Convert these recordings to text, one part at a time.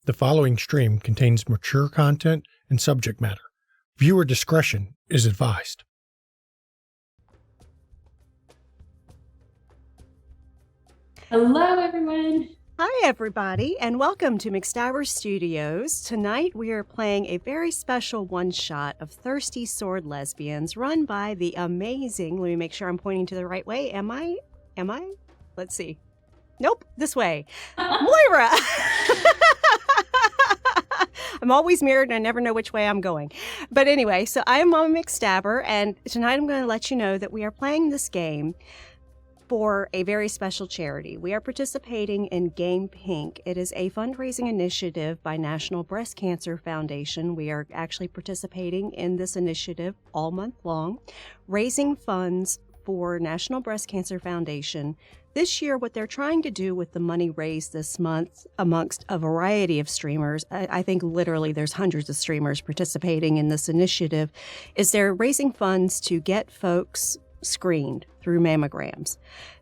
The following stream contains mature content and subject matter. Viewer discretion is advised. Hello, everyone. Hi, everybody, and welcome to McStabber Studios. Tonight, we are playing a very special one-shot of Thirsty Sword Lesbians, run by the amazing, let me make sure I'm pointing to the right way. Am I? Let's see. Nope, this way. Moira! I'm always mirrored and I never know which way I'm going. But anyway, so I am Mama McStabber, and tonight I'm going to let you know that we are playing this game for a very special charity. We are participating in Game Pink. It is a fundraising initiative by National Breast Cancer Foundation. We are actually participating in this initiative all month long, raising funds for National Breast Cancer Foundation. This year, what they're trying to do with the money raised this month amongst a variety of streamers, I think literally there's hundreds of streamers participating in this initiative, is they're raising funds to get folks screened through mammograms,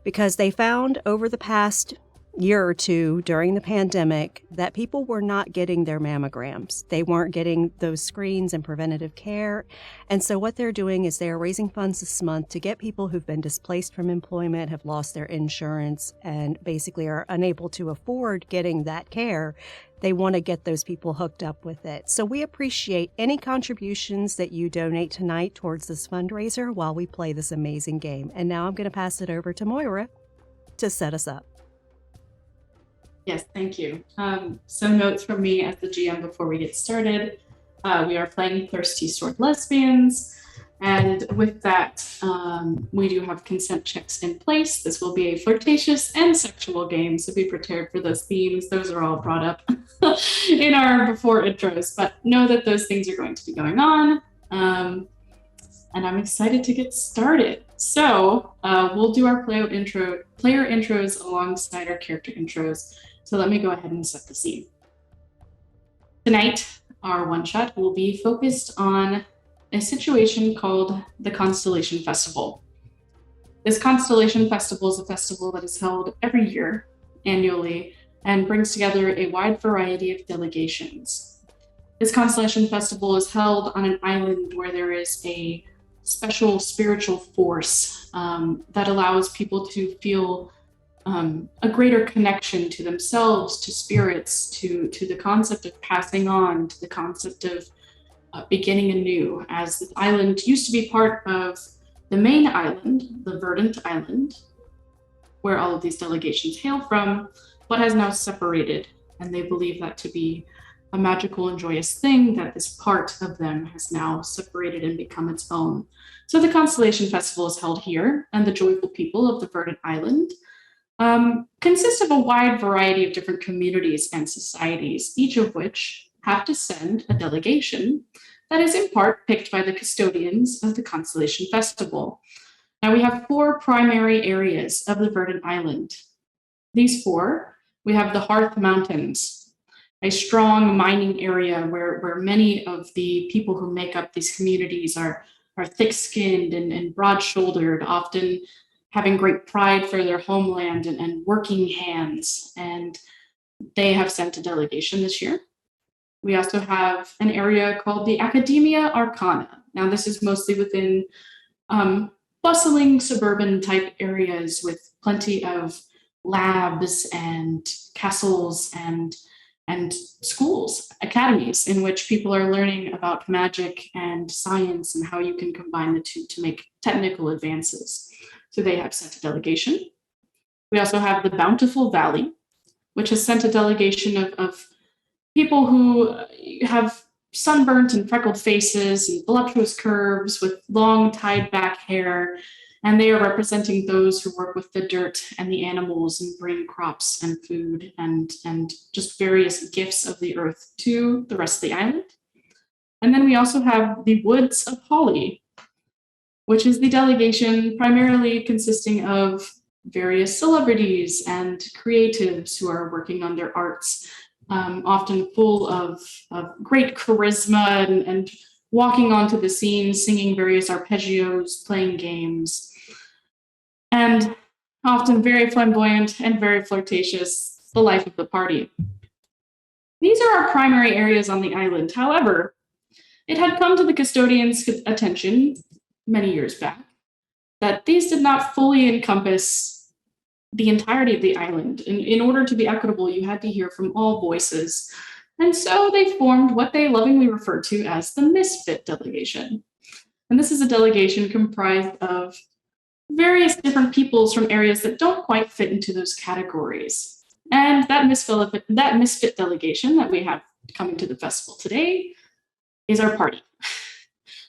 because they found over the past year or two during the pandemic that people were not getting their mammograms. They weren't getting those screens and preventative care. And so what they're doing is they're raising funds this month to get people who've been displaced from employment, have lost their insurance, and basically are unable to afford getting that care. They want to get those people hooked up with it. So we appreciate any contributions that you donate tonight towards this fundraiser while we play this amazing game. And now I'm going to pass it over to Moira to set us up. Yes, thank you. Some notes from me as the GM before we get started. We are playing Thirsty Sword Lesbians, and with that, we do have consent checks in place. This will be a flirtatious and sexual game, so be prepared for those themes. Those are all brought up in our before intros, but know that those things are going to be going on, and I'm excited to get started. So we'll do our player intros alongside our character intros. So let me go ahead and set the scene. Tonight, our one-shot will be focused on a situation called the Constellation Festival. This Constellation Festival is a festival that is held every year, annually, and brings together a wide variety of delegations. This Constellation Festival is held on an island where there is a special spiritual force that allows people to feel a greater connection to themselves, to spirits, to the concept of passing on, to the concept of beginning anew, as this island used to be part of the main island, the Verdant Island, where all of these delegations hail from, but has now separated, and they believe that to be a magical and joyous thing, that this part of them has now separated and become its own. So the Constellation Festival is held here, and the joyful people of the Verdant Island consist of a wide variety of different communities and societies, each of which have to send a delegation that is in part picked by the custodians of the Constellation Festival. Now we have 4 primary areas of the Verdant Island. These 4, we have the Hearth Mountains, a strong mining area where many of the people who make up these communities are thick-skinned and broad-shouldered, often having great pride for their homeland and working hands, and they have sent a delegation this year. We also have an area called the Academia Arcana. Now, this is mostly within bustling suburban type areas with plenty of labs and castles and schools, academies, in which people are learning about magic and science and how you can combine the two to make technical advances. So they have sent a delegation. We also have the Bountiful Valley, which has sent a delegation of people who have sunburnt and freckled faces and voluptuous curves with long tied back hair. And they are representing those who work with the dirt and the animals and bring crops and food and just various gifts of the earth to the rest of the island. And then we also have the Woods of Holly, which is the delegation primarily consisting of various celebrities and creatives who are working on their arts, often full of great charisma and walking onto the scene, singing various arpeggios, playing games, and often very flamboyant and very flirtatious, the life of the party. These are our primary areas on the island. However, it had come to the custodian's attention many years back that these did not fully encompass the entirety of the island. In order to be equitable, you had to hear from all voices. And so they formed what they lovingly refer to as the Misfit Delegation. And this is a delegation comprised of various different peoples from areas that don't quite fit into those categories. And that misfit delegation that we have coming to the festival today is our party.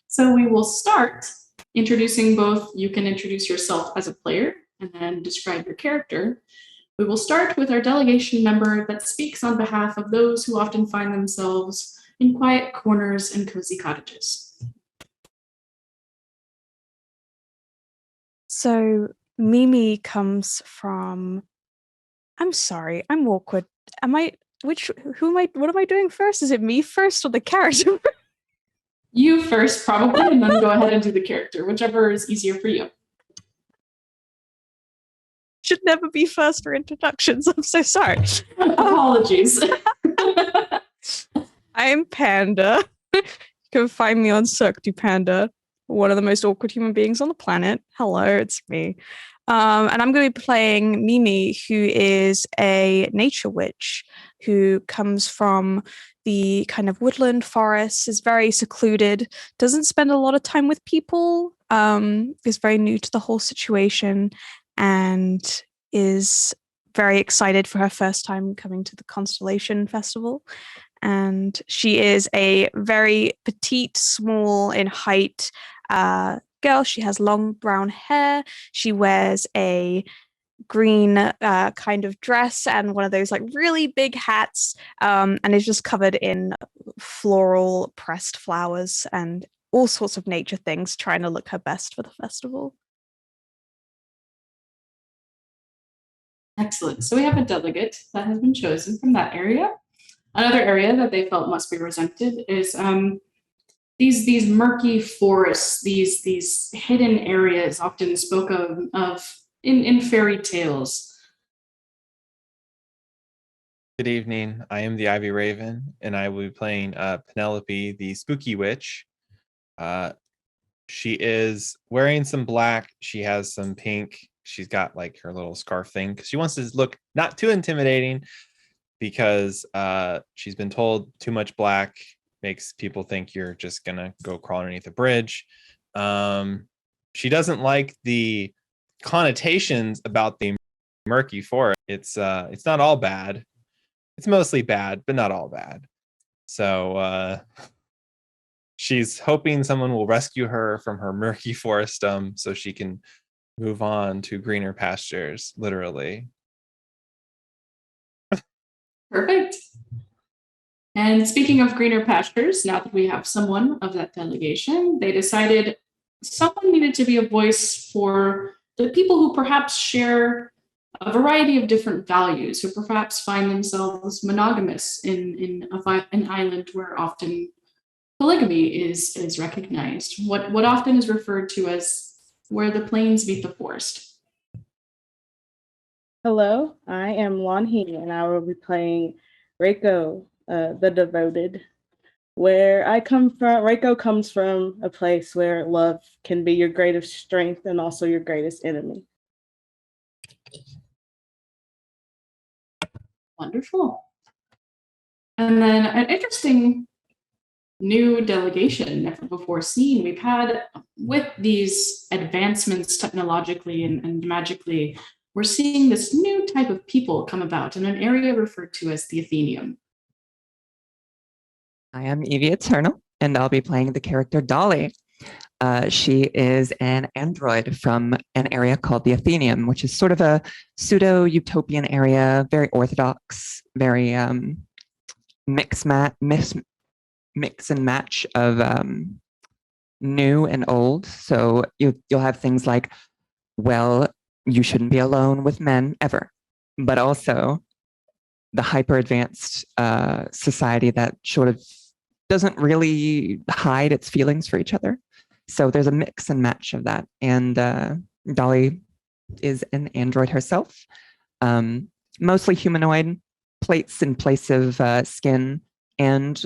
So we will start introducing both. You can introduce yourself as a player and then describe your character. We will start with our delegation member that speaks on behalf of those who often find themselves in quiet corners and cozy cottages. So Mimi comes from, I'm sorry, I'm awkward. What am I doing first? Is it me first or the character? You first, probably, and then go ahead and do the character, whichever is easier for you. Should never be first for introductions. I'm so sorry. Apologies. I am Panda. You can find me on Cirque du Panda, one of the most awkward human beings on the planet. Hello, it's me. And I'm going to be playing Mimi, who is a nature witch who comes from the kind of woodland forest, is very secluded, doesn't spend a lot of time with people, is very new to the whole situation, and is very excited for her first time coming to the Constellation Festival. And she is a very petite, small in height girl. She has long brown hair. She wears a green kind of dress and one of those like really big hats, and is just covered in floral pressed flowers and all sorts of nature things, trying to look her best for the festival. Excellent. So we have a delegate that has been chosen from that area. Another area that they felt must be resented is these murky forests, these hidden areas often spoke of in fairy tales. Good evening. I am the Ivy Raven, and I will be playing Penelope, the spooky witch. She is wearing some black. She has some pink. She's got like her little scarf thing because she wants to look not too intimidating because she's been told too much black makes people think you're just gonna go crawl underneath a bridge. She doesn't like the connotations about the murky forest. It's not all bad. It's mostly bad, but not all bad. So she's hoping someone will rescue her from her murky forestdom so she can move on to greener pastures, literally. Perfect. And speaking of greener pastures, now that we have someone of that delegation, they decided someone needed to be a voice for the people who perhaps share a variety of different values, who perhaps find themselves monogamous in an island where often polygamy is recognized. What often is referred to as where the plains meet the forest. Hello, I am Lon Hee, and I will be playing Reiko, the Devoted. Where I come from, Reiko comes from a place where love can be your greatest strength and also your greatest enemy. Wonderful. And then an interesting new delegation never before seen. We've had, with these advancements technologically and magically, we're seeing this new type of people come about in an area referred to as the Athenium. I am Evie Eternal, and I'll be playing the character Dolly. She is an android from an area called the Athenium, which is sort of a pseudo-utopian area, very orthodox, very mix and match of new and old. So you'll have things like, well, you shouldn't be alone with men ever, but also the hyper-advanced society that sort of doesn't really hide its feelings for each other. So there's a mix and match of that. And Dolly is an android herself, mostly humanoid, plates in place of skin, and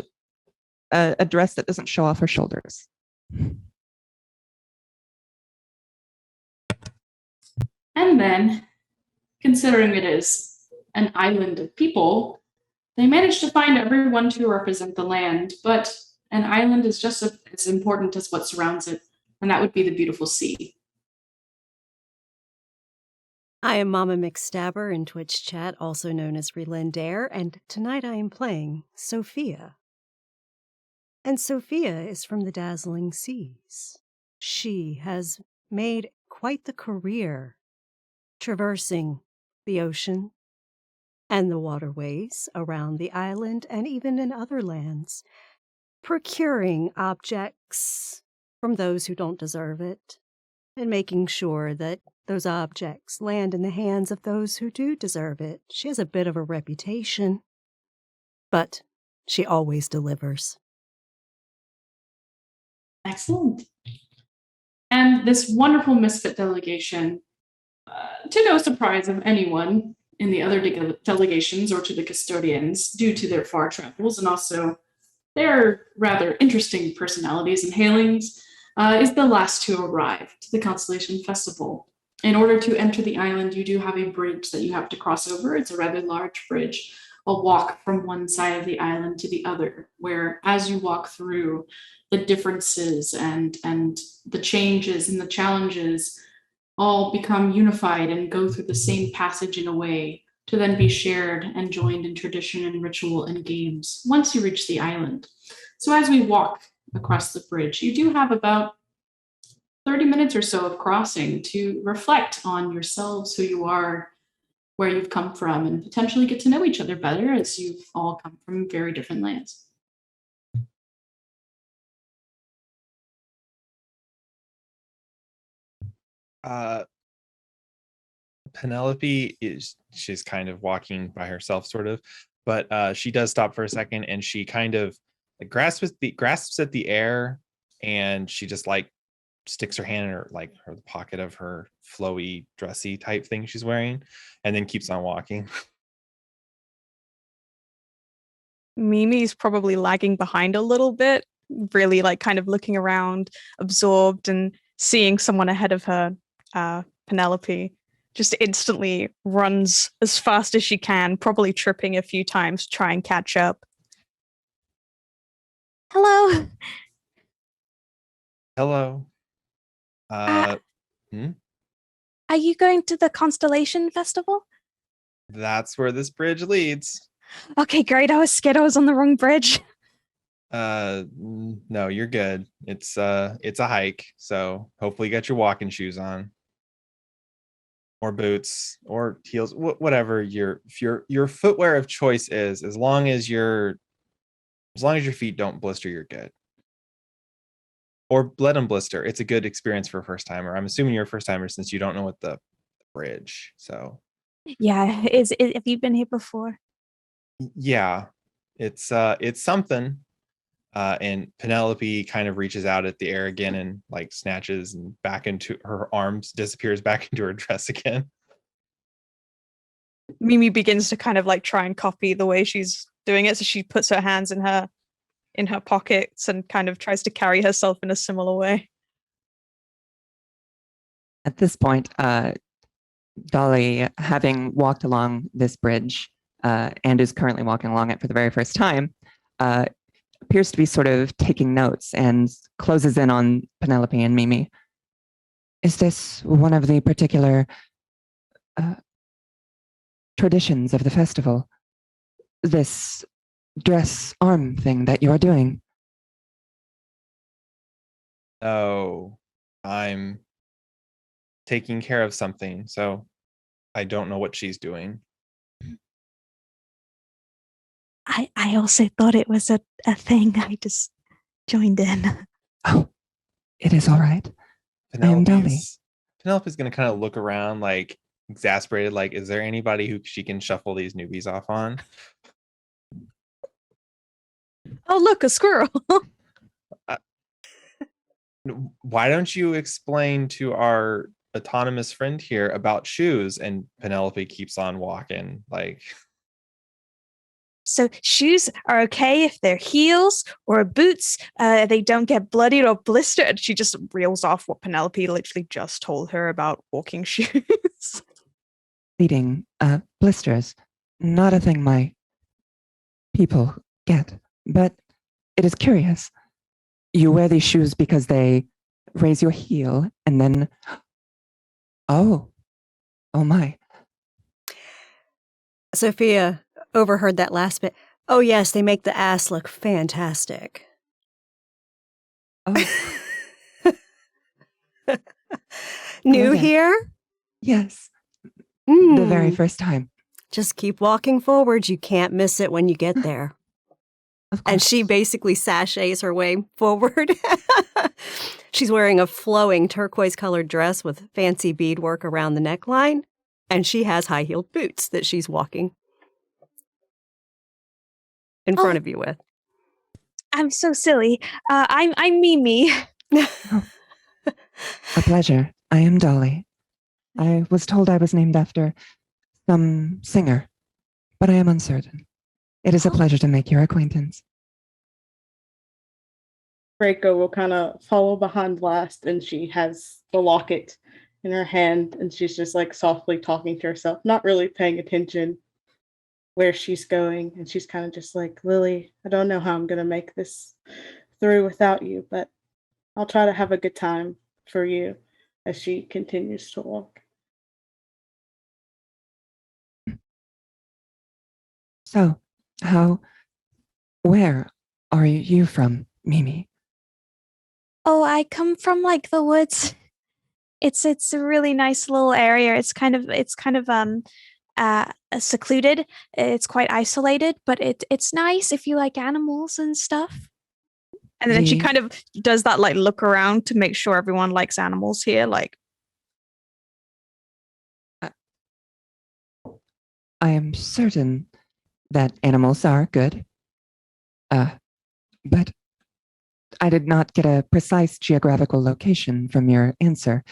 a dress that doesn't show off her shoulders. And then, considering it is an island of people, they managed to find everyone to represent the land, but an island is just as important as what surrounds it, and that would be the beautiful sea. I am Mama McStabber in Twitch chat, also known as Relendare, and tonight I am playing Sophia. And Sophia is from the dazzling seas. She has made quite the career traversing the ocean and the waterways around the island and even in other lands, procuring objects from those who don't deserve it and making sure that those objects land in the hands of those who do deserve it. She has a bit of a reputation, but she always delivers. Excellent. And this wonderful misfit delegation, to no surprise of anyone in the other delegations or to the custodians, due to their far travels and also their rather interesting personalities and hailings, is the last to arrive to the Constellation Festival. In order to enter the island, you do have a bridge that you have to cross over. It's a rather large bridge, a walk from one side of the island to the other, where as you walk through, the differences and the changes and the challenges all become unified and go through the same passage in a way to then be shared and joined in tradition and ritual and games once you reach the island. So as we walk across the bridge, you do have about 30 minutes or so of crossing to reflect on yourselves, who you are, where you've come from, and potentially get to know each other better as you've all come from very different lands. Penelope she's kind of walking by herself, sort of, but she does stop for a second, and she kind of grasps at the air, and she just like sticks her hand in her the pocket of her flowy dressy type thing she's wearing, and then keeps on walking. Mimi's probably lagging behind a little bit, really like kind of looking around, absorbed, and seeing someone ahead of her, Penelope, just instantly runs as fast as she can, probably tripping a few times to try and catch up. Hello. Hello. Are you going to the Constellation Festival? That's where this bridge leads. Okay, great. I was scared I was on the wrong bridge. No, you're good. It's a hike, so hopefully you got your walking shoes on, or boots, or heels, whatever your footwear of choice is. As long as your feet don't blister, you're good. Or let them blister. It's a good experience for a first timer. I'm assuming you're a first timer since you don't know what the bridge. So Yeah, have you been here before? yeah, it's something. And Penelope kind of reaches out at the air again and like snatches and back into her arms, disappears back into her dress again. Mimi begins to kind of like try and copy the way she's doing it. So she puts her hands in her pockets and kind of tries to carry herself in a similar way. At this point, Dolly, having walked along this bridge and is currently walking along it for the very first time, appears to be sort of taking notes and closes in on Penelope and Mimi. Is this one of the particular traditions of the festival? This dress arm thing that you're doing? Oh, I'm taking care of something, so I don't know what she's doing. I also thought it was a thing. I just joined in. Oh, it is all right. I am Dolly. Penelope's going to kind of look around like exasperated, like, is there anybody who she can shuffle these newbies off on? Oh, look, a squirrel. Why don't you explain to our autonomous friend here about shoes? And Penelope keeps on walking, like, So shoes are okay if they're heels or boots. They don't get bloodied or blistered. She just reels off what Penelope literally just told her about walking shoes. Bleeding, blisters, not a thing my people get, but it is curious. You wear these shoes because they raise your heel and then, oh my. Sophia overheard that last bit. Oh, yes, they make the ass look fantastic. Oh, New Hello there. here? yes, the very Mm. first time. Just keep walking forward. You can't miss it when you get there. Of course. And she basically sashays her way forward. She's wearing a flowing turquoise-colored dress with fancy beadwork around the neckline, and she has high-heeled boots that she's walking in front of you with. I'm so silly. I'm Mimi. A pleasure. I am Dolly. I was told I was named after some singer, but I am uncertain. It is a pleasure to make your acquaintance. Reiko will kind of follow behind last, and she has the locket in her hand, and she's just like softly talking to herself, not really paying attention where she's going. And she's kind of just like, Lily, I don't know how I'm going to make this through without you, but I'll try to have a good time for you, as she continues to walk. So, where are you from, Mimi? Oh, I come from like the woods. It's a really nice little area. It's kind of secluded. It's quite isolated, but it's nice if you like animals and stuff. And then she The- kind of does that like look around to make sure everyone likes animals here. Like, I am certain that animals are good. But I did not get a precise geographical location from your answer.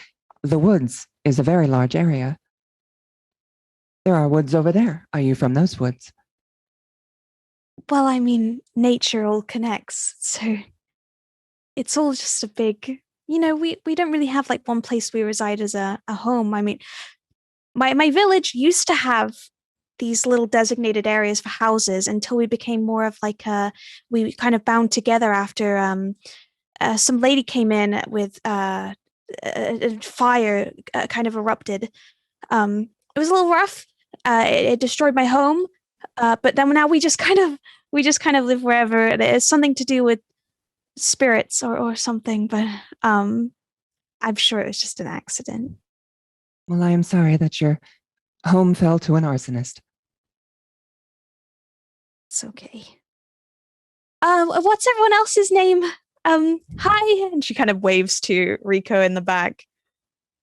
The woods is a very large area. There are woods over there. Are you from those woods? well, I mean, nature all connects. So it's all just a big, we don't really have like one place we reside as a home. I mean, my village used to have these little designated areas for houses until we became more of like we kind of bound together after some lady came in with a fire kind of erupted. It was a little rough. It destroyed my home, but then now we just kind of live wherever. It is something to do with spirits or something, but I'm sure it was just an accident. Well, I am sorry that your home fell to an arsonist. It's okay. What's everyone else's name? Hi. And she kind of waves to Rico in the back.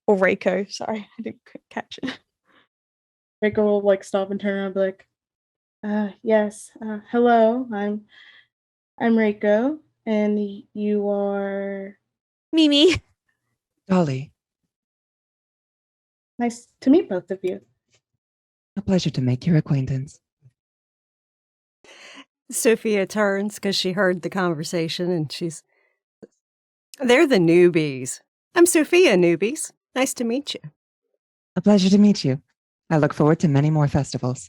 Or Reiko, sorry, I didn't catch it. Reiko will like stop and turn around and be like, yes, hello, I'm Reiko, and you are... Mimi. Dolly, Nice to meet both of you. a pleasure to make your acquaintance. Sophia turns because she heard the conversation and they're the newbies. I'm Sophia, newbies. Nice to meet you. A pleasure to meet you. I look forward to many more festivals.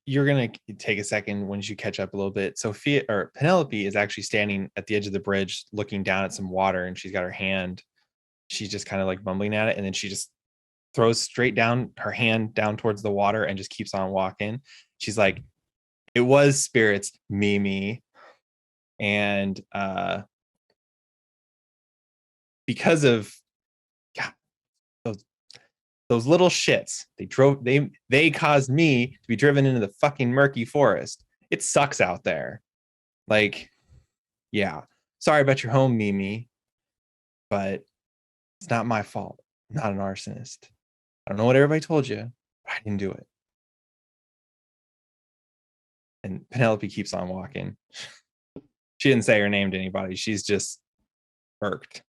You're gonna take a second once you catch up a little bit. Sophia or Penelope is actually standing at the edge of the bridge looking down at some water, and she's got her hand, she's just kind of like mumbling at it, and then she just throws straight down her hand down towards the water and just keeps on walking. She's like, it was spirits, Mimi. And because of those little shits, they caused me to be driven into the fucking murky forest. It sucks out there. Like, yeah, sorry about your home, Mimi, but it's not my fault. I'm not an arsonist. I don't know what everybody told you, but I didn't do it. And Penelope keeps on walking. She didn't say her name to anybody. She's just irked.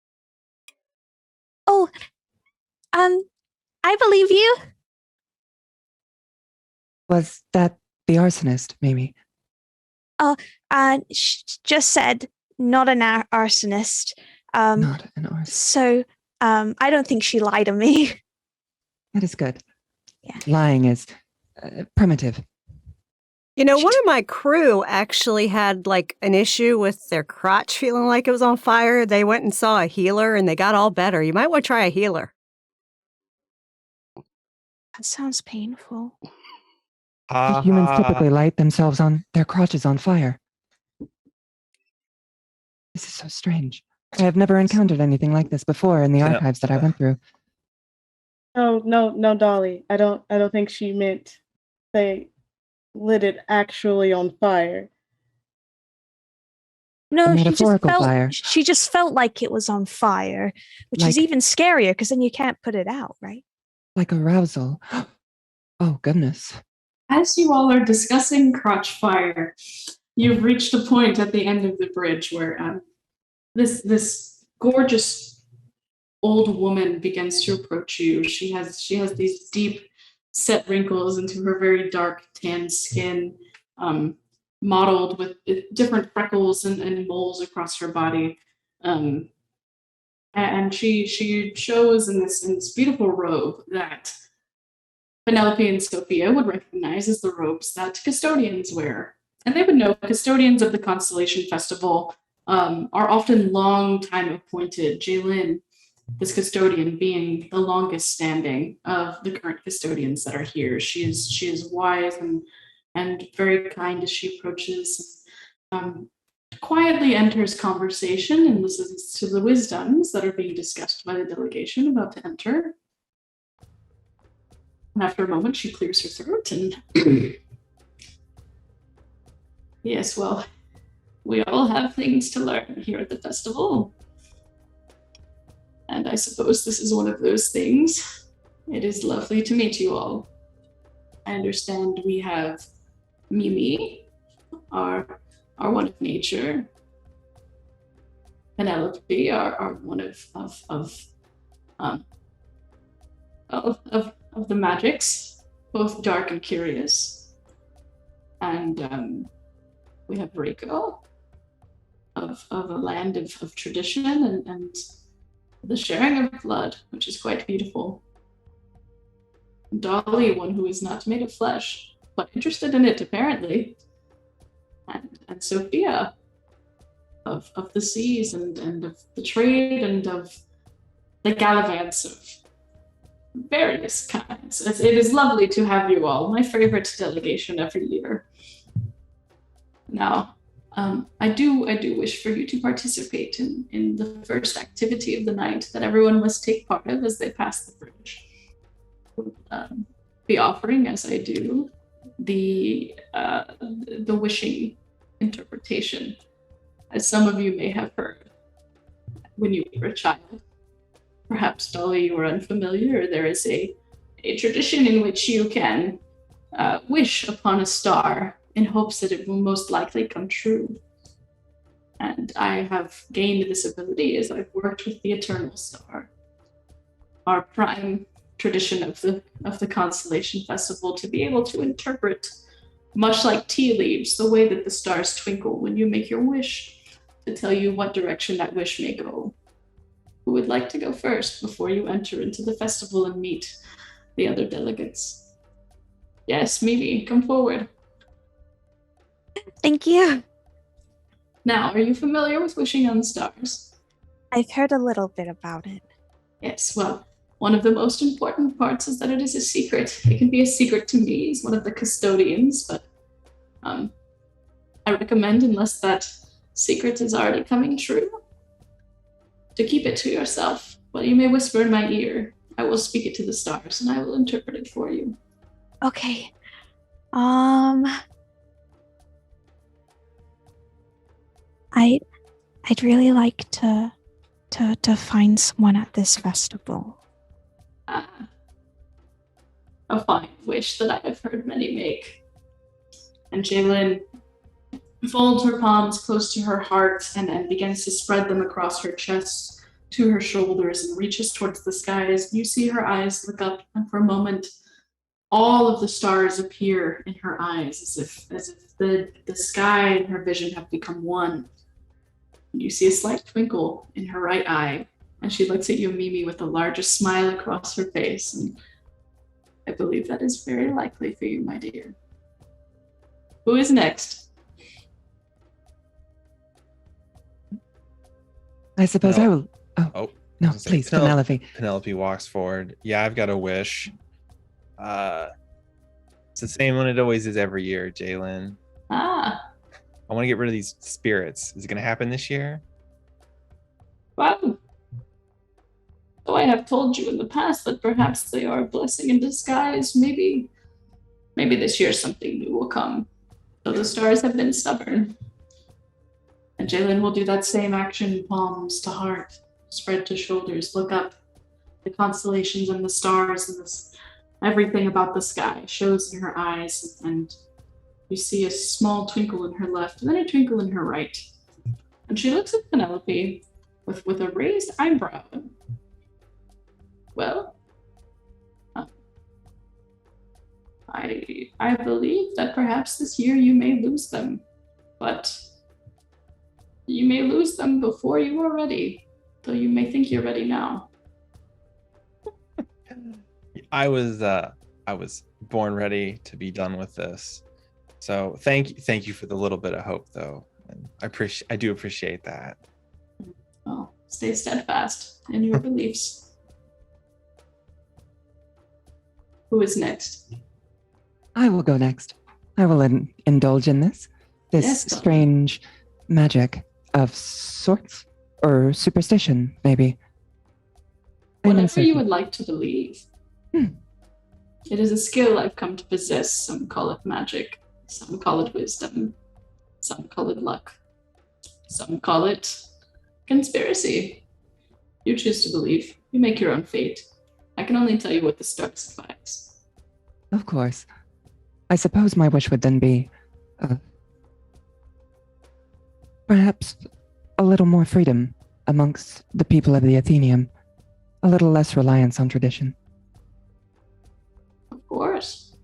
Oh, I believe you. Was that the arsonist, Mimi? Just said not an arsonist. Not an arsonist. So, I don't think she lied to me. That is good. Yeah. Lying is primitive. You know, one of my crew actually had like an issue with their crotch feeling like it was on fire. They went and saw a healer and they got all better. You might want to try a healer. That sounds painful. Humans typically light themselves on their crotches on fire. This is so strange. I have never encountered anything like this before in the archives that I went through. No, Dolly. I don't think she meant they lit it actually on fire. No, metaphorical fire. She just felt like it was on fire, which is Like- even scarier because then you can't put it out, right? Like arousal. Oh, goodness. As you all are discussing crotch fire, you've reached a point at the end of the bridge where this gorgeous old woman begins to approach you. She has these deep set wrinkles into her very dark tan skin, mottled with different freckles and moles across her body. And she shows in this beautiful robe that Penelope and Sophia would recognize as the robes that custodians wear. And they would know custodians of the Constellation Festival are often long time appointed. Jaylin, this custodian, being the longest standing of the current custodians that are here. She is wise and very kind as she approaches, quietly enters conversation and listens to the wisdoms that are being discussed by the delegation about to enter. And after a moment, she clears her throat and yes, well, we all have things to learn here at the festival. And I suppose this is one of those things. It is lovely to meet you all. I understand we have Mimi, our one of nature. Penelope, our one of the magics, both dark and curious. And we have Reiko of a land of tradition and the sharing of blood, which is quite beautiful. Dolly, one who is not made of flesh, but interested in it apparently. And Sophia of the seas and of the trade and of the gallivants of various kinds. It is lovely to have you all, my favorite delegation every year. Now, I do wish for you to participate in the first activity of the night that everyone must take part of as they pass the bridge. Be offering, as I do, the wishing interpretation, as some of you may have heard when you were a child. Perhaps, Dolly, you are unfamiliar. There is a tradition in which you can wish upon a star in hopes that it will most likely come true. And I have gained this ability as I've worked with the Eternal Star, our prime tradition of the Constellation Festival, to be able to interpret, much like tea leaves, the way that the stars twinkle when you make your wish, to tell you what direction that wish may go. Who would like to go first before you enter into the festival and meet the other delegates? Yes, Mimi, come forward. Thank you. Now, are you familiar with wishing on stars? I've heard a little bit about it. Yes, well, one of the most important parts is that it is a secret. It can be a secret to me as one of the custodians, but I recommend, unless that secret is already coming true, to keep it to yourself. But you may whisper in my ear. I will speak it to the stars, and I will interpret it for you. Okay. I'd really like to find someone at this festival. A fine wish that I have heard many make. And Jaylin folds her palms close to her heart and begins to spread them across her chest to her shoulders and reaches towards the skies. You see her eyes look up, and for a moment, all of the stars appear in her eyes, as if the sky and her vision have become one. You see a slight twinkle in her right eye, and she looks at you, Mimi, with the largest smile across her face. And I believe that is very likely for you, my dear. Who is next? I suppose I will. Oh, No, I was gonna say, please, Penelope. Penelope walks forward. Yeah, I've got a wish. It's the same one it always is every year, Jalen. Ah, I want to get rid of these spirits. Is it going to happen this year? well, though I have told you in the past that perhaps they are a blessing in disguise, maybe this year something new will come. Though the stars have been stubborn. And Jalen will do that same action, palms to heart, spread to shoulders, look up. The constellations and the stars and everything about the sky shows in her eyes, and you see a small twinkle in her left and then a twinkle in her right. And she looks at Penelope with a raised eyebrow. Well, I believe that perhaps this year you may lose them, but you may lose them before you are ready, though you may think you're ready now. I was born ready to be done with this. So thank you for the little bit of hope, though. And I do appreciate that. Well, stay steadfast in your beliefs. Who is next? I will go next. I will indulge in this Yes, go. strange magic of sorts, or superstition, maybe. I'm Whatever you uncertain. would like to believe. Hmm. It is a skill I've come to possess. Some call it magic, some call it wisdom, some call it luck, some call it conspiracy. You choose to believe. You make your own fate. I can only tell you what the stars advise. Of course. I suppose my wish would then be, perhaps a little more freedom amongst the people of the Athenium, a little less reliance on tradition. Of course.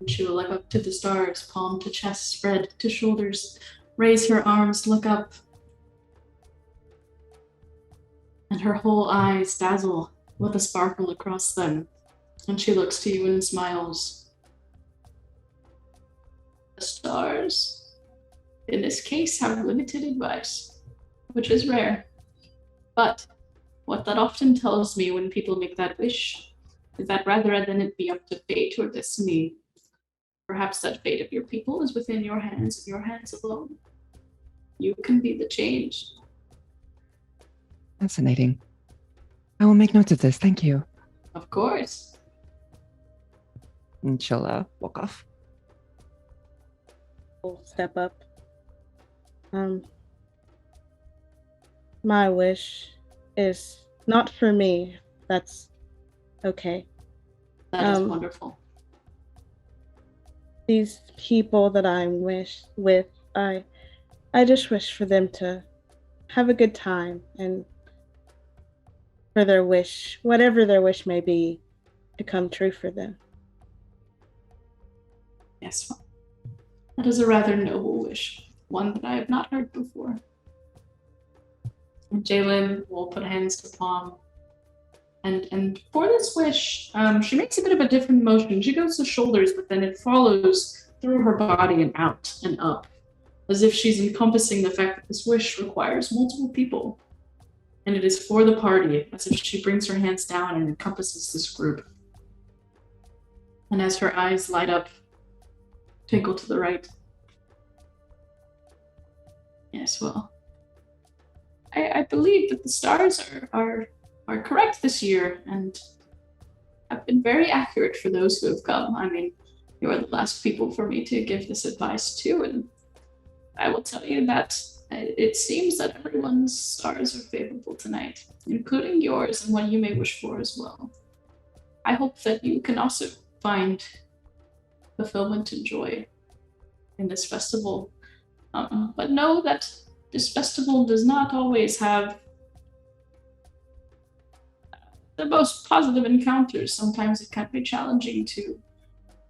And she will look up to the stars, palm to chest, spread to shoulders, raise her arms, look up. And her whole eyes dazzle with a sparkle across them. And she looks to you and smiles. The stars, in this case, have limited advice, which is rare. But what that often tells me when people make that wish is that rather than it be up to fate or destiny, perhaps that fate of your people is within your hands and your hands alone. You can be the change. Fascinating. I will make notes of this. Thank you. Of course. And she'll walk off. We'll step up. My wish is not for me. That's okay. That is wonderful. These people that I'm with, I just wish for them to have a good time, and for their wish, whatever their wish may be, to come true for them. Yes, well, that is a rather noble wish, one that I have not heard before. And Jalen will put hands to palm. And for this wish, she makes a bit of a different motion. She goes to shoulders, but then it follows through her body and out and up, as if she's encompassing the fact that this wish requires multiple people. And it is for the party, as if she brings her hands down and encompasses this group. And as her eyes light up, twinkle to the right. Yes, well, I believe that the stars are correct this year and have been very accurate for those who have come. I mean, you are the last people for me to give this advice to, and I will tell you that it seems that everyone's stars are favorable tonight, including yours and what you may wish for as well. I hope that you can also find fulfillment and joy in this festival. But know that this festival does not always have the most positive encounters. Sometimes it can be challenging to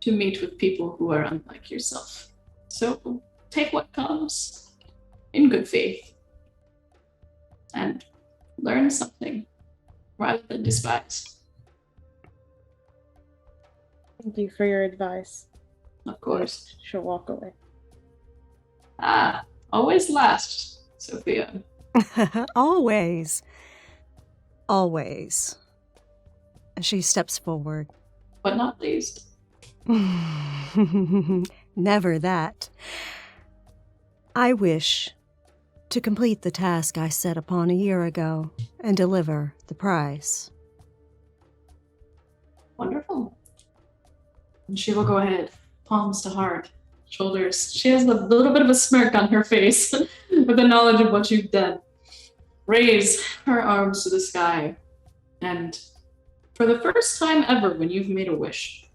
meet with people who are unlike yourself. So take what comes in good faith and learn something rather than despise. Thank you for your advice. Of course. She'll walk away. Always last, Sophia. Always. Always. And she steps forward. But not least. Never that. I wish to complete the task I set upon a year ago and deliver the prize. Wonderful. And she will go ahead, palms to heart, shoulders. She has a little bit of a smirk on her face with the knowledge of what you've done. Raise her arms to the sky. And for the first time ever, when you've made a wish,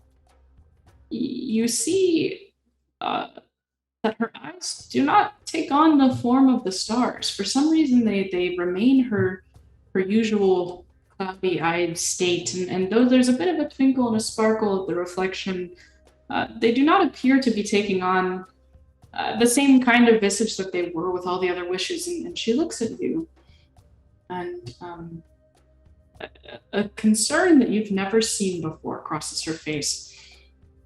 you see that her eyes do not take on the form of the stars. For some reason, they remain her usual cloudy-eyed state, and though there's a bit of a twinkle and a sparkle of the reflection, they do not appear to be taking on the same kind of visage that they were with all the other wishes. And she looks at you, and a concern that you've never seen before crosses her face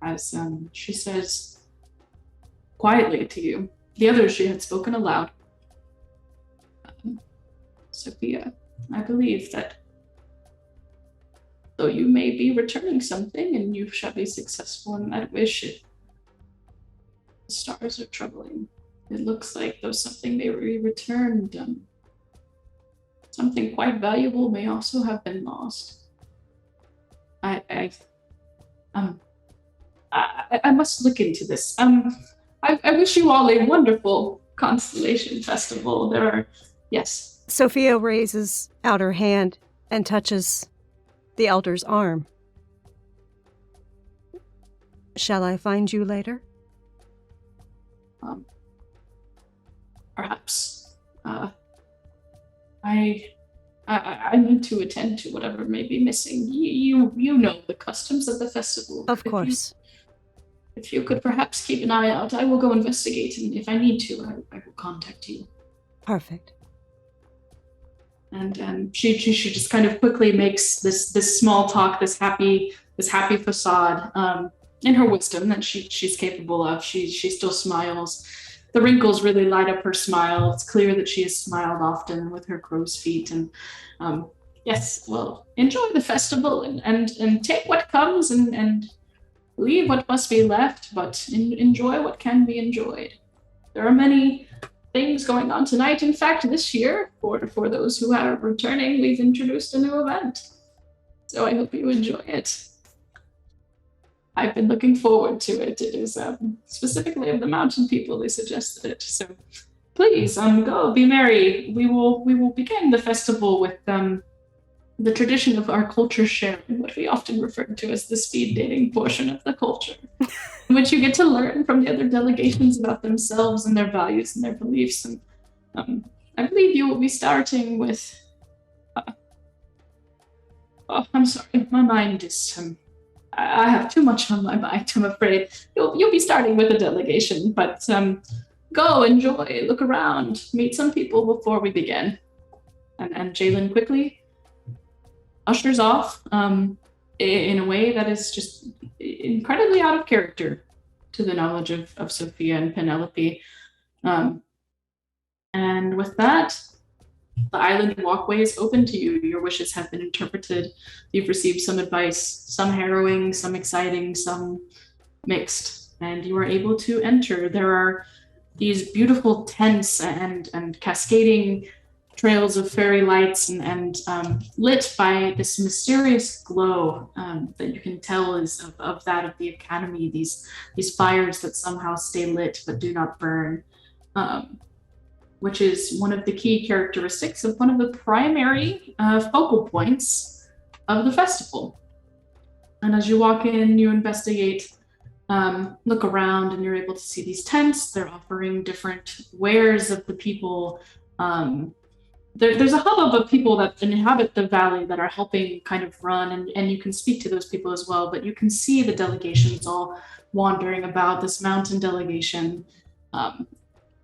as she says quietly to you. The others she had spoken aloud. Sophia, I believe that though you may be returning something and you shall be successful in that wish, the stars are troubling. It looks like though something may be returned, something quite valuable may also have been lost. I must look into this. I wish you all a wonderful Constellation Festival. There are, yes. Sophia raises out her hand and touches the elder's arm. Shall I find you later? Perhaps. I need to attend to whatever may be missing. You know the customs of the festival. Of course. If you could perhaps keep an eye out, I will go investigate, and if I need to, I will contact you. Perfect. And she just kind of quickly makes this small talk, this happy facade, in her wisdom that she's capable of. She still smiles. The wrinkles really light up her smile. It's clear that she has smiled often with her crow's feet. And yes, well, enjoy the festival and take what comes and leave what must be left, but enjoy what can be enjoyed. There are many things going on tonight. In fact, this year, for those who are returning, we've introduced a new event. So I hope you enjoy it. I've been looking forward to it. It is specifically of the mountain people, they suggested it. So please, go, be merry. We will begin the festival with the tradition of our culture sharing, what we often refer to as the speed dating portion of the culture, in which you get to learn from the other delegations about themselves and their values and their beliefs. And I believe you will be starting with. Oh, I'm sorry, my mind is. I have too much on my mind, I'm afraid. You'll be starting with a delegation, but go, enjoy, look around, meet some people before we begin. And Jalen quickly ushers off in a way that is just incredibly out of character to the knowledge of Sophia and Penelope. And with that, the island walkway is open to you. Your wishes have been interpreted. You've received some advice, some harrowing, some exciting, some mixed, and you are able to enter. There are these beautiful tents and cascading trails of fairy lights and lit by this mysterious glow that you can tell is of that of the academy, these fires that somehow stay lit but do not burn, which is one of the key characteristics of one of the primary focal points of the festival. And as you walk in, you investigate, look around, and you're able to see these tents. They're offering different wares of the people, there's a hubbub of people that inhabit the valley that are helping kind of run, and you can speak to those people as well, but you can see the delegations all wandering about, this mountain delegation,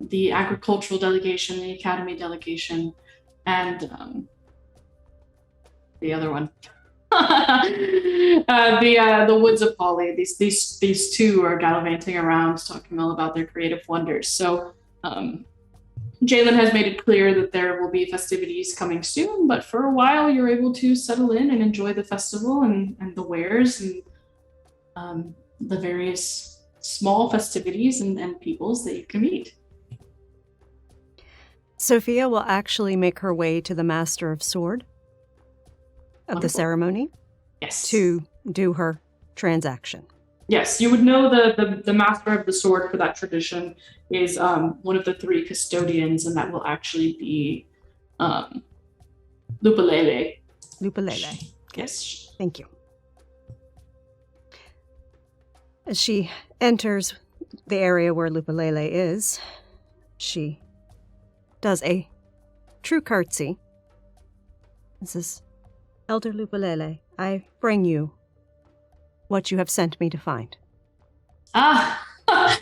the agricultural delegation, the academy delegation, and the other one. The woods of Holly. These two are gallivanting around talking all about their creative wonders. So Jalen has made it clear that there will be festivities coming soon, but for a while you're able to settle in and enjoy the festival and the wares and the various small festivities and peoples that you can meet. Sophia will actually make her way to the Master of Sword of the Wonderful. ceremony Yes. to do her transaction. Yes, you would know the master of the sword for that tradition is one of the three custodians, and that will actually be Lupalele. Lupalele. Yes. Thank you. As she enters the area where Lupalele is, she does a true curtsy and says, Elder Lupalele, I bring you what you have sent me to find. Ah,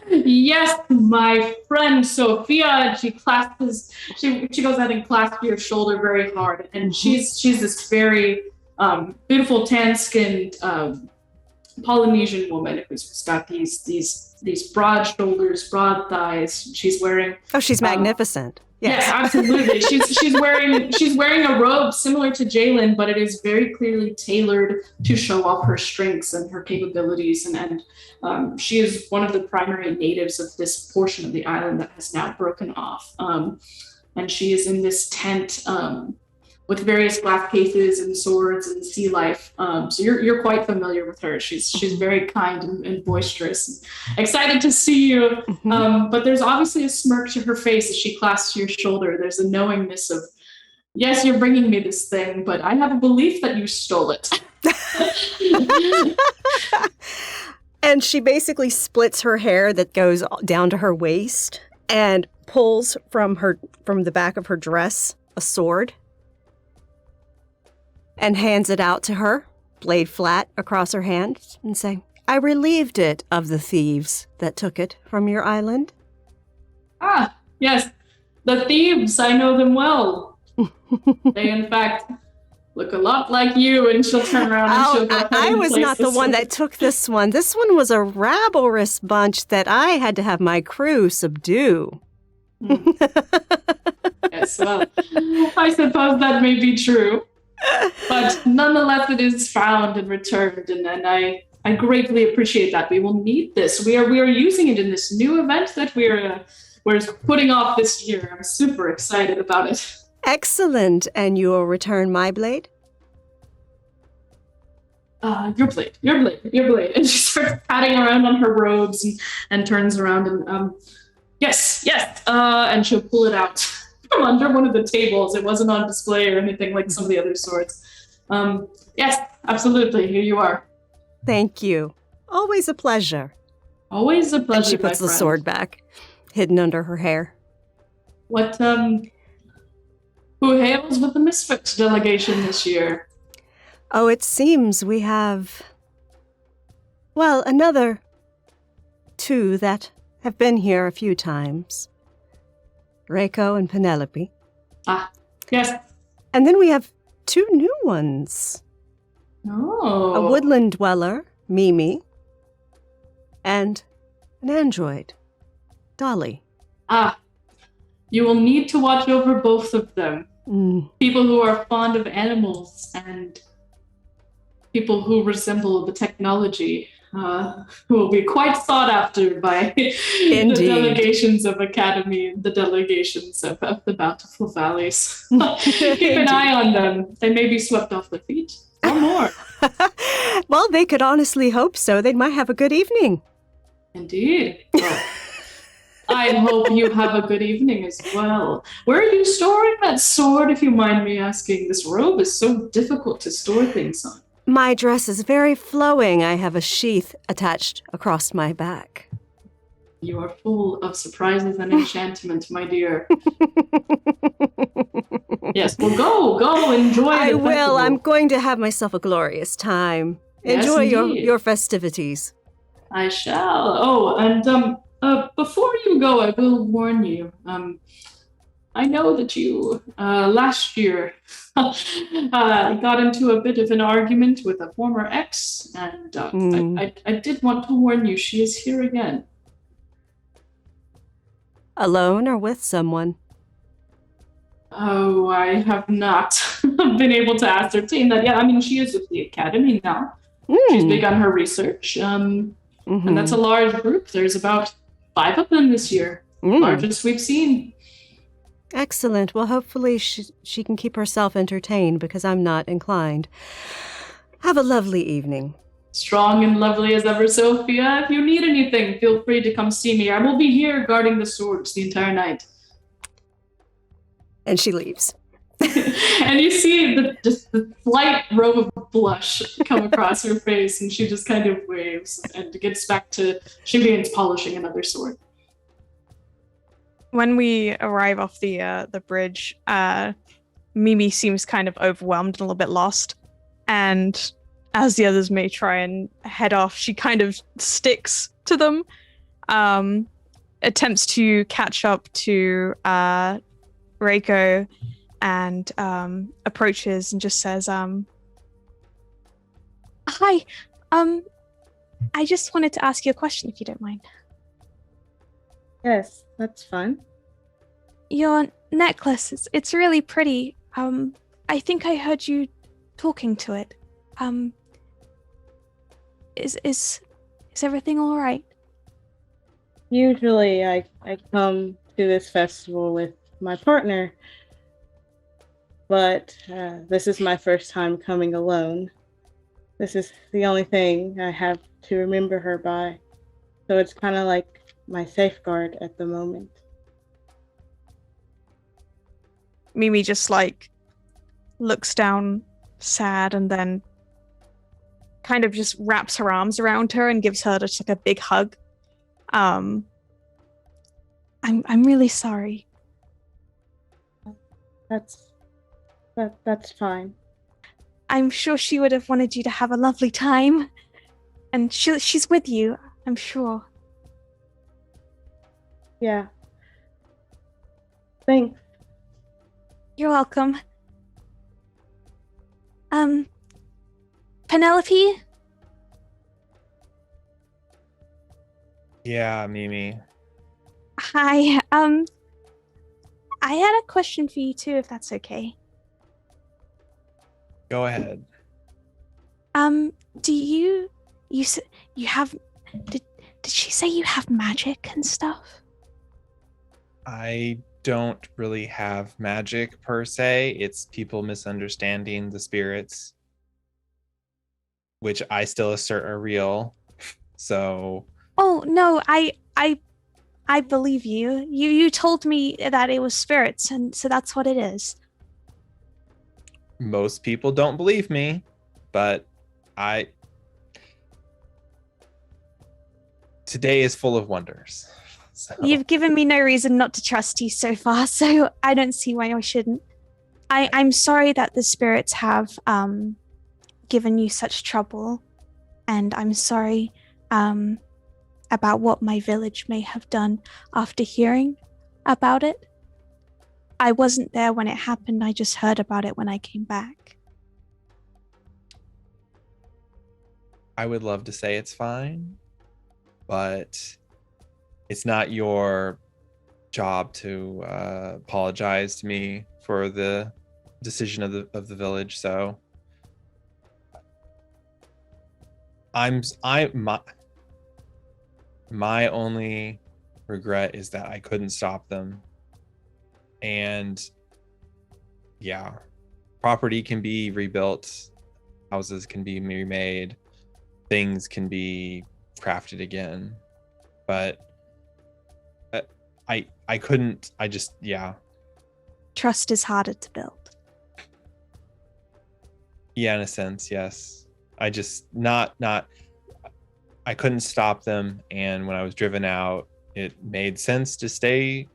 yes, my friend Sophia. And she clasps she goes ahead and clasps your shoulder very hard, and she's this very beautiful tan-skinned Polynesian woman who's got these broad shoulders, broad thighs. She's wearing Oh, she's magnificent. Yes, absolutely. She's wearing a robe similar to Jalen, but it is very clearly tailored to show off her strengths and her capabilities. And she is one of the primary natives of this portion of the island that has now broken off. And she is in this tent with various glass cases and swords and sea life. So you're quite familiar with her. She's very kind and boisterous, and excited to see you. But there's obviously a smirk to her face as she clasps your shoulder. There's a knowingness of, yes, you're bringing me this thing, but I have a belief that you stole it. And she basically splits her hair that goes down to her waist and pulls from the back of her dress a sword and hands it out to her, blade flat across her hand, and say, I relieved it of the thieves that took it from your island. Ah, yes, the thieves, I know them well. They, in fact, look a lot like you, and she'll turn around and she'll go ahead I and was place not the one that took this one. This one was a rabble-rous bunch that I had to have my crew subdue. Yes, well, I suppose that may be true. But nonetheless, it is found and returned, and I greatly appreciate that. We will need this. We are using it in this new event that we're putting off this year. I'm super excited about it. Excellent. And you will return my blade? Your blade. And she starts patting around on her robes and turns around and yes. And she'll pull it out from under one of the tables. It wasn't on display or anything like some of the other swords. Yes, absolutely. Here you are. Thank you. Always a pleasure. Always a pleasure. And she puts the sword back, hidden under her hair. What, who hails with the Misfits delegation this year? Oh, it seems we have, well, another two that have been here a few times. Reiko and Penelope. Ah, yes. And then we have two new ones. Oh. A woodland dweller, Mimi, and an android, Dolly. Ah, you will need to watch over both of them. People who are fond of animals and people who resemble the technology, who will be quite sought after by the delegations of Academy, the delegations of the Bountiful Valleys. Keep an eye on them. They may be swept off the feet. Or more. Well, they could honestly hope so. They might have a good evening. Indeed. Well, I hope you have a good evening as well. Where are you storing that sword, if you mind me asking? This robe is so difficult to store things on. My dress is very flowing. I have a sheath attached across my back. You are full of surprises and enchantment, my dear. Yes, well, go, enjoy I the will. festival. I'm going to have myself a glorious time. Yes, Enjoy indeed. your festivities. I shall. Oh, and before you go, I will warn you. I know that you last year got into a bit of an argument with a former ex, and I did want to warn you. She is here again. Alone or with someone? Oh, I have not been able to ascertain that yet. I mean, she is with the academy now. She's begun her research. And that's a large group. There's about 5 of them this year. Largest we've seen. Excellent. Well, hopefully she can keep herself entertained because I'm not inclined. Have a lovely evening. Strong and lovely as ever, Sophia. If you need anything, feel free to come see me. I will be here guarding the swords the entire night. And she leaves. And you see the slight robe of blush come across her face, and she just kind of waves and gets back to, she begins polishing another sword. When we arrive off the bridge, Mimi seems kind of overwhelmed and a little bit lost. And as the others may try and head off, she kind of sticks to them, attempts to catch up to Reiko, and approaches and just says, "Hi, I just wanted to ask you a question, if you don't mind." Yes, that's fun. Your necklace, it's really pretty. I think I heard you talking to it. Is everything all right? Usually I come to this festival with my partner, but this is my first time coming alone. This is the only thing I have to remember her by, so it's kind of like my safeguard at the moment. Mimi just looks down sad and then kind of just wraps her arms around her and gives her just a big hug. I'm really sorry. That's fine. I'm sure she would have wanted you to have a lovely time, and she's with you, I'm sure. Yeah. Thanks. You're welcome. Penelope? Yeah, Mimi. Hi. I had a question for you too, if that's okay. Go ahead. Do you have, did she say you have magic and stuff? I don't really have magic per se. It's people misunderstanding the spirits, which I still assert are real. So. Oh no, I believe you. You told me that it was spirits, and so that's what it is. Most people don't believe me, but today is full of wonders. So. You've given me no reason not to trust you so far, so I don't see why I shouldn't. I'm sorry that the spirits have given you such trouble, and I'm sorry about what my village may have done after hearing about it. I wasn't there when it happened, I just heard about it when I came back. I would love to say it's fine, but it's not your job to apologize to me for the decision of the village. So my only regret is that I couldn't stop them. And yeah, property can be rebuilt, houses can be remade, things can be crafted again, but I couldn't. I just, yeah. Trust is harder to build. Yeah, in a sense, yes. I just I couldn't stop them, and when I was driven out, it made sense to stay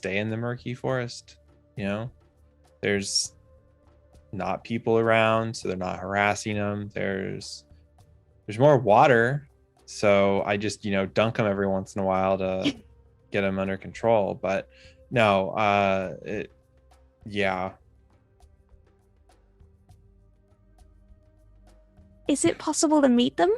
in the murky forest. There's not people around, so they're not harassing them. There's more water, so I just dunk them every once in a while to get them under control. But no, yeah. Is it possible to meet them?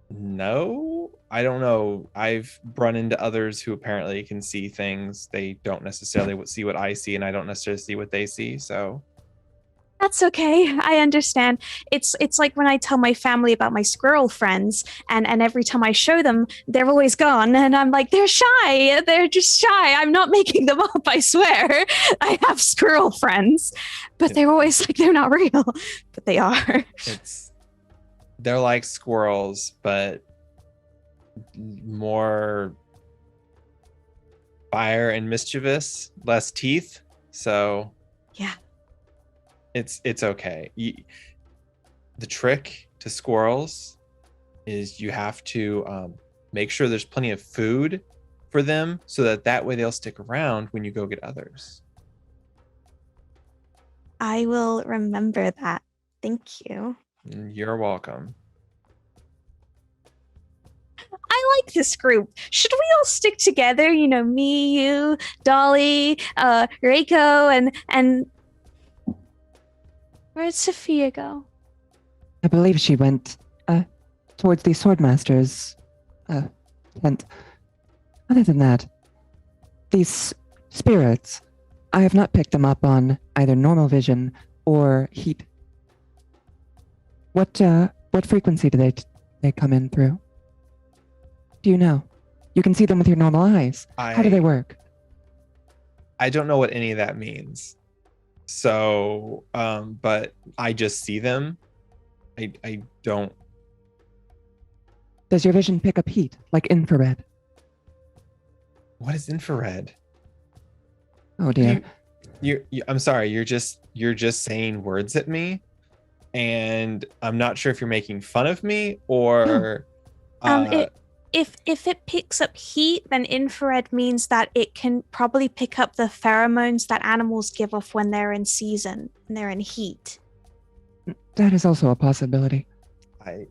No, I don't know. I've run into others who apparently can see things. They don't necessarily see what I see, and I don't necessarily see what they see. So That's okay. I understand. It's like when I tell my family about my squirrel friends, and every time I show them, they're always gone, and I'm like, they're shy. They're just shy. I'm not making them up. I swear. I have squirrel friends, but they're always like, they're not real, but they are. They're like squirrels, but more fire and mischievous, less teeth. So yeah, it's okay. The trick to squirrels is you have to make sure there's plenty of food for them, so that way they'll stick around when you go get others. I will remember that. Thank you. You're welcome. I like this group. Should we all stick together? Me, you, Dolly, Reiko, and where'd Sophia go? I believe she went towards the Swordmaster's tent. Other than that, these spirits, I have not picked them up on either normal vision or heat. What frequency do they come in through? Do you know? You can see them with your normal eyes. How do they work? I don't know what any of that means. So, but I just see them. I don't. Does your vision pick up heat, like infrared? What is infrared? Oh dear. I'm sorry. You're just saying words at me, and I'm not sure if you're making fun of me or. If it picks up heat, then infrared means that it can probably pick up the pheromones that animals give off when they're in season and they're in heat. That is also a possibility. I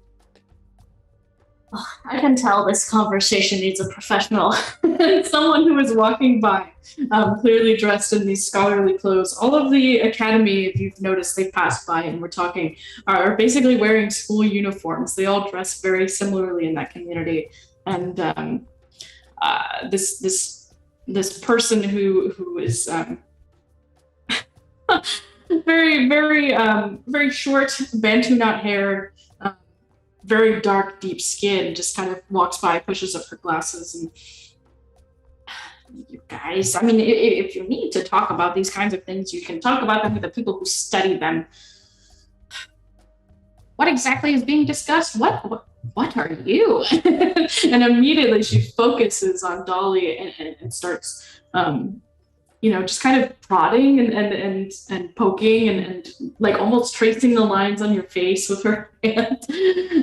can tell this conversation needs a professional. Someone who is walking by, clearly dressed in these scholarly clothes. All of the academy, if you've noticed, they passed by and we're talking, are basically wearing school uniforms. They all dress very similarly in that community. And this person who is very, very short, Bantu knot hair, very dark, deep skin, just kind of walks by, pushes up her glasses, and you guys, I mean, if you need to talk about these kinds of things, you can talk about them with the people who study them. What exactly is being discussed? What are you? And immediately she focuses on Dolly and starts, just kind of prodding and poking and like almost tracing the lines on your face with her hand,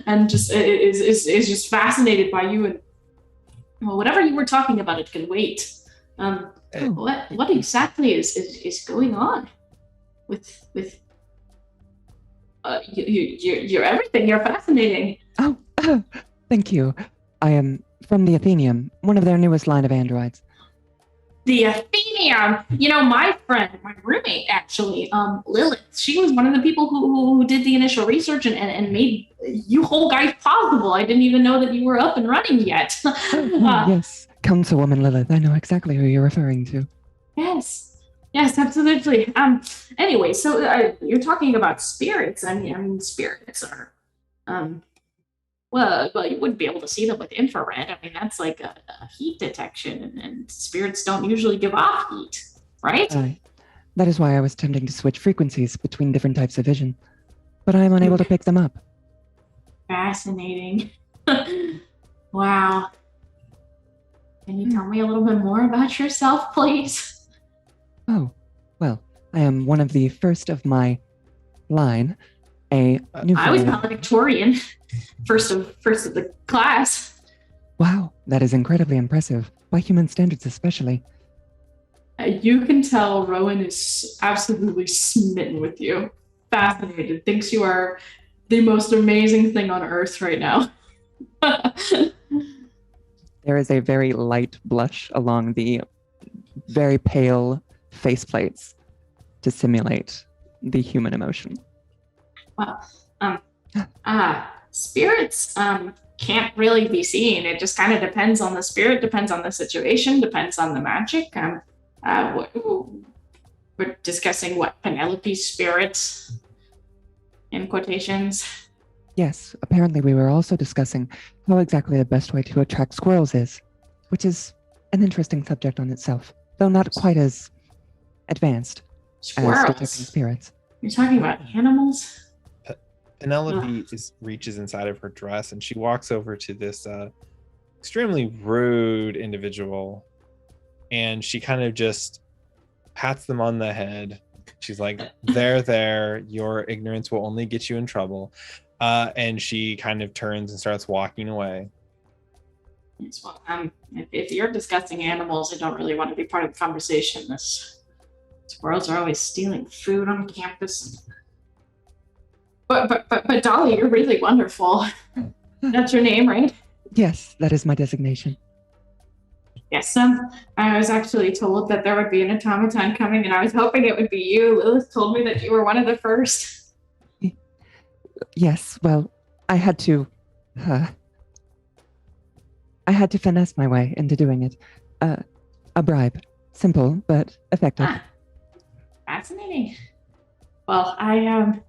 and just is just fascinated by you. And whatever you were talking about, it can wait. What exactly is going on with you're everything. You're fascinating. Oh, thank you. I am from the Athenium, one of their newest line of androids. The Athenium, my friend, my roommate, actually, Lilith, she was one of the people who did the initial research and made you whole guys possible. I didn't even know that you were up and running yet. Yes, Councilwoman Lilith. I know exactly who you're referring to. Yes, absolutely. Anyway, so you're talking about spirits. I mean, spirits are, well, you wouldn't be able to see them with infrared. I mean, that's like a heat detection, and spirits don't usually give off heat, right? That is why I was attempting to switch frequencies between different types of vision, but I am unable to pick them up. Fascinating. Wow. Can you tell me a little bit more about yourself, please? Oh, well, I am one of the first of my line, a new I was family. valedictorian, first of the class. Wow, that is incredibly impressive, by human standards especially. You can tell Rowan is absolutely smitten with you, fascinated, thinks you are the most amazing thing on earth right now. There is a very light blush along the very pale faceplates to simulate the human emotion. Well, spirits can't really be seen. It just kind of depends on the spirit, depends on the situation, depends on the magic. We're discussing what Penelope's spirits in quotations. Yes, apparently we were also discussing how exactly the best way to attract squirrels is, which is an interesting subject on itself, though not quite as advanced as detecting Squirrels. spirits. You're talking about animals? Penelope reaches inside of her dress and she walks over to this extremely rude individual, and she kind of just pats them on the head. She's like, there, your ignorance will only get you in trouble. And she kind of turns and starts walking away. Yes, well, if you're discussing animals, I don't really want to be part of the conversation. Squirrels are always stealing food on campus. But Dolly, you're really wonderful. That's your name, right? Yes, that is my designation. Yes, I was actually told that there would be an automaton coming, and I was hoping it would be you. Lilith told me that you were one of the first. Yes, well, I had to finesse my way into doing it. A bribe. Simple, but effective. Fascinating. Well, I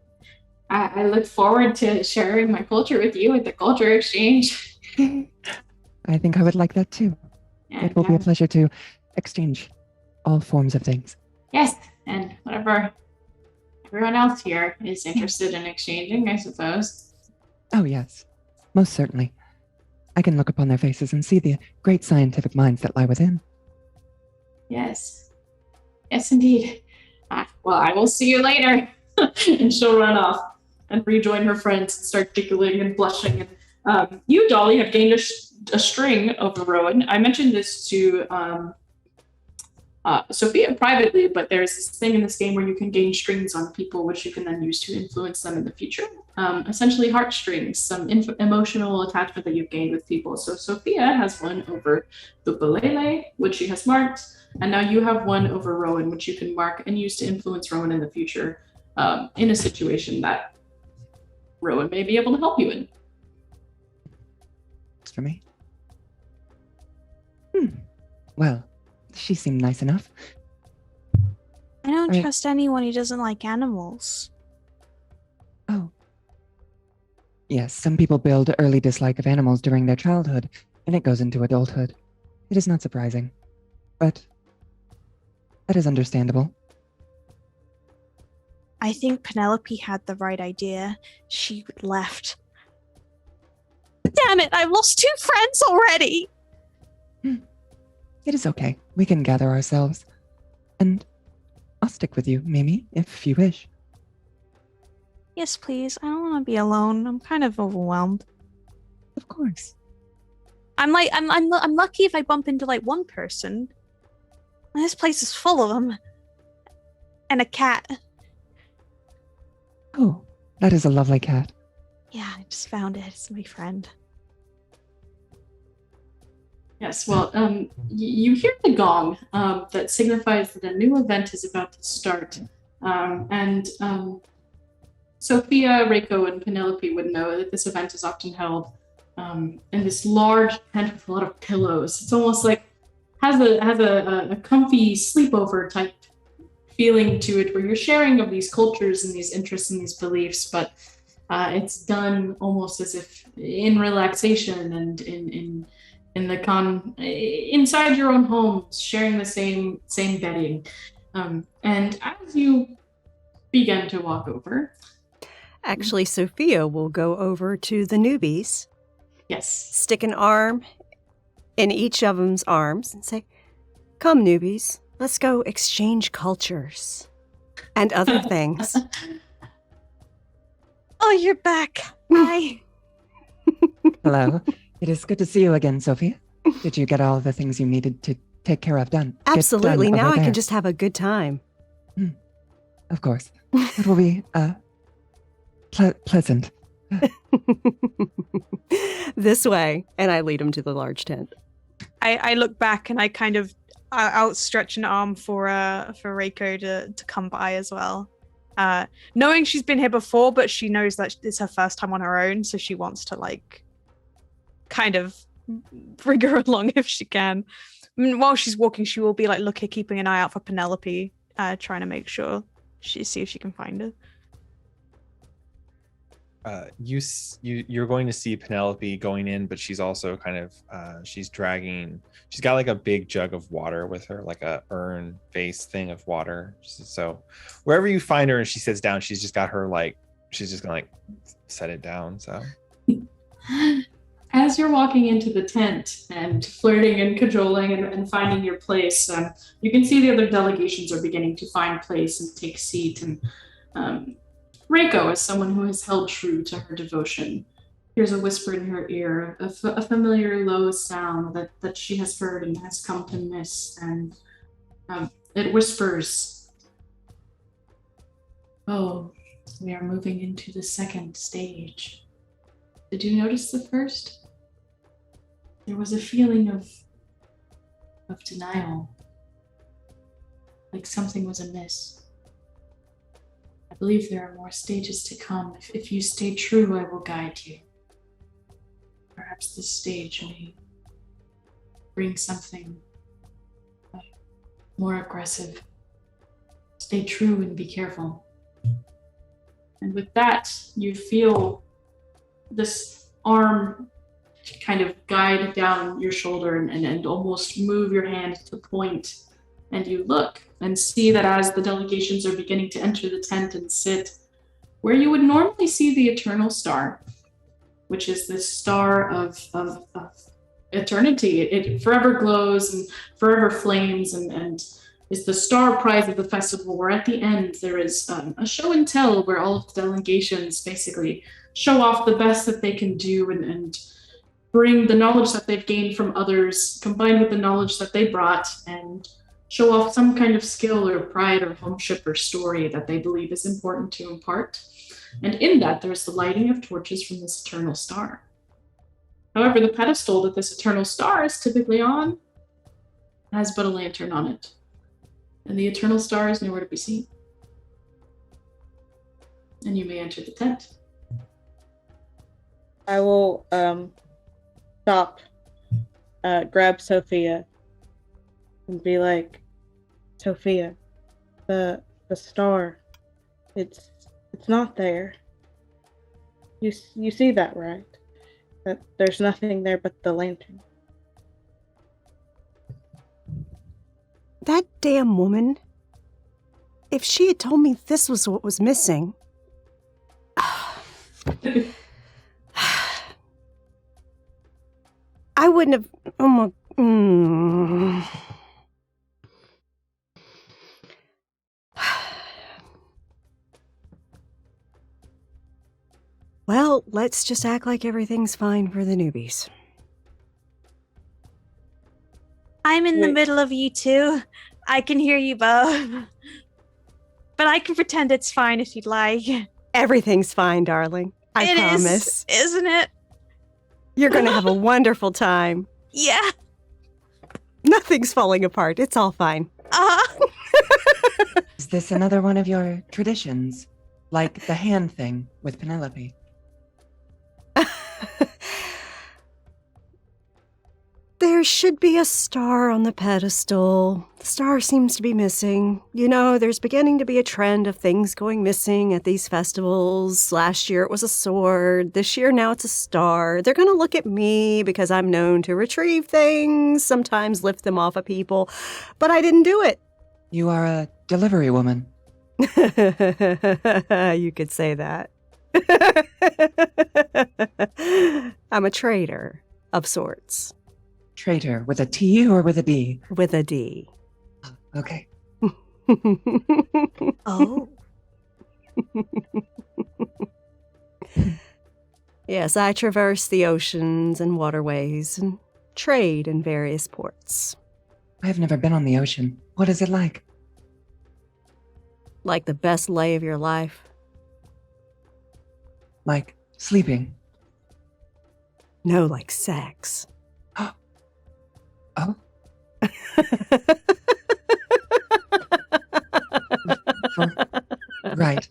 look forward to sharing my culture with you at the culture exchange. I think I would like that too. And, It will be a pleasure to exchange all forms of things. yes, and whatever everyone else here is interested in exchanging, I suppose. Oh, yes. Most certainly. I can look upon their faces and see the great scientific minds that lie within. Yes. Yes, indeed. Well, I will see you later. And she'll run off and rejoin her friends and start giggling and blushing. And you, Dolly, have gained a string over Rowan. I mentioned this to Sophia privately, but there's this thing in this game where you can gain strings on people, which you can then use to influence them in the future. Essentially heartstrings, some emotional attachment that you've gained with people. So Sophia has one over the Balele, which she has marked, and now you have one over Rowan, which you can mark and use to influence Rowan in the future in a situation that Rowan may be able to help you in. It's for me. Well, she seemed nice enough. I don't Right. trust anyone who doesn't like animals. Oh. Yes, some people build early dislike of animals during their childhood, and it goes into adulthood. It is not surprising. But that is understandable. I think Penelope had the right idea. She left. Damn it, I've lost 2 friends already! It is okay. We can gather ourselves. And I'll stick with you, Mimi, if you wish. Yes, please. I don't want to be alone. I'm kind of overwhelmed. Of course. I'm lucky if I bump into like one person. This place is full of them. And a cat. Oh, that is a lovely cat. Yeah, I just found it. It's my friend. Yes, well, you hear the gong that signifies that a new event is about to start. Sophia, Reiko, and Penelope would know that this event is often held in this large tent with a lot of pillows. It's almost like has a comfy sleepover type feeling to it, where you're sharing of these cultures and these interests and these beliefs, but it's done almost as if in relaxation and in the inside your own homes, sharing the same bedding. And as you begin to walk over, Actually, Sophia will go over to the newbies, yes, stick an arm in each of them's arms, and say, "Come, newbies, let's go exchange cultures and other things." Oh, you're back. Hi. Hello. It is good to see you again, Sophia. Did you get all the things you needed to take care of done? Get Absolutely. done Now over I there? can just have a good time. Of course. It will be pleasant. This way. And I lead him to the large tent. I look back and I kind of outstretch an arm for Reiko to come by as well. Knowing she's been here before, but she knows that it's her first time on her own, so she wants to like kind of bring her along if she can. I mean, while she's walking, she will be like keeping an eye out for Penelope, trying to make sure see if she can find her. You're going to see Penelope going in, but she's also kind of she's got like a big jug of water with her, like a urn vase thing of water. So wherever you find her and she sits down, she's just got her she's just gonna set it down. So as you're walking into the tent and flirting and cajoling and finding your place, you can see the other delegations are beginning to find place and take seat. And Reiko, as someone who has held true to her devotion, hears a whisper in her ear, a familiar low sound that she has heard and has come to miss. And it whispers, "Oh, we are moving into the second stage. Did you notice the first? There was a feeling of denial, like something was amiss. I believe there are more stages to come. If you stay true, I will guide you. Perhaps this stage may bring something more aggressive. Stay true and be careful." And with that, you feel this arm kind of guide down your shoulder and almost move your hand to point. And you look and see that as the delegations are beginning to enter the tent and sit, where you would normally see the eternal star, which is this star of eternity. It forever glows and forever flames and is the star prize of the festival, where at the end there is a show and tell where all of the delegations basically show off the best that they can do and bring the knowledge that they've gained from others, combined with the knowledge that they brought, and show off some kind of skill or pride or homeship or story that they believe is important to impart. And in that, there's the lighting of torches from this eternal star. However, the pedestal that this eternal star is typically on has but a lantern on it. And the eternal star is nowhere to be seen. And you may enter the tent. I will stop, grab Sophia, and be like, "Sophia, the star, it's not there. You see that, right? That there's nothing there but the lantern." That damn woman. If she had told me this was what was missing. I wouldn't have. Oh my. Well, let's just act like everything's fine for the newbies. I'm in the Wait. middle of you two. I can hear you both. But I can pretend it's fine if you'd like. Everything's fine, darling. I It is, promise. isn't it? You're going to have a wonderful time. Yeah. Nothing's falling apart. It's all fine. Is this another one of your traditions? Like the hand thing with Penelope? There should be a star on the pedestal. The star seems to be missing. You know, there's beginning to be a trend of things going missing at these festivals. Last year it was a sword. This year now it's a star. They're going to look at me because I'm known to retrieve things, sometimes lift them off of people. But I didn't do it. You are a delivery woman. You could say that. I'm a traitor of sorts. Traitor with a T or with a D? With a D. Okay. Oh. Yes, I traverse the oceans and waterways and trade in various ports. I've never been on the ocean. What is it like? Like the best lay of your life. Like sleeping? No, like sex. Oh, right.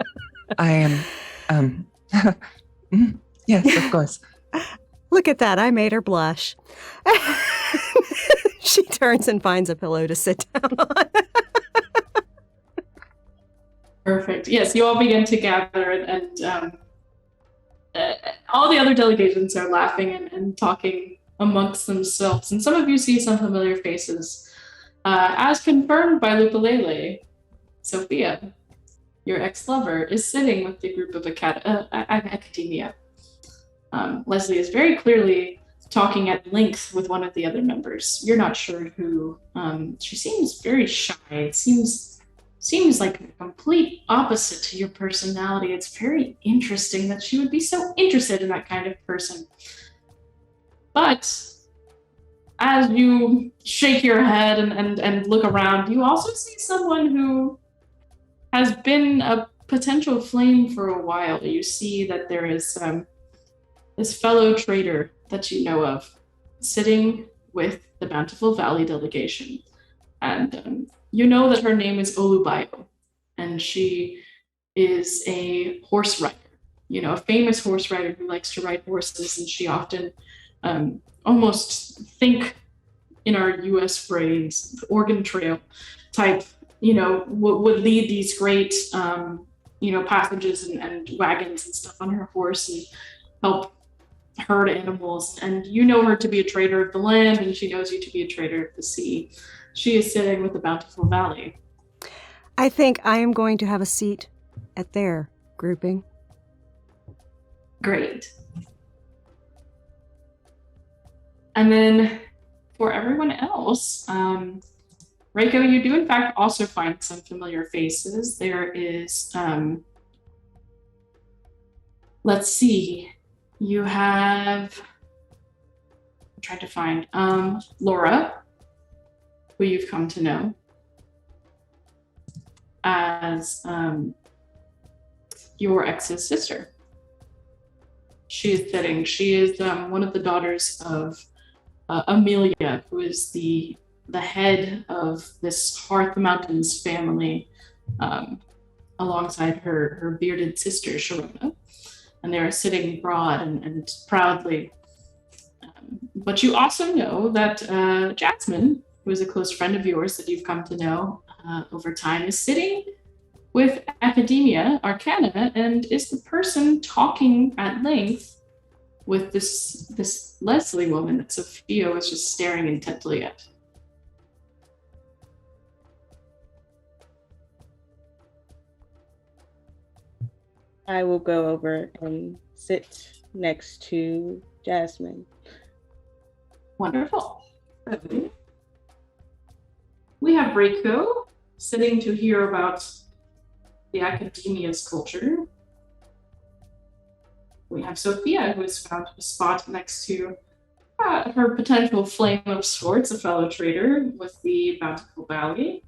I am. Yes, of course. Look at that, I made her blush. She turns and finds a pillow to sit down on. Perfect. Yes, you all begin to gather, and all the other delegations are laughing and talking amongst themselves. And some of you see some familiar faces. As confirmed by Lupalele, Sophia, your ex-lover, is sitting with the group of academia. Leslie is very clearly talking at length with one of the other members. You're not sure who. She seems very shy. It seems like a complete opposite to your personality. It's very interesting that she would be so interested in that kind of person. But as you shake your head and look around, you also see someone who has been a potential flame for a while. You see that there is this fellow trader that you know of sitting with the Bountiful Valley delegation. And you know that her name is Olubayo, and she is a horse rider, a famous horse rider who likes to ride horses, and she often almost think in our US phrase, Oregon Trail type, would lead these great, passages and wagons and stuff on her horse and help herd animals. And you know her to be a trader of the land, and she knows you to be a trader of the sea. She is sitting with the Bountiful Valley. I think I am going to have a seat at their grouping. Great. And then for everyone else, Reiko, you do in fact also find some familiar faces. There is, let's see, you have, I'm trying to find, Laura, who you've come to know as your ex's sister. She is one of the daughters of Amelia, who is the head of this Hearth Mountains family, alongside her bearded sister, Sharona. And they are sitting broad and proudly. But you also know that Jasmine, who is a close friend of yours that you've come to know over time, is sitting with Academia Arcana and is the person talking at length with this Leslie woman that Sophia was just staring intently at. I will go over and sit next to Jasmine. Wonderful. We have Reiko sitting to hear about the Academia's culture. We have Sophia, who has found a spot next to her potential flame of sorts, a fellow trader with the Bountiful Valley.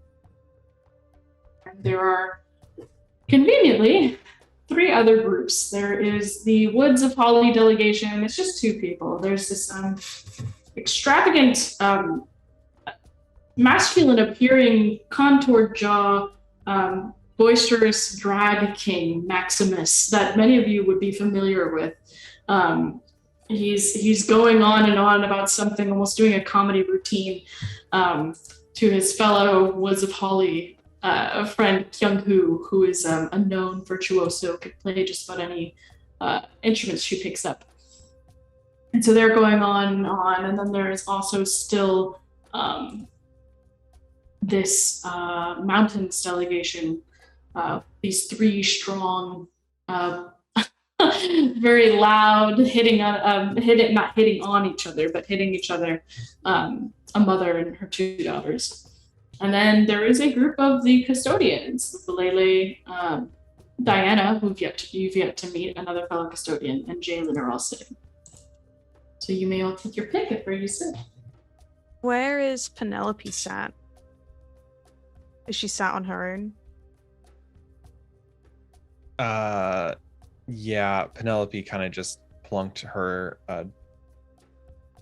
And there are, conveniently, 3 other groups. There is the Woods of Holly delegation. It's just 2 people. There's this extravagant, masculine-appearing, contoured jaw, boisterous drag king, Maximus, that many of you would be familiar with. He's going on and on about something, almost doing a comedy routine to his fellow Woods of Holly friend Kyung-hoo, who is a known virtuoso, could play just about any instruments she picks up. And so they're going on and on, and then there is also still this mountains delegation, these 3 strong, very loud, not hitting on each other, but hitting each other, a mother and her 2 daughters. And then there is a group of the custodians, the Lele, Diana, who you've yet to meet, another fellow custodian, and Jalen are all sitting. So you may all take your pick at where you sit. Where is Penelope sat? Is she sat on her own? Yeah, Penelope kind of just plunked her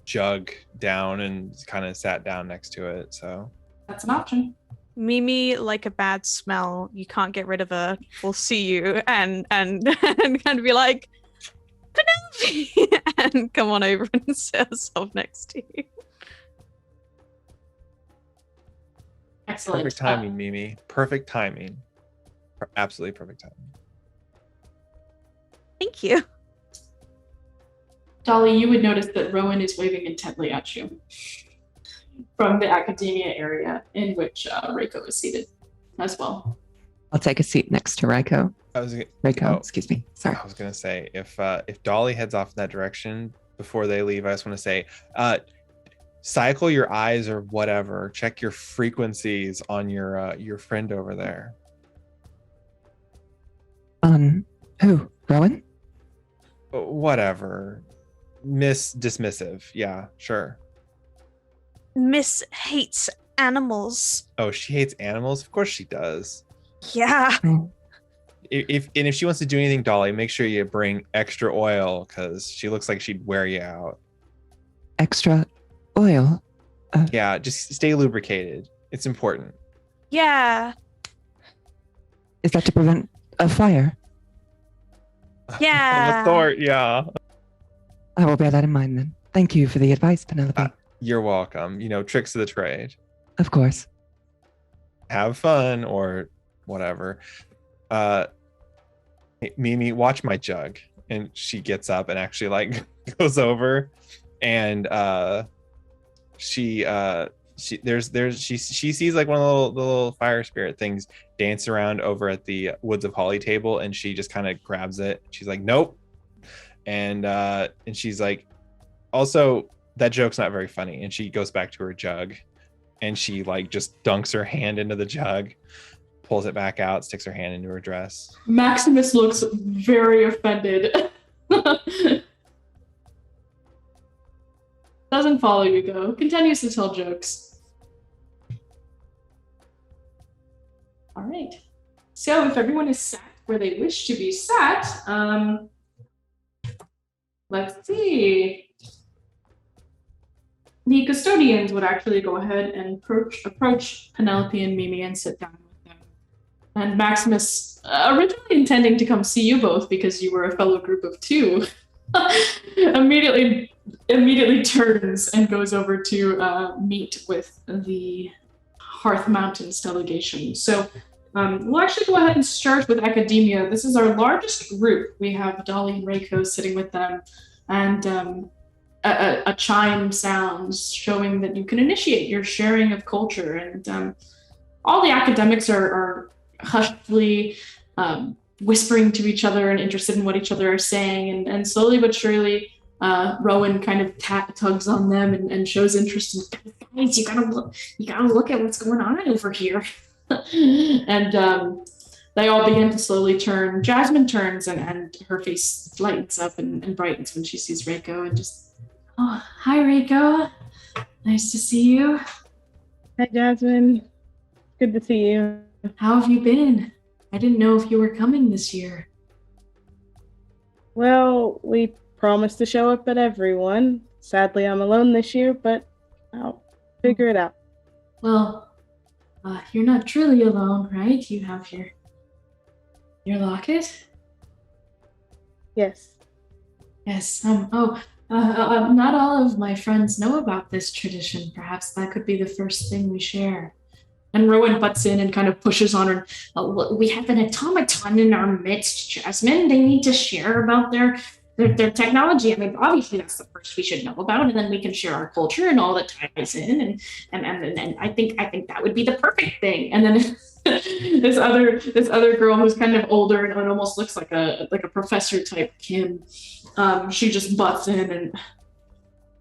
jug down and kind of sat down next to it. So That's an option. Mimi, like a bad smell, you can't get rid of her. We'll see you and and kind of be like, Penelope, and come on over and sit herself next to you. Excellent. perfect timing, Mimi. Perfect timing. Absolutely perfect timing. Thank you. Dolly, you would notice that Rowan is waving intently at you from the academia area in which Reiko is seated as well. I'll take a seat next to Reiko. Reiko, Oh. excuse me. Sorry. I was gonna say if Dolly heads off in that direction before they leave, I just want to say, cycle your eyes or whatever. Check your frequencies on your friend over there. Who? Rowan? Whatever. Miss Dismissive. Yeah, sure. Miss hates animals. Oh, she hates animals? Of course she does. Yeah. If she wants to do anything, Dolly, make sure you bring extra oil because she looks like she'd wear you out. Extra oil? Yeah, just stay lubricated. It's important. Yeah. Is that to prevent a fire? Yeah. Of a sort, yeah. I will bear that in mind then. Thank you for the advice, Penelope. You're welcome. Tricks of the trade. Of course. Have fun or whatever. Mimi, watch my jug. And she gets up and actually goes over and she sees like one of the little fire spirit things dance around over at the Woods of Holly table, and she just kind of grabs it. She's like, nope. And she's like, also, that joke's not very funny. And she goes back to her jug and she just dunks her hand into the jug, pulls it back out, sticks her hand into her dress. Maximus looks very offended. Doesn't follow you though. Continues to tell jokes. All right. So if everyone is sat where they wish to be sat, let's see. The custodians would actually go ahead and approach Penelope and Mimi and sit down with them. And Maximus, originally intending to come see you both because you were a fellow group of two, immediately turns and goes over to meet with the Hearth Mountains delegation. So we'll actually go ahead and start with academia. This is our largest group. We have Dolly and Reiko sitting with them, and a chime sounds showing that you can initiate your sharing of culture. And all the academics are hushedly whispering to each other and interested in what each other are saying. And slowly but surely, Rowan kind of tugs on them and shows interest in, guys, you gotta look at what's going on over here. And they all begin to slowly turn. Jasmine turns and her face lightens up and brightens when she sees Reiko and just, oh, hi Reiko. Nice to see you. Hi, Jasmine. Good to see you. How have you been? I didn't know if you were coming this year. Well, we promised to show up at everyone. Sadly, I'm alone this year, but I'll figure it out. Well, you're not truly alone, right? You have your locket? Yes. Yes. Not all of my friends know about this tradition. Perhaps that could be the first thing we share. And Rowan butts in and kind of pushes on her. We have an automaton in our midst, Jasmine. They need to share about their technology. I mean, obviously that's the first we should know about, and then we can share our culture and all that ties in. And I think that would be the perfect thing. And then this other girl who's kind of older and almost looks like a professor type, Kim. She just butts in and,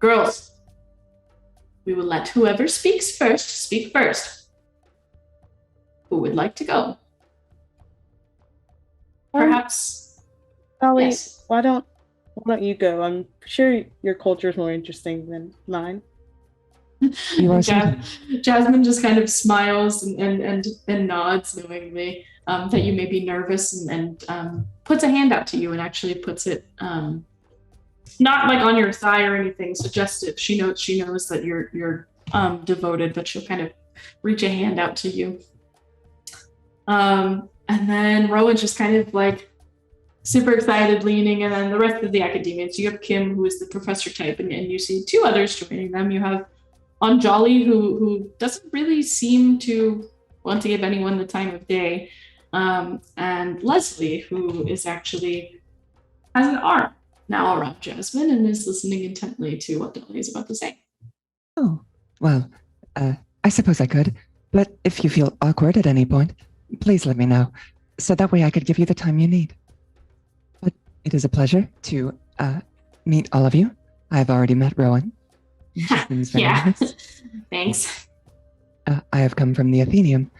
girls, we will let whoever speaks first speak first. Who would like to go? perhaps. Dolly, Yes. why don't you go? I'm sure your culture is more interesting than mine. You are Jasmine just kind of smiles and nods knowingly that you may be nervous and puts a hand out to you and actually puts it not like on your thigh or anything suggestive. She knows that you're devoted, but she'll kind of reach a hand out to you. And then Rowan's just kind of like super excited, leaning, and then the rest of the academians. You have Kim, who is the professor type, and you see two others joining them. You have Anjali, who doesn't really seem to want to give anyone the time of day, and Leslie, who is actually has an arm now around Jasmine and is listening intently to what Dolly is about to say. Oh, well, I suppose I could, but if you feel awkward at any point, please let me know, so that way I could give you the time you need. But it is a pleasure to meet all of you. I've already met Rowan. She seems very nice. Thanks. I have come from the Athenium,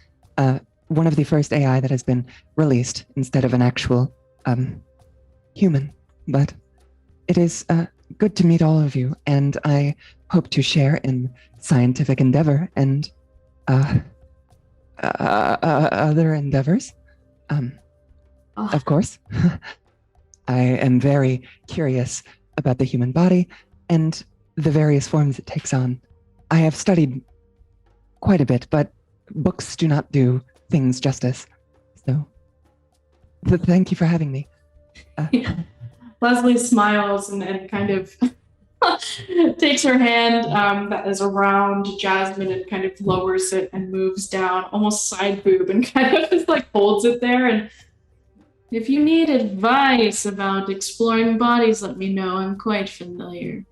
one of the first AI that has been released instead of an actual human. But it is good to meet all of you, and I hope to share in scientific endeavor and other endeavors. Of course. I am very curious about the human body and the various forms it takes on. I have studied quite a bit, but books do not do things justice. So, thank you for having me. Leslie smiles and kind of takes her hand that is around Jasmine and kind of lowers it and moves down, almost side boob, and kind of just like holds it there. And if you need advice about exploring bodies, let me know. I'm quite familiar.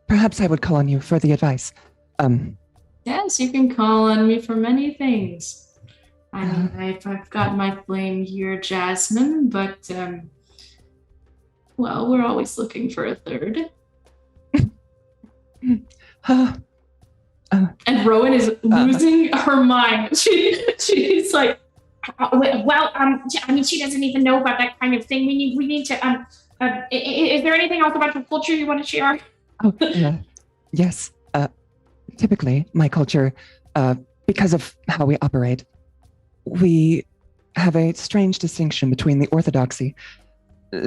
Perhaps I would call on you for the advice. Yes, you can call on me for many things. I mean, I've got my flame here, Jasmine, but well, we're always looking for a third. And Rowan is losing her mind. She's like, well, I mean, she doesn't even know about that kind of thing. We need to. Is there anything else about your culture you want to share? Yes. Typically, my culture, because of how we operate, we have a strange distinction between the orthodoxy,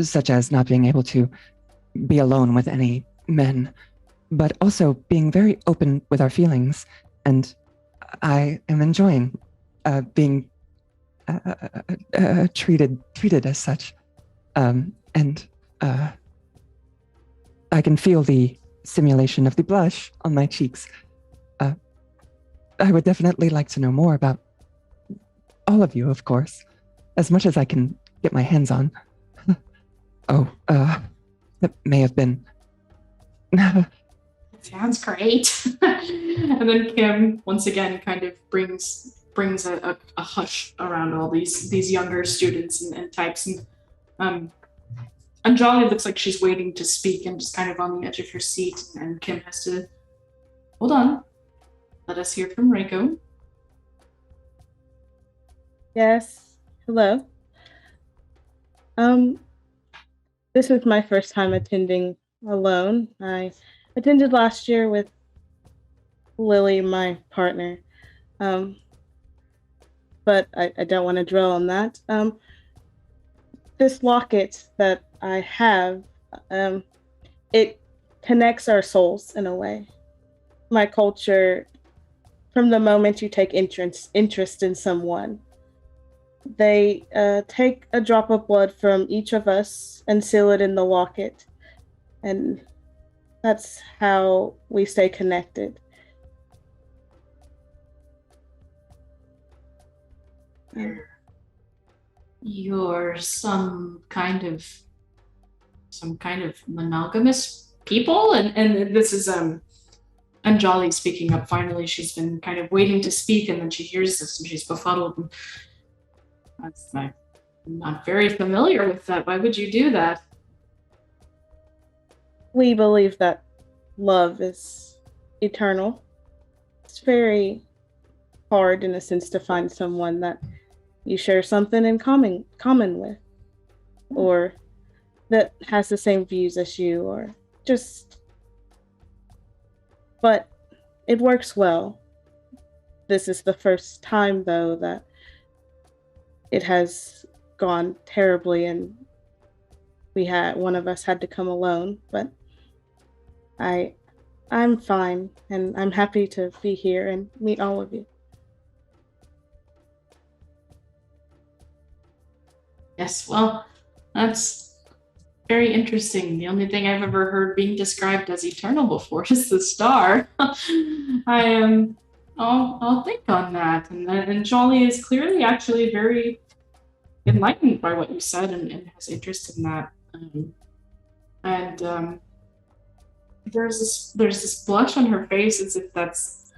such as not being able to be alone with any men, but also being very open with our feelings. And I am enjoying being treated as such. And I can feel the simulation of the blush on my cheeks. I would definitely like to know more about all of you, of course, as much as I can get my hands on. That may have been. sounds great. And then Kim once again kind of brings a hush around all these younger students and types, and Anjali looks like she's waiting to speak and just kind of on the edge of her seat, and Kim has to hold on. Let us hear from Reiko. Yes. Hello. This is my first time attending alone. I attended last year with Lily, my partner. But I don't want to dwell on that. This locket that I have, it connects our souls in a way. My culture, from the moment you take interest in someone, they take a drop of blood from each of us and seal it in the locket. And that's how we stay connected. You're some kind of monogamous people, and this is Anjali speaking up finally. She's been kind of waiting to speak, and then she hears this and she's befuddled. I'm not very familiar with that. Why would you do that? We believe that love is eternal. It's very hard in a sense to find someone that you share something in common with, or that has the same views as you, or just, but it works well. This is the first time, though, that it has gone terribly, and one of us had to come alone, but I'm fine, and I'm happy to be here and meet all of you. Yes, well, that's very interesting. The only thing I've ever heard being described as eternal before is the star. I am. I'll think on that. And Jolly is clearly actually very enlightened by what you said and has interest in that. There's this blush on her face as if that's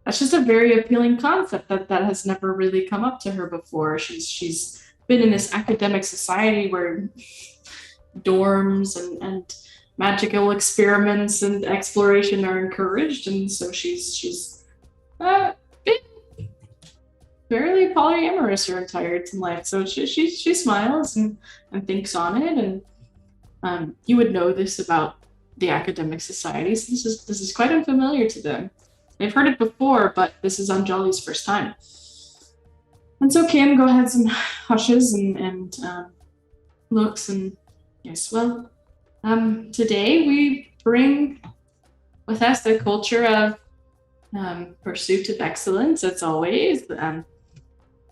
just a very appealing concept that has never really come up to her before. She's been in this academic society where dorms and magical experiments and exploration are encouraged, and so she's been fairly polyamorous her entire life. So she smiles and thinks on it, and you would know this about the academic societies. This is quite unfamiliar to them. They've heard it before, but this is on Jolly's first time. And so Kim go ahead and hushes and looks and yes, well, today we bring with us the culture of pursuit of excellence, as always.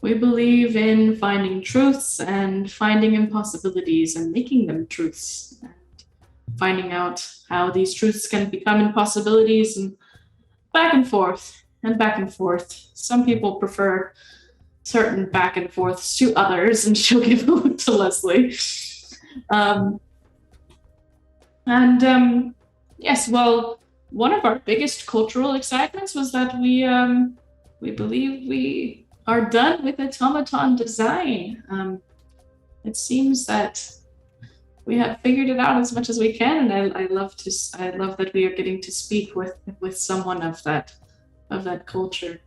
We believe in finding truths and finding impossibilities and making them truths, and finding out how these truths can become impossibilities, and back and forth and back and forth. Some people prefer certain back and forths to others, and she'll give a look to Leslie. Yes, well, one of our biggest cultural excitements was that we believe we are done with automaton design. It seems that we have figured it out as much as we can, and I love that we are getting to speak with someone of that culture.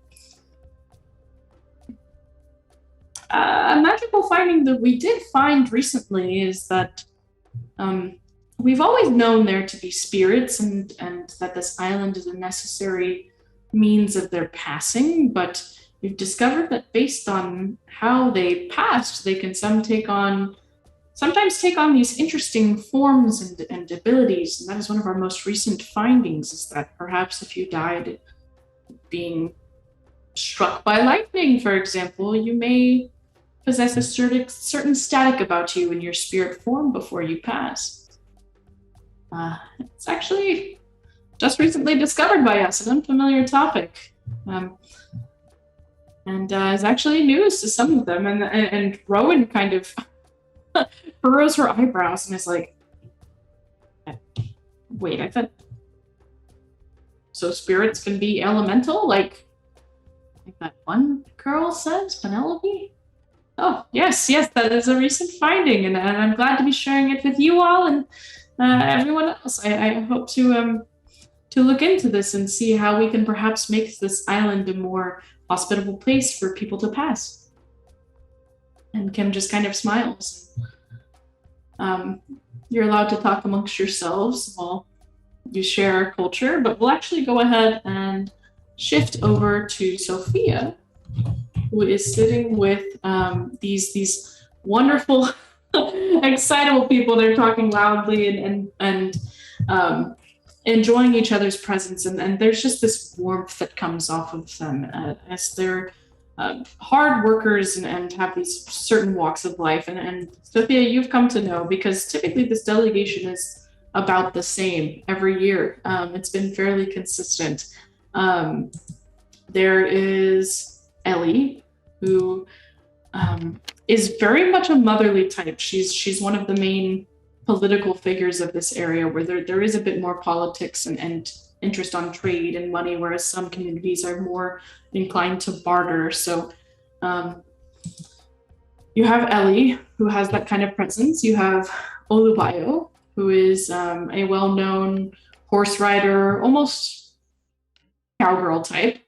A magical finding that we did find recently is that we've always known there to be spirits and that this island is a necessary means of their passing, but we've discovered that based on how they passed, they can sometimes take on these interesting forms and abilities. And that is one of our most recent findings, is that perhaps if you died being struck by lightning, for example, you may possess a certain static about you in your spirit form before you pass. It's actually just recently discovered by us, an unfamiliar topic. And is actually news to some of them. And Rowan kind of furrows her eyebrows and is like, wait, I thought, so spirits can be elemental, like that one girl says, Penelope? Oh, yes, that is a recent finding, and I'm glad to be sharing it with you all and everyone else. I hope to look into this and see how we can perhaps make this island a more hospitable place for people to pass. And Kim just kind of smiles. You're allowed to talk amongst yourselves while you share our culture, but we'll actually go ahead and shift over to Sophia, who is sitting with these wonderful, excitable people. They're talking loudly and enjoying each other's presence, and there's just this warmth that comes off of them as they're hard workers and have these certain walks of life. And Sophia, you've come to know, because typically this delegation is about the same every year. It's been fairly consistent. There is Ellie, who is very much a motherly type. She's one of the main political figures of this area, where there is a bit more politics and interest on trade and money, whereas some communities are more inclined to barter. So you have Ellie, who has that kind of presence. You have Olubayo, who is a well-known horse rider, almost cowgirl type.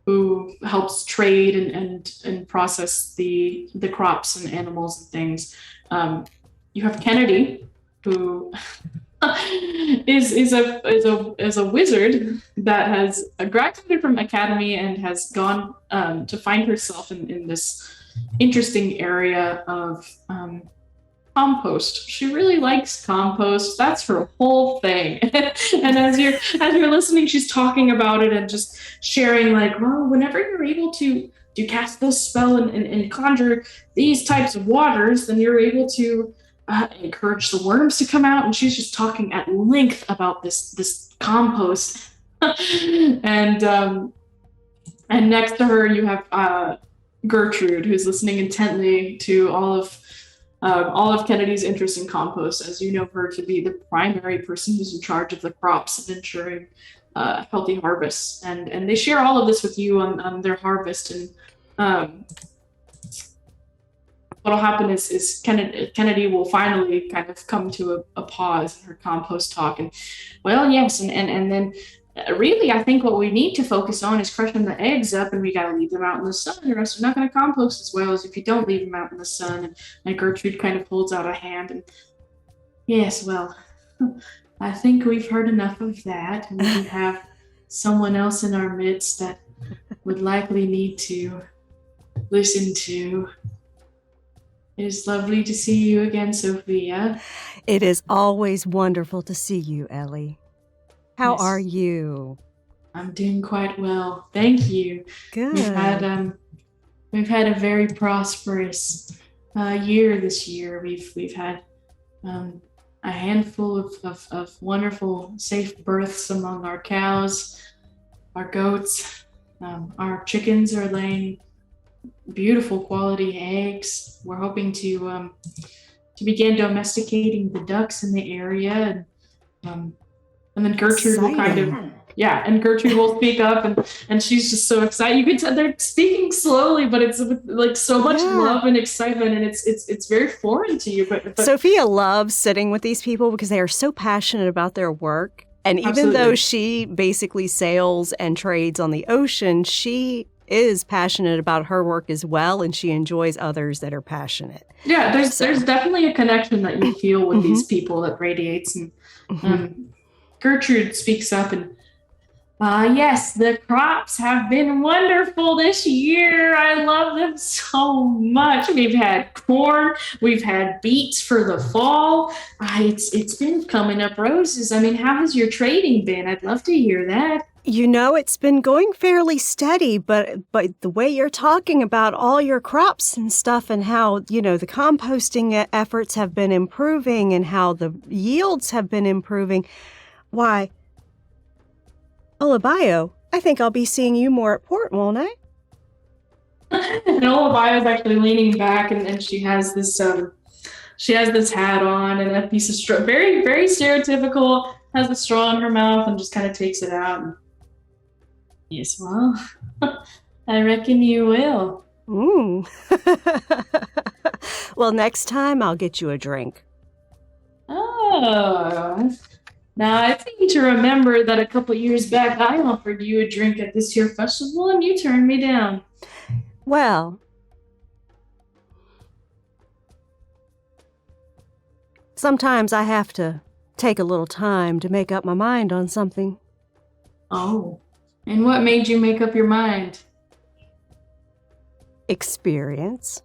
who helps trade and process the crops and animals and things. You have Kennedy, who is a wizard that has graduated from academy and has gone to find herself in this interesting area of compost. She really likes compost. That's her whole thing. And as you're listening, she's talking about it and just sharing, like, well, whenever you're able to cast this spell and conjure these types of waters, then you're able to encourage the worms to come out. And she's just talking at length about this compost. And next to her, you have Gertrude, who's listening intently to all of Kennedy's interest in compost, as you know her to be the primary person who's in charge of the crops and ensuring healthy harvests. And they share all of this with you on their harvest. And what'll happen is Kennedy will finally kind of come to a pause in her compost talk. And, well, yes, and then really, I think what we need to focus on is crushing the eggs up, and we got to leave them out in the sun, or else they're not going to compost as well as if you don't leave them out in the sun. And Gertrude kind of holds out a hand, and yes, well, I think we've heard enough of that. And we have someone else in our midst that would likely need to listen to. It is lovely to see you again, Sophia. It is always wonderful to see you, Ellie. How Yes. are you? I'm doing quite well, thank you. Good. We've had a very prosperous year this year. We've had a handful of wonderful, safe births among our cows, our goats. Our chickens are laying beautiful quality eggs. We're hoping to begin domesticating the ducks in the area, and then Gertrude will kind of, and Gertrude will speak up, and she's just so excited. You can tell they're speaking slowly, but it's with, like, so much love and excitement, and it's very foreign to you. But Sophia loves sitting with these people because they are so passionate about their work. And even though she basically sails and trades on the ocean, she is passionate about her work as well, and she enjoys others that are passionate. Yeah, there's definitely a connection that you feel with these people that radiates. And Gertrude speaks up and, yes, the crops have been wonderful this year. I love them so much. We've had corn, we've had beets for the fall. It's been coming up roses. I mean, how has your trading been? I'd love to hear that. You know, it's been going fairly steady, but the way you're talking about all your crops and stuff, and how, you know, the composting efforts have been improving and how the yields have been improving, why, Olabayo, I think I'll be seeing you more at port, won't I? And Olabayo's actually leaning back, and she has this hat on and a piece of straw, very, very stereotypical, has a straw in her mouth and just kind of takes it out. And, yes, well, I reckon you will. Well, next time I'll get you a drink. Oh, now I seem to remember that a couple years back I offered you a drink at this here festival and you turned me down. Well, sometimes I have to take a little time to make up my mind on something. Oh, and what made you make up your mind? Experience.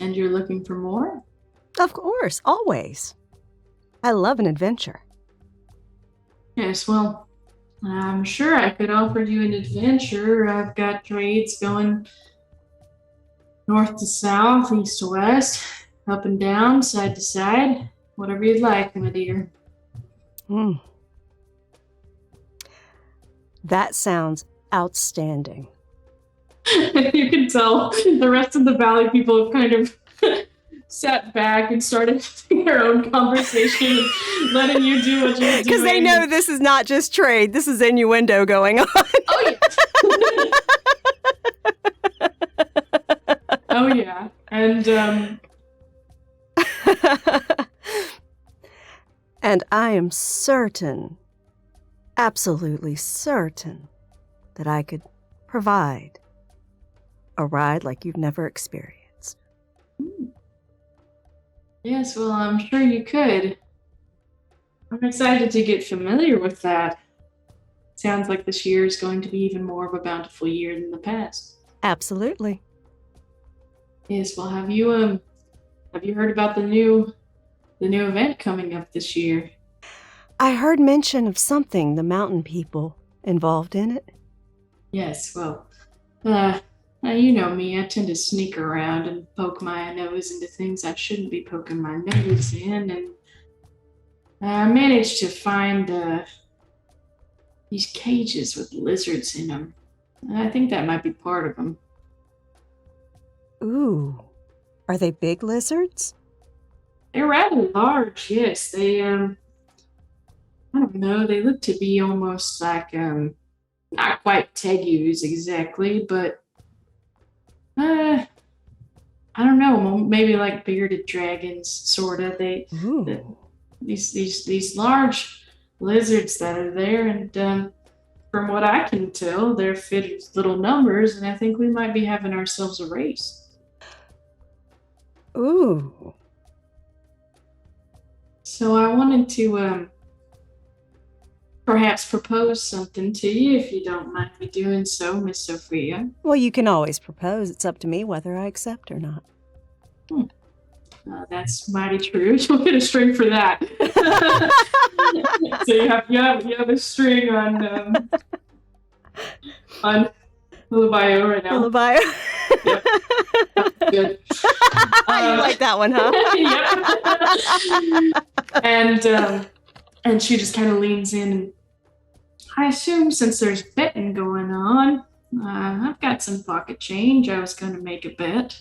And you're looking for more? Of course, always. I love an adventure. Yes, well, I'm sure I could offer you an adventure. I've got trades going north to south, east to west, up and down, side to side, whatever you'd like, my dear. That sounds outstanding. You can tell the rest of the valley people have kind of sat back and started their own conversation and letting you do what you're doing. Because they know this is not just trade, this is innuendo going on. Oh, yeah. Oh, yeah. And, and I am certain absolutely certain that I could provide a ride like you've never experienced. Yes, well, I'm sure you could. I'm excited to get familiar with that. Sounds like this year is going to be even more of a bountiful year than the past. Absolutely. Yes, well, have you heard about the new event coming up this year? I heard mention of something, the mountain people involved in it. Yes, well, you know me, I tend to sneak around and poke my nose into things I shouldn't be poking my nose in, and I managed to find these cages with lizards in them. I think that might be part of them. Ooh. Are they big lizards? They're rather large, yes. They, I don't know, they look to be almost like, not quite tegus exactly, but, I don't know, maybe like bearded dragons, sorta. Ooh. These large lizards that are there, and from what I can tell, they're fit as little numbers, and I think we might be having ourselves a race. Ooh. So I wanted to perhaps propose something to you, if you don't mind me doing so, Miss Sophia. Well, you can always propose. It's up to me whether I accept or not. That's mighty true. You'll get a string for that. So you have a string on Lubio right now. Lullaby. Yep. That's good. You like that one, huh? Yep. And she just kind of leans in. And I assume since there's betting going on, I've got some pocket change. I was going to make a bet.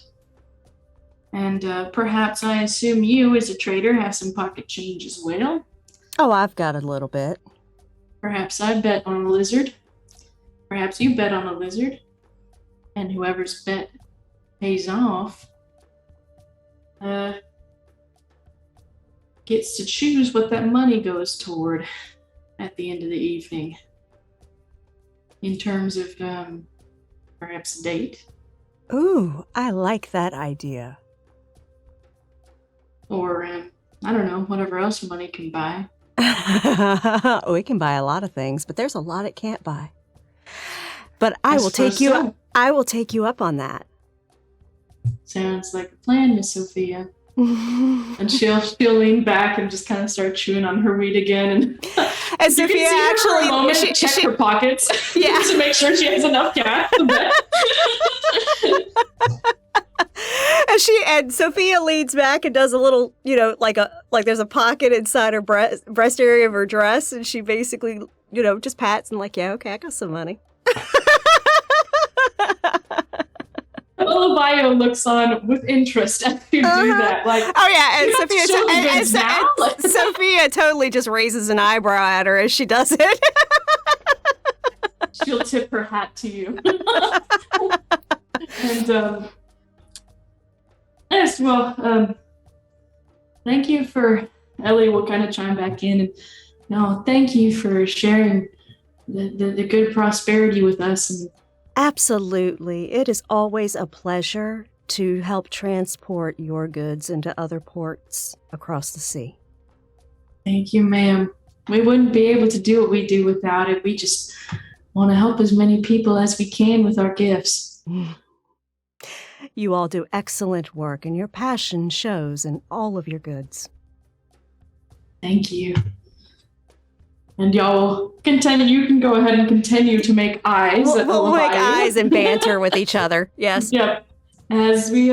And perhaps I assume you, as a trader, have some pocket change as well. Oh, I've got a little bit. Perhaps I bet on a lizard. Perhaps you bet on a lizard. And whoever's bet pays off gets to choose what that money goes toward at the end of the evening. In terms of perhaps a date. Ooh, I like that idea. Or, I don't know, whatever else money can buy. We can buy a lot of things, but there's a lot it can't buy. But I will suppose take you. so. I will take you up on that. Sounds like a plan, Miss Sophia. And she'll lean back and just kind of start chewing on her weed again. And And Sophia you can see her for a actually, moment check her pockets Yeah. to make sure she has enough cash to bet. and Sophia leans back and does a little, like there's a pocket inside her breast area of her dress, and she basically, just pats and like, yeah, okay, I got some money. Bio looks on with interest as you do that. Like, oh yeah, and you have to show the goods now? Sophia totally just raises an eyebrow at her as she does it. She'll tip her hat to you. And yes, well, thank you for Ellie. Will kind of chime back in, and thank you for sharing the good prosperity with us. And Absolutely. It is always a pleasure to help transport your goods into other ports across the sea. thank you, ma'am. We wouldn't be able to do what we do without it. We just want to help as many people as we can with our gifts. You all do excellent work, and your passion shows in all of your goods. Thank you. And y'all continue. You can go ahead and continue to make eyes. We'll make eyes and banter with each other. Yes. Yep. As we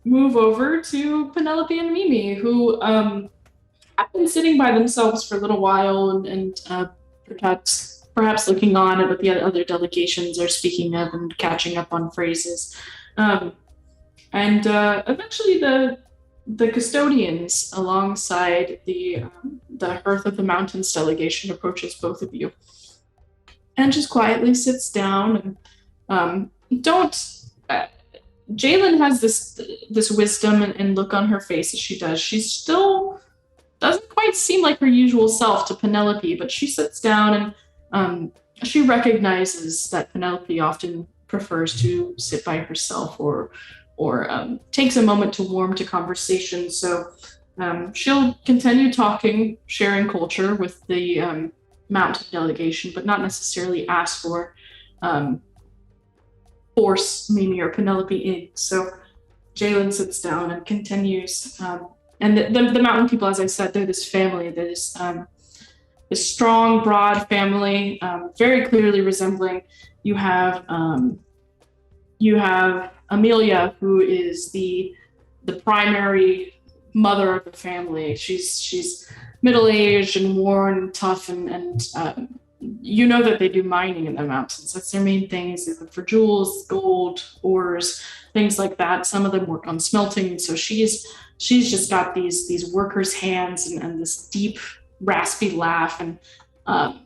move over to Penelope and Mimi, who have been sitting by themselves for a little while and perhaps looking on at what the other delegations are speaking of and catching up on phrases. And eventually the custodians alongside the Hearth of the Mountains delegation approaches both of you and just quietly sits down and Jalen has this wisdom and look on her face as she does. She still doesn't quite might seem like her usual self to Penelope, but she sits down and she recognizes that Penelope often prefers to sit by herself or takes a moment to warm to conversation. So she'll continue talking, sharing culture with the mountain delegation, but not necessarily ask for force Mimi or Penelope in. So Jalen sits down and continues. And the mountain people, as I said, they're this family. They're this strong, broad family, very clearly resembling. You have Amelia, who is the primary mother of the family. She's middle-aged and worn and tough, and you know that they do mining in the mountains. That's their main thing, is they look for jewels, gold, ores, things like that. Some of them work on smelting. So she's just got these workers' hands and this deep, raspy laugh. And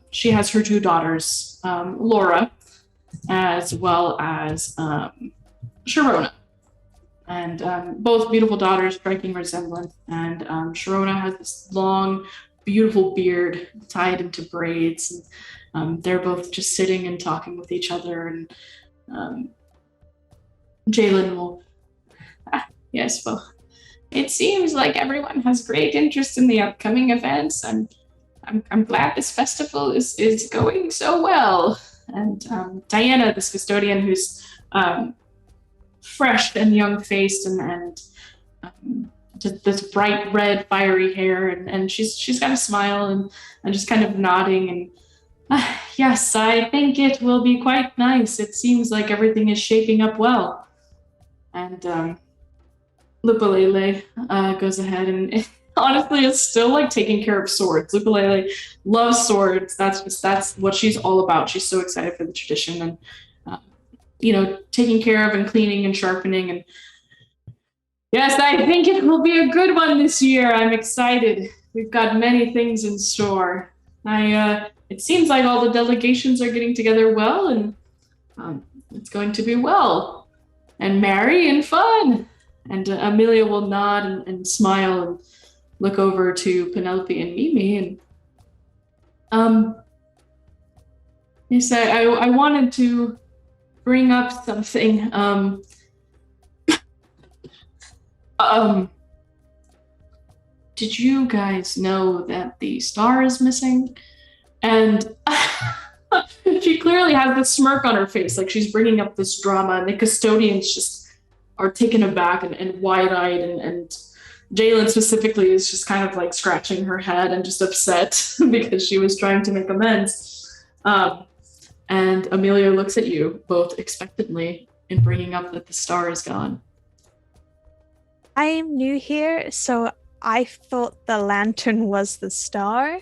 she has her two daughters, Laura, as well as Sharona. And both beautiful daughters, striking resemblance. And Sharona has this long, beautiful beard tied into braids. And they're both just sitting and talking with each other. And Jalen will, yes, well, it seems like everyone has great interest in the upcoming events, and I'm glad this festival is going so well. And Diana, this custodian who's fresh and young-faced and just this bright red, fiery hair, and she's got a smile and just kind of nodding. And yes, I think it will be quite nice. It seems like everything is shaping up well. And Lupalele goes ahead and honestly is still like taking care of swords. Lupalele loves swords. That's what she's all about. She's so excited for the tradition and taking care of and cleaning and sharpening. And yes, I think it will be a good one this year. I'm excited. We've got many things in store. It seems like all the delegations are getting together well, and it's going to be well and merry and fun. And Amelia will nod and smile and look over to Penelope and Mimi. And yes, I wanted to bring up something. Did you guys know that the star is missing? And she clearly has this smirk on her face, like she's bringing up this drama, and the custodians just are taken aback and wide-eyed, and Jalen specifically is just kind of like scratching her head and just upset because she was trying to make amends. And Amelia looks at you both expectantly in bringing up that the star is gone. I am new here, so I thought the lantern was the star,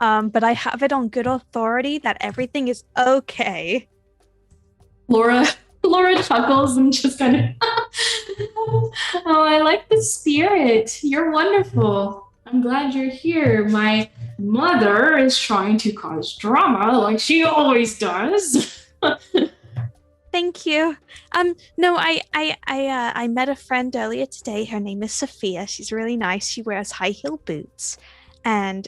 but I have it on good authority that everything is okay. Laura chuckles and just kind of, oh, I like the spirit. You're wonderful. I'm glad you're here. My mother is trying to cause drama like she always does. Thank you. No, I met a friend earlier today. Her name is Sophia. She's really nice. She wears high heel boots, and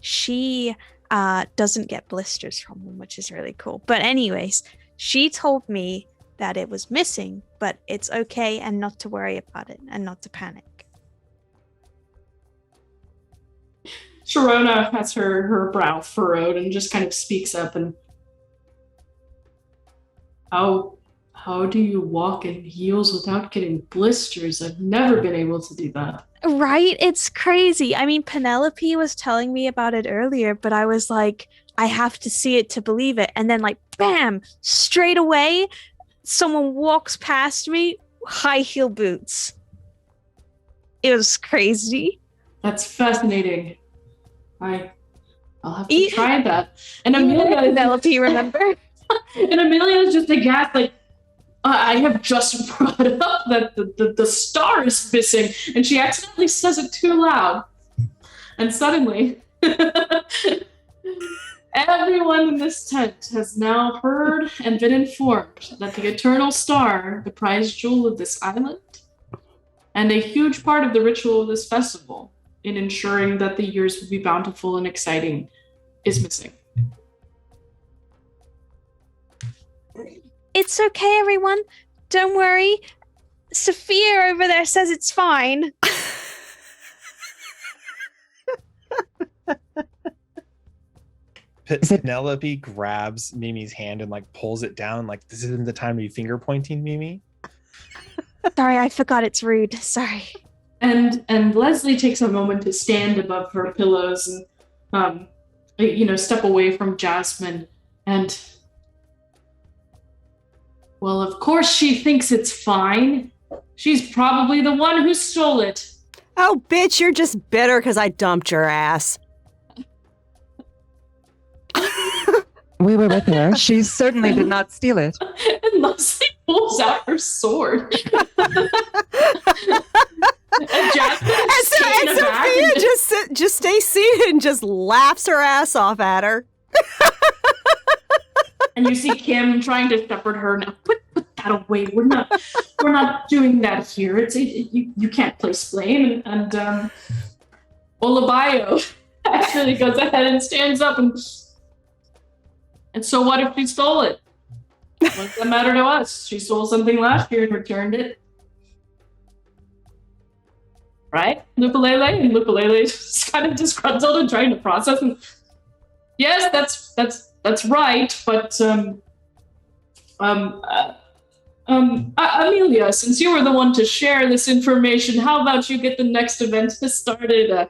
she doesn't get blisters from them, which is really cool. But anyways, she told me that it was missing, but it's okay and not to worry about it and not to panic. Sharona has her brow furrowed and just kind of speaks up. And how do you walk in heels without getting blisters? I've never been able to do that. Right? It's crazy. I mean, Penelope was telling me about it earlier, but I was like, I have to see it to believe it. And then like, bam, straight away, someone walks past me, high heel boots. It was crazy. That's fascinating. I'll have to try that. And Amelia, Penelope, remember? And Amelia is just aghast, like, I have just brought up that the star is missing, and she accidentally says it too loud. And suddenly, everyone in this tent has now heard and been informed that the Eternal Star, the prized jewel of this island, and a huge part of the ritual of this festival, in ensuring that the years will be bountiful and exciting is missing. It's okay, everyone. Don't worry. Sophia over there says it's fine. Penelope grabs Mimi's hand and like pulls it down. Like, this isn't the time to be finger pointing, Mimi. Sorry, I forgot it's rude. Sorry. And Leslie takes a moment to stand above her pillows and step away from Jasmine. And well, of course she thinks it's fine. She's probably the one who stole it. Oh, bitch, you're just bitter because I dumped your ass. We were with her. She certainly did not steal it. And Leslie pulls out her sword. And Sophia just stays seated and just laughs her ass off at her. And you see Kim trying to shepherd her. Now put that away. We're not doing that here. You can't place blame. And Olabayo actually goes ahead and stands up and so what if she stole it? What does that matter to us? She stole something last year and returned it. Right? Lupalele? And Lupalele is kind of disgruntled and trying to process. And yes, that's right, but Amelia, since you were the one to share this information, how about you get the next event started?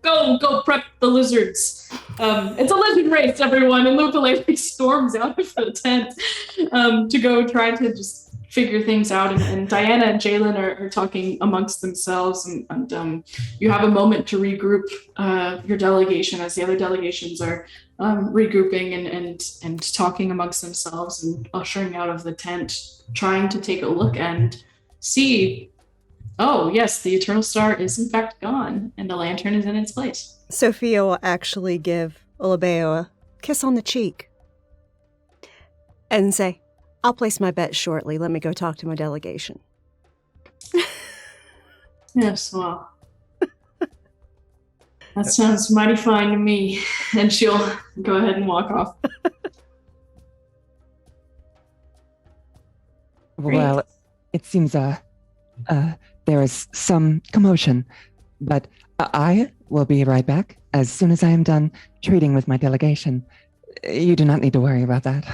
Go prep the lizards. It's a lizard race, everyone, and Lupalele storms out of the tent to go try to just figure things out. And Diana and Jalen are talking amongst themselves, and you have a moment to regroup your delegation as the other delegations are regrouping and talking amongst themselves and ushering out of the tent, trying to take a look and see, oh yes, the Eternal Star is in fact gone and the lantern is in its place. Sophia will actually give Olabeo a kiss on the cheek and say, I'll place my bet shortly. Let me go talk to my delegation. Yes, well, that sounds mighty fine to me. And she'll go ahead and walk off. Well, it seems there is some commotion, but I will be right back as soon as I am done treating with my delegation. You do not need to worry about that.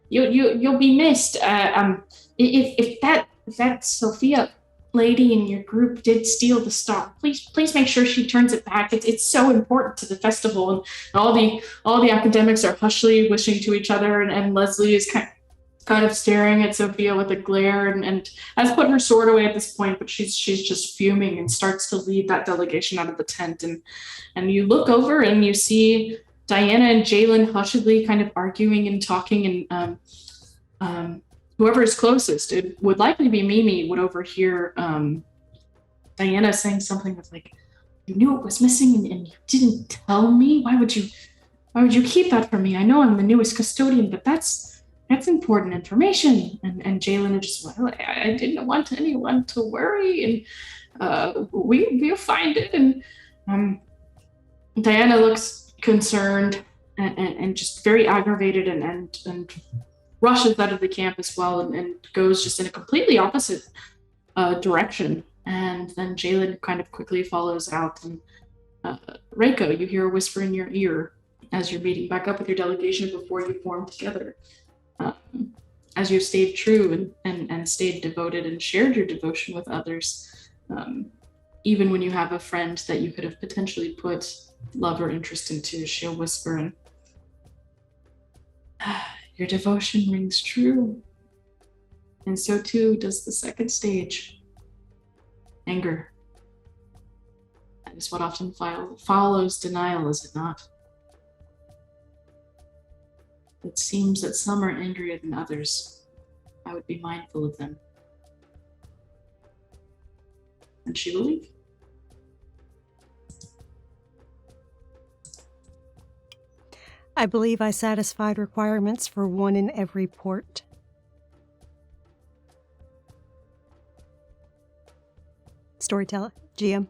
You'll be missed. If that Sophia lady in your group did steal the star, please make sure she turns it back. It's so important to the festival, and all the academics are hushly wishing to each other, and Leslie is kind of staring at Sophia with a glare and has put her sword away at this point, but she's just fuming and starts to lead that delegation out of the tent. And you look over and you see Diana and Jalen hushedly kind of arguing and talking, and whoever is closest, it would likely be Mimi, would overhear Diana saying something with like, "You knew it was missing and you didn't tell me? Why would you keep that from me? I know I'm the newest custodian, but that's important information." And Jalen is just, well, I didn't want anyone to worry, and we'll find it. And Diana looks concerned and just very aggravated and rushes out of the camp as well and goes just in a completely opposite direction. And then Jalen kind of quickly follows out. And Reiko, you hear a whisper in your ear as you're meeting back up with your delegation before you form together. As you stayed true and stayed devoted and shared your devotion with others, even when you have a friend that you could have potentially put love or interest into, she'll whisper, and your devotion rings true. And so too does the second stage, anger. That is what often follows denial, is it not? It seems that some are angrier than others. I would be mindful of them. And she will leave. I believe I satisfied requirements for one in every port. Storyteller, GM.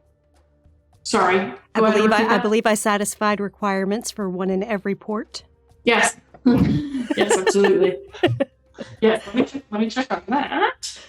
Sorry. I go ahead and believe repeat I that. believe I satisfied requirements for one in every port. Yes. Yes, absolutely. Yes, let me check on that.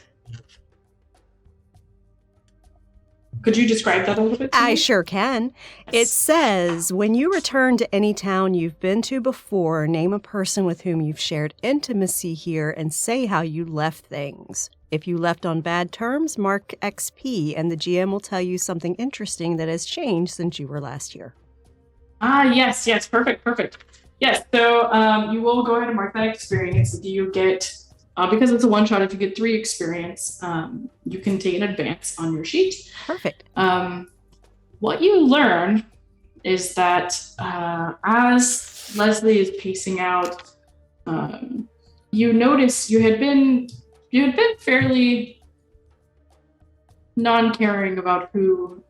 Could you describe that a little bit to I me? sure can. It says, when you return to any town you've been to before, name a person with whom you've shared intimacy here and say how you left things. If you left on bad terms, mark XP, and the GM will tell you something interesting that has changed since you were last here. Yes, perfect. Yes, so you will go ahead and mark that experience. If you get, because it's a one shot, if you get 3 experience, you can take an advance on your sheet. Perfect. What you learn is that as Leslie is pacing out, you notice you had been fairly non-caring about who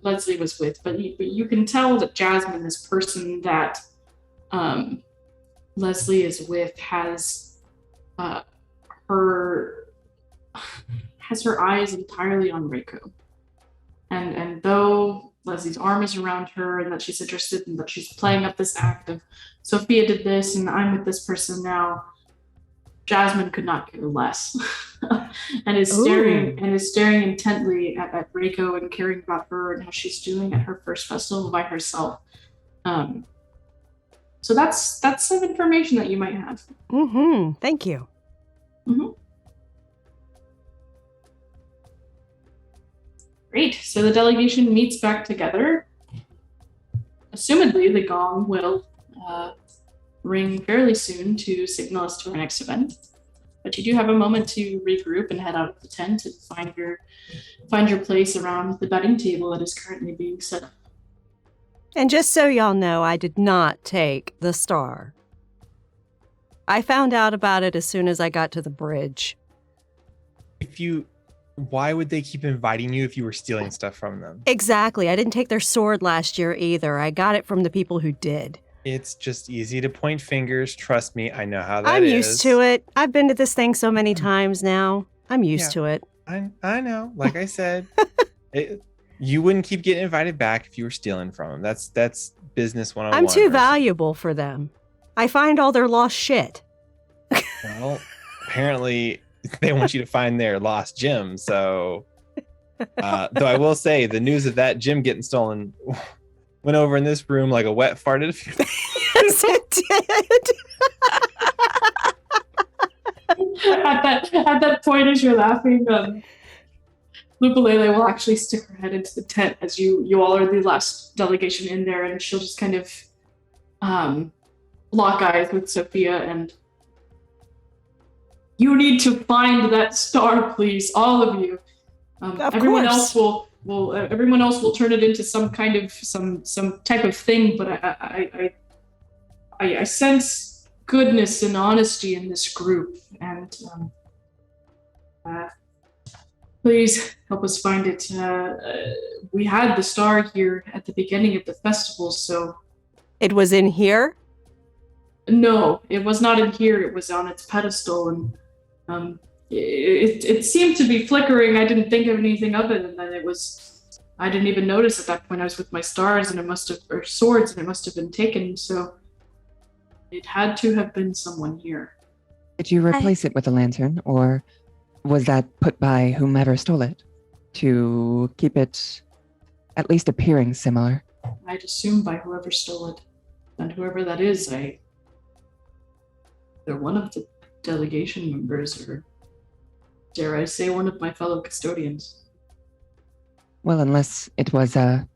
Leslie was with, but you can tell that Jasmine, this person that Leslie is with, has her eyes entirely on Reiko. And though Leslie's arm is around her and that she's interested and that she's playing up this act of Sophia did this and I'm with this person now, Jasmine could not care less and is staring intently at Reiko and caring about her and how she's doing at her first festival by herself. So that's some information that you might have. Mm-hmm. Thank you. Mm-hmm. Great. So the delegation meets back together. Assumedly, the gong will ring fairly soon to signal us to our next event. But you do have a moment to regroup and head out of the tent and find your place around the betting table that is currently being set up. And just so y'all know, I did not take the star. I found out about it as soon as I got to the bridge. Why would they keep inviting you if you were stealing stuff from them? Exactly. I didn't take their sword last year either. I got it from the people who did. It's just easy to point fingers. Trust me, I know how that I'm is. used to it. I've been to this thing so many times now. I'm used to it. I know. Like I said, you wouldn't keep getting invited back if you were stealing from them. That's business 101. I'm too valuable for them. I find all their lost shit. Well, apparently they want you to find their lost gem. So, though I will say the news of that gem getting stolen went over in this room like a wet fart at a few. Yes, it did. At that point, as you're laughing, Lupulele will actually stick her head into the tent as you all are the last delegation in there, and she'll just kind of lock eyes with Sophia and. You need to find that star, please, all of you. Everyone else will turn it into some kind of some type of thing, but I sense goodness and honesty in this group, and please help us find it. We had the star here at the beginning of the festival, so It was in here? no, it was not in here. It was on its pedestal, and it seemed to be flickering. I didn't think of anything of it, and then I didn't even notice at that point. I was with my stars, and or swords, and it must have been taken. So it had to have been someone here. Did you replace it with a lantern, or was that put by whomever stole it to keep it at least appearing similar? I'd assume by whoever stole it, and whoever that is, they're one of the delegation members, or dare I say, one of my fellow custodians. Well, unless it was in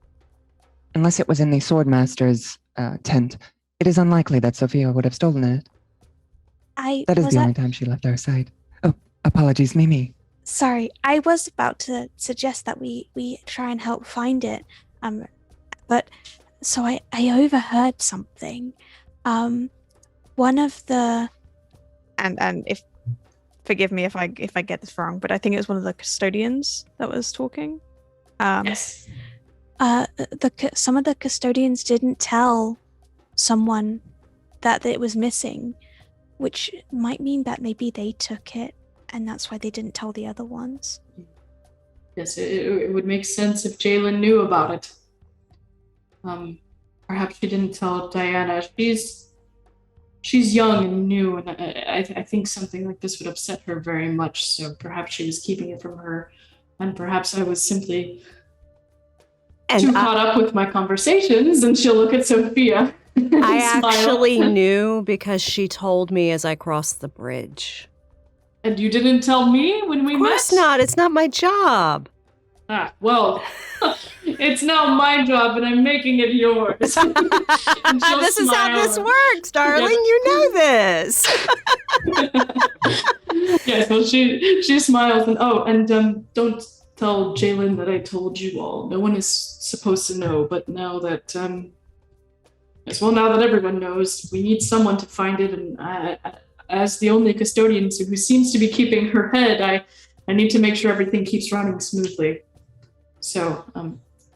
the Swordmaster's tent, it is unlikely that Sophia would have stolen it. That is the only time she left our side. Oh, apologies, Mimi. Sorry, I was about to suggest that we try and help find it. But so I overheard something. One of the and if forgive me if I get this wrong, but I think it was one of the custodians that was talking. Yes. Some of the custodians didn't tell someone that it was missing, which might mean that maybe they took it, and that's why they didn't tell the other ones. Yes, it would make sense if Jalen knew about it. Perhaps she didn't tell Diana. She's young and new, and I think something like this would upset her very much. So perhaps she was keeping it from her, and perhaps I was simply too caught up with my conversations. And she'll look at Sophia. I smile. actually knew because she told me as I crossed the bridge. And you didn't tell me when we met? Of course not. It's not my job. Ah, well, it's now my job, and I'm making it yours. This is how this works, darling. You know this. Yes, well, she smiles and don't tell Jalen that I told you all. No one is supposed to know, but now that yes, well, now that everyone knows, we need someone to find it, and as the only custodian who seems to be keeping her head, I need to make sure everything keeps running smoothly. So,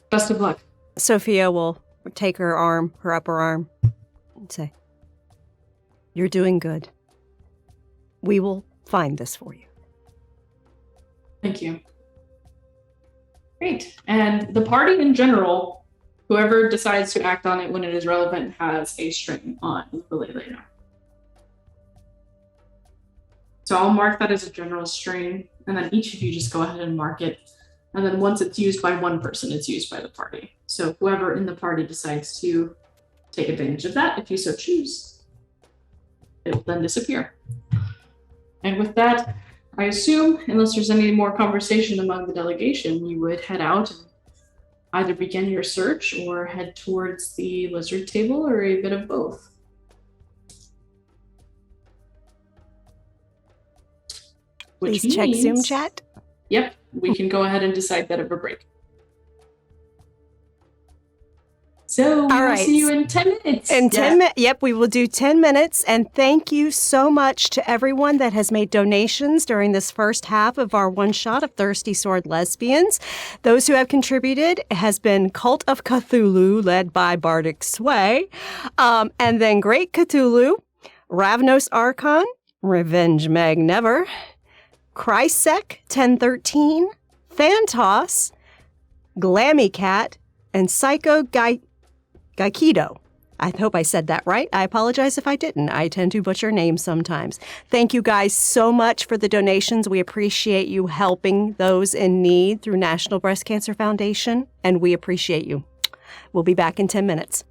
best of luck. Sophia will take her upper arm, and say, "You're doing good. We will find this for you." Thank you. Great. And the party in general, whoever decides to act on it when it is relevant has a string on the lay later. So I'll mark that as a general string, and then each of you just go ahead and mark it. And then once it's used by one person, it's used by the party. So whoever in the party decides to take advantage of that, if you so choose, it will then disappear. And with that, I assume, unless there's any more conversation among the delegation, you would head out and either begin your search or head towards the lizard table, or a bit of both. Which Please check Zoom means- chat. Yep, we can go ahead and decide that of a break. So we will see you in 10 minutes. In 10 minutes. Yep, we will do 10 minutes. And thank you so much to everyone that has made donations during this first half of our one shot of Thirsty Sword Lesbians. Those who have contributed has been Cult of Cthulhu, led by Bardic Sway, and then Great Cthulhu, Ravnos Archon, Revenge Meg Never, Chrysec 1013, Phantos, Glammy Cat, and Psycho Gaikido. I hope I said that right. I apologize if I didn't. I tend to butcher names sometimes. Thank you guys so much for the donations. We appreciate you helping those in need through National Breast Cancer Foundation, and we appreciate you. We'll be back in 10 minutes.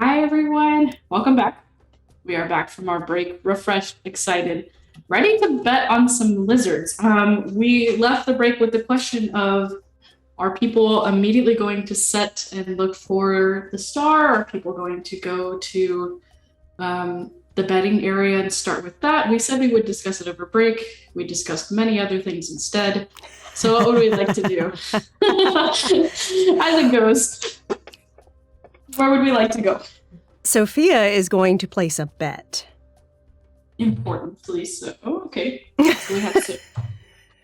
Hi, everyone. Welcome back. We are back from our break, refreshed, excited, ready to bet on some lizards. We left the break with the question of, are people immediately going to set and look for the star? Are people going to go to the betting area and start with that? We said we would discuss it over break. We discussed many other things instead. So what would we like to do? As it goes, where would we like to go? Sophia is going to place a bet. Importantly so. Oh, okay. So we have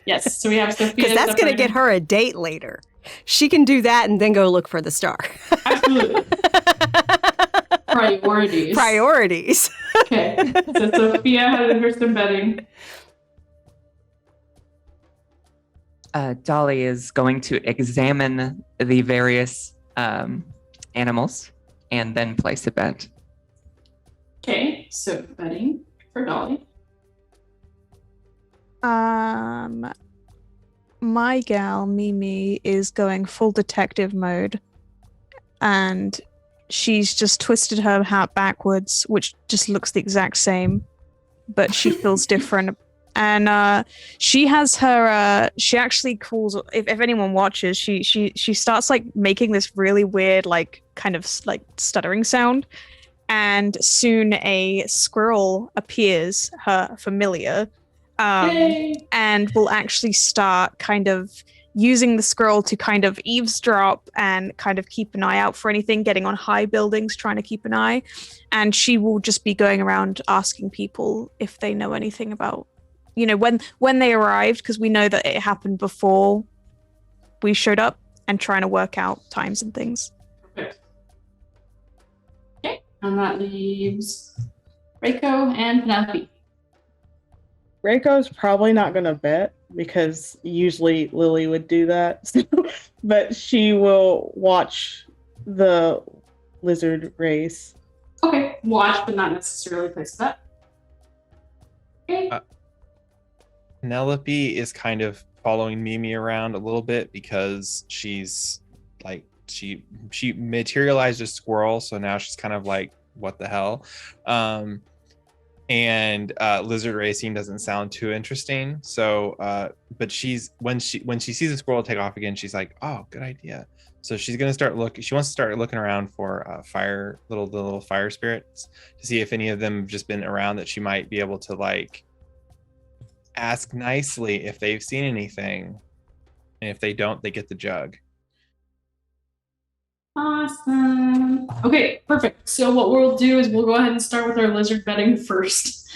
yes, so we have Sophia. Because that's going to get her a date later. She can do that and then go look for the star. Absolutely. Priorities. Priorities. Okay. So Sophia has interest in betting. Dolly is going to examine the various animals and then place a bet. Okay, so betting for Dolly. My gal, Mimi, is going full detective mode. And she's just twisted her hat backwards, which just looks the exact same, but she feels different. And she has her she actually calls, if anyone watches, she starts like making this really weird like kind of like stuttering sound, and soon a squirrel appears, her familiar, and will actually start kind of using the squirrel to kind of eavesdrop and kind of keep an eye out for anything, getting on high buildings, trying to keep an eye. And she will just be going around asking people if they know anything about, you know, when they arrived, because we know that it happened before we showed up, and trying to work out times and things. Okay. Okay, and that leaves Reiko and Penelope. Reiko's probably not going to bet because usually Lily would do that. But she will watch the lizard race. Okay, watch, but not necessarily place a bet. Okay. Penelope is kind of following Mimi around a little bit because she's like she materialized a squirrel, so now she's kind of like, what the hell? And lizard racing doesn't sound too interesting. So but when she sees a squirrel take off again, she's like, oh, good idea. So she's gonna she wants to start looking around for the little fire spirits to see if any of them have just been around that she might be able to like ask nicely if they've seen anything, and if they don't, they get the jug. Awesome. Okay, perfect. So what we'll do is we'll go ahead and start with our lizard betting first.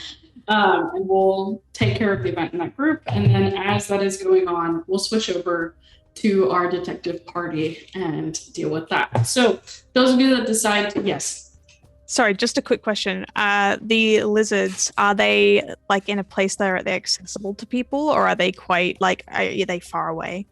And we'll take care of the event in that group. And then as that is going on, we'll switch over to our detective party and deal with that. So those of you that decide, yes. Sorry, just a quick question. The lizards, are they like in a place that are they accessible to people, or are they quite like, are they far away?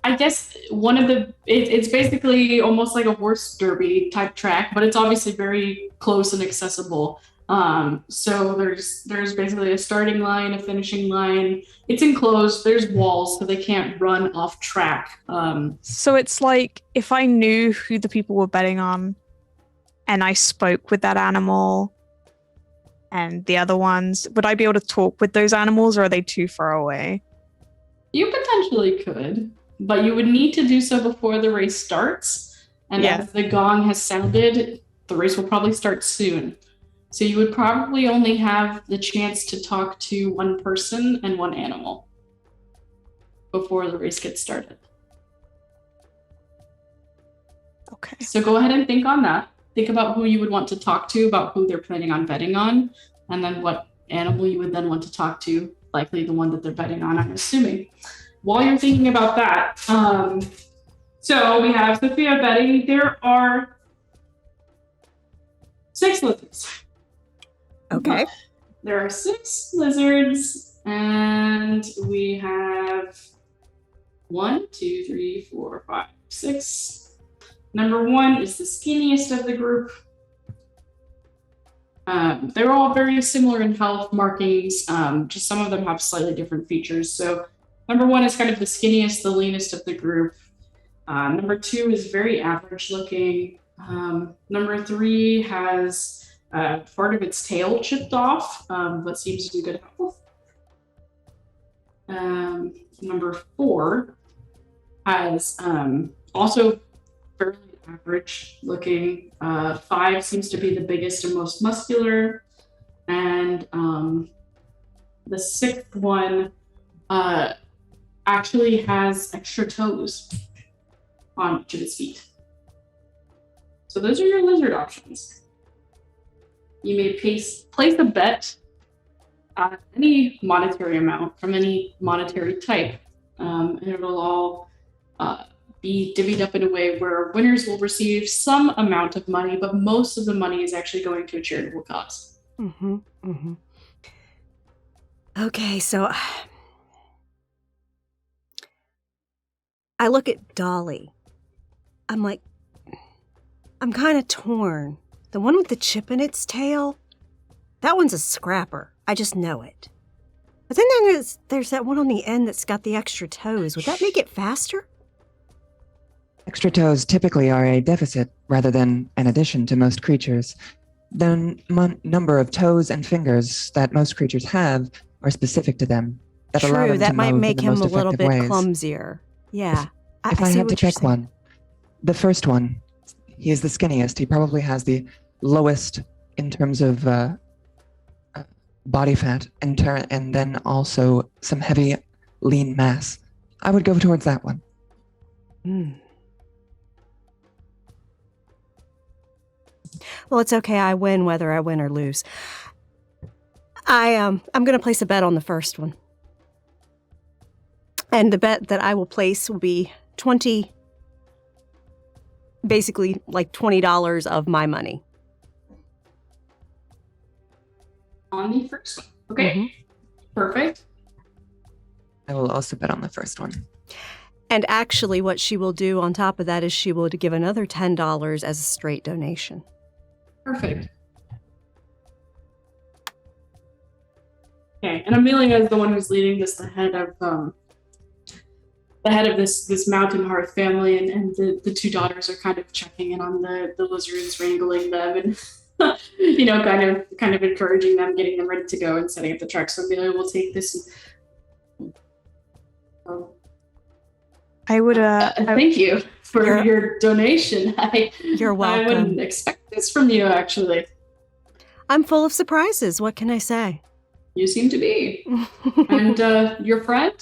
I guess one of it's basically almost like a horse derby type track, but it's obviously very close and accessible. So there's basically a starting line, a finishing line. It's enclosed. There's walls, so they can't run off track. So it's like if I knew who the people were betting on, and I spoke with that animal and the other ones, would I be able to talk with those animals, or are they too far away? You potentially could, but you would need to do so before the race starts. And Yeah. as the gong has sounded, the race will probably start soon. So you would probably only have the chance to talk to one person and one animal before the race gets started. Okay. So go ahead and think on that. Think about who you would want to talk to, about who they're planning on betting on, and then what animal you would then want to talk to, likely the one that they're betting on, I'm assuming. While you're thinking about that, so we have Sophia betting. There are 6 lizards. Okay. There are 6 lizards, and we have 1, 2, 3, 4, 5, 6. Number 1 is the skinniest of the group. They're all very similar in health markings, just some of them have slightly different features. So number 1 is kind of the skinniest, the leanest of the group. Number 2 is very average looking. Number 3 has part of its tail chipped off, but seems to be good health. Number 4 has also fairly average looking. 5 seems to be the biggest and most muscular. And the 6th one actually has extra toes on each of its feet. So those are your lizard options. You may place a bet on any monetary amount from any monetary type, and it'll all be divvied up in a way where winners will receive some amount of money, but most of the money is actually going to a charitable cause. Mm-hmm. Mm-hmm. Okay, so I look at Dolly. I'm like, I'm kind of torn. The one with the chip in its tail, that one's a scrapper. I just know it. But then there's that one on the end that's got the extra toes. Would that make it faster? Extra toes typically are a deficit rather than an addition to most creatures. The number of toes and fingers that most creatures have are specific to them. That allow True, them that to might move make in the him a most little effective bit ways. clumsier. Yeah. If I see had to what you're pick saying. one, the first one, he is the skinniest. He probably has the lowest in terms of body fat, and then also some heavy, lean mass. I would go towards that one. Hmm. Well, it's okay. I win whether I win or lose. I'm going to place a bet on the first one. And the bet that I will place will be basically like $20 of my money. On the first one. Okay. Perfect. I will also bet on the first one. And actually, what she will do on top of that is she will give another $10 as a straight donation. Perfect. Okay, and Amelia is the one who's leading this, the head of this Mountain Hearth family, and the two daughters are kind of checking in on the lizards, wrangling them, and kind of encouraging them, getting them ready to go, and setting up the truck. So Amelia will take this. I would. Thank you for your donation. You're welcome. I wouldn't expect this from you, actually. I'm full of surprises. What can I say? You seem to be. And your friend?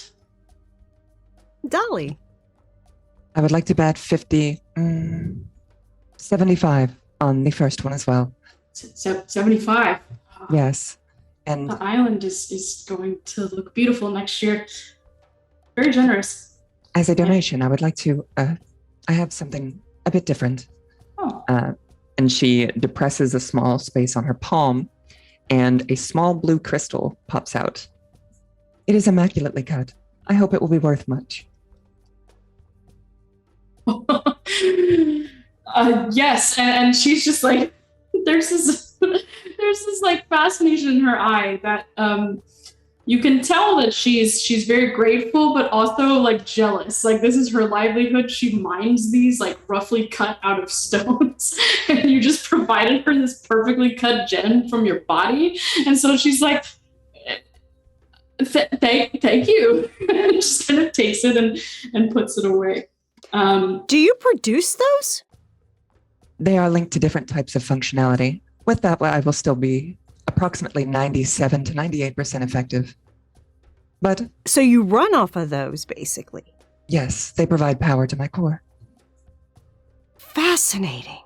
Dolly. I would like to bet 75 on the first one as well. 75. Yes. And The island is going to look beautiful next year. Very generous. as a donation, I would like to, I have something a bit different. Oh. And she depresses a small space on her palm, and a small blue crystal pops out. It is immaculately cut. I hope it will be worth much. Yes, and she's just like, there's this like fascination in her eye that you can tell that she's very grateful, but also like jealous. Like, this is her livelihood. She mines these like roughly cut out of stones, and you just provided her this perfectly cut gem from your body, and so she's like, thank you. Just kind of takes it and puts it away. Do you produce those? They are linked to different types of functionality. With that, I will still be approximately 97 to 98% effective. But So you run off of those, basically. yes, they provide power to my core. Fascinating.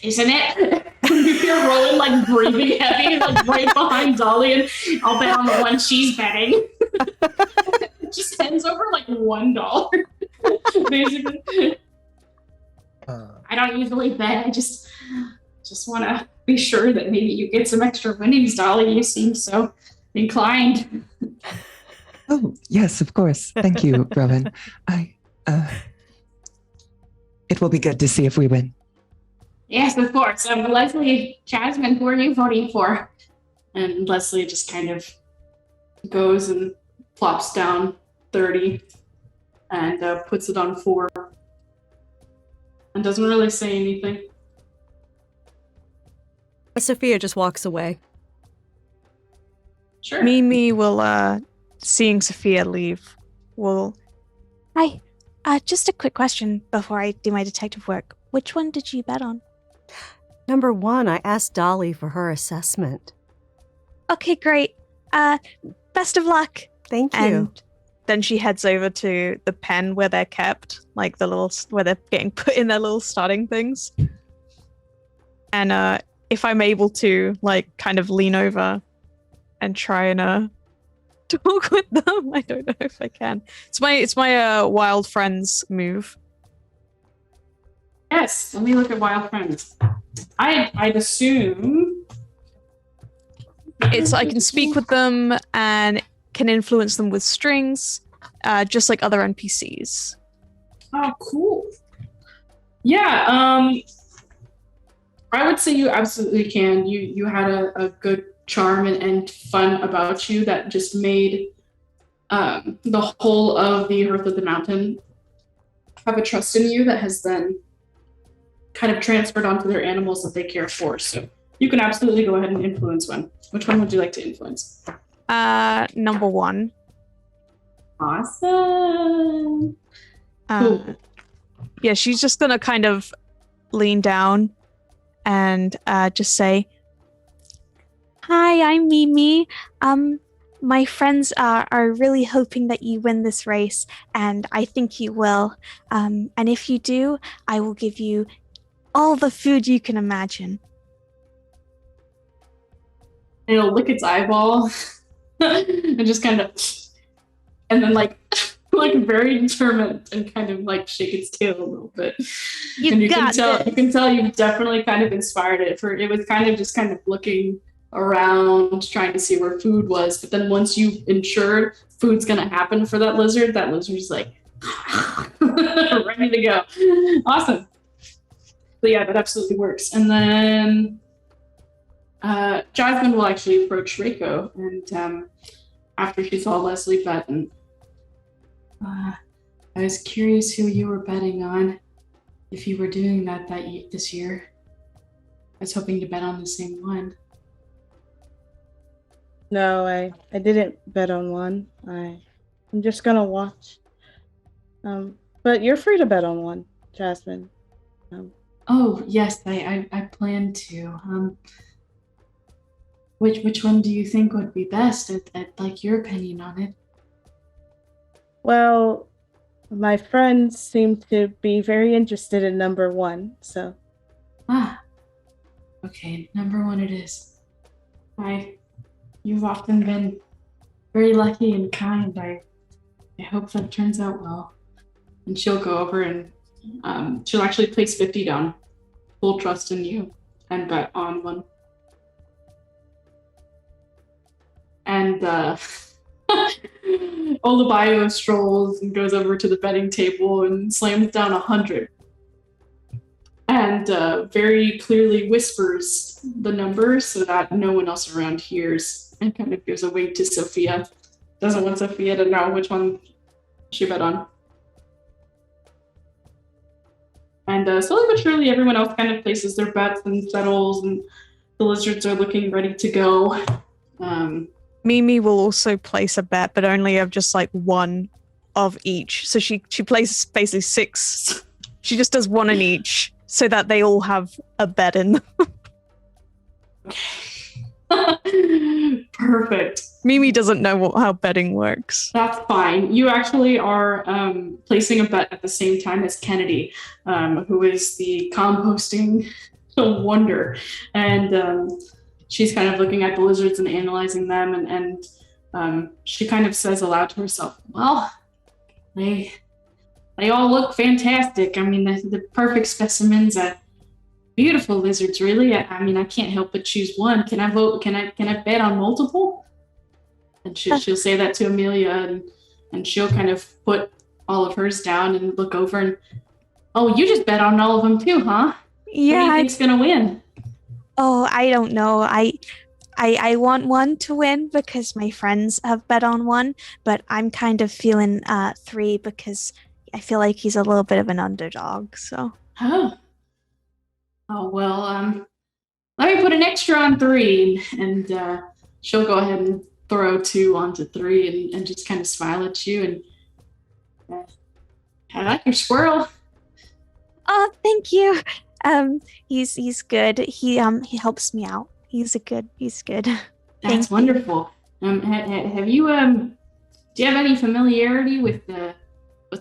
Isn't it? You're rolling like breathing heavy, like right behind Dolly, and I'll bet on the one she's betting. It just ends over like $1, basically. I don't usually bet. I just want to be sure that maybe you get some extra winnings, Dolly. You seem so inclined. Oh, yes, of course. Thank you, Robin. It will be good to see if we win. Yes, of course. Leslie, Jasmine, who are you voting for? And Leslie just kind of goes and plops down 30 and puts it on 4 and doesn't really say anything. Sophia just walks away. Sure. Mimi will, seeing Sophia leave, will. Hi. Just a quick question before I do my detective work. Which one did you bet on? Number 1, I asked Dolly for her assessment. Okay, great. Best of luck. Thank you. And then she heads over to the pen where they're kept, like the little, where they're getting put in their little starting things. And if I'm able to, like, kind of lean over and try and talk with them, I don't know if I can. It's my wild friends move. Yes, let me look at Wild Friends. I'd assume It's I can speak with them and can influence them with strings, just like other NPCs. Oh, cool. Yeah, I would say you absolutely can. You had a good charm and fun about you that just made the whole of the Hearth of the Mountain have a trust in you that has then kind of transferred onto their animals that they care for. So you can absolutely go ahead and influence one. Which one would you like to influence? Number 1. Awesome. Cool. Yeah, she's just gonna kind of lean down and just say, Hi, I'm Mimi. My friends are really hoping that you win this race, and I think you will. And if you do, I will give you all the food you can imagine. And it'll lick its eyeball and just kind of, and then like like very determined and kind of like shake its tail a little bit. You And got you can tell you definitely kind of inspired it. For it was kind of just kind of looking around, trying to see where food was. But then once you ensured food's gonna happen for that lizard's like ready to go. Awesome. But yeah, that absolutely works. And then Jasmine will actually approach Reiko, and after she saw Leslie bet, and I was curious who you were betting on, if you were doing this year. I was hoping to bet on the same one. No, I didn't bet on one. I'm just gonna watch. But you're free to bet on one, Jasmine. Oh yes, I plan to. Which one do you think would be best? I'd like your opinion on it. Well, my friends seem to be very interested in number one, so. Okay, number one it is. You've often been very lucky and kind. I hope that turns out well. And she'll go over and she'll actually place 50 down. Full trust in you, and bet on one. And Olabio strolls and goes over to the betting table and slams down 100. And very clearly whispers the number so that no one else around hears, and kind of gives a wink to Sophia. Doesn't want Sophia to know which one she bet on. And slowly but surely, everyone else kind of places their bets and settles, and the lizards are looking ready to go. Mimi will also place a bet, but only of just like one of each. So she places basically 6. She just does one in each, so that they all have a bet in them. Perfect. Mimi doesn't know how betting works. That's fine. You actually are placing a bet at the same time as Kennedy, who is the composting wonder. And she's kind of looking at the lizards and analyzing them. And she kind of says aloud to herself, well, they all look fantastic. I mean, the perfect specimens. Beautiful lizards, really. I mean, I can't help but choose one. Can I vote? Can I bet on multiple? And she'll say that to Amelia, and she'll kind of put all of hers down and look over and, oh, you just bet on all of them too, huh? Yeah. Who do you think's gonna win? Oh, I don't know. I want one to win because my friends have bet on one, but I'm kind of feeling 3 because I feel like he's a little bit of an underdog. So. Oh well. Let me put an extra on 3, and she'll go ahead and throw 2 onto 3, and just kind of smile at you. And I like your squirrel. Oh, thank you. He's good. He helps me out. He's good. That's wonderful. Have you do you have any familiarity with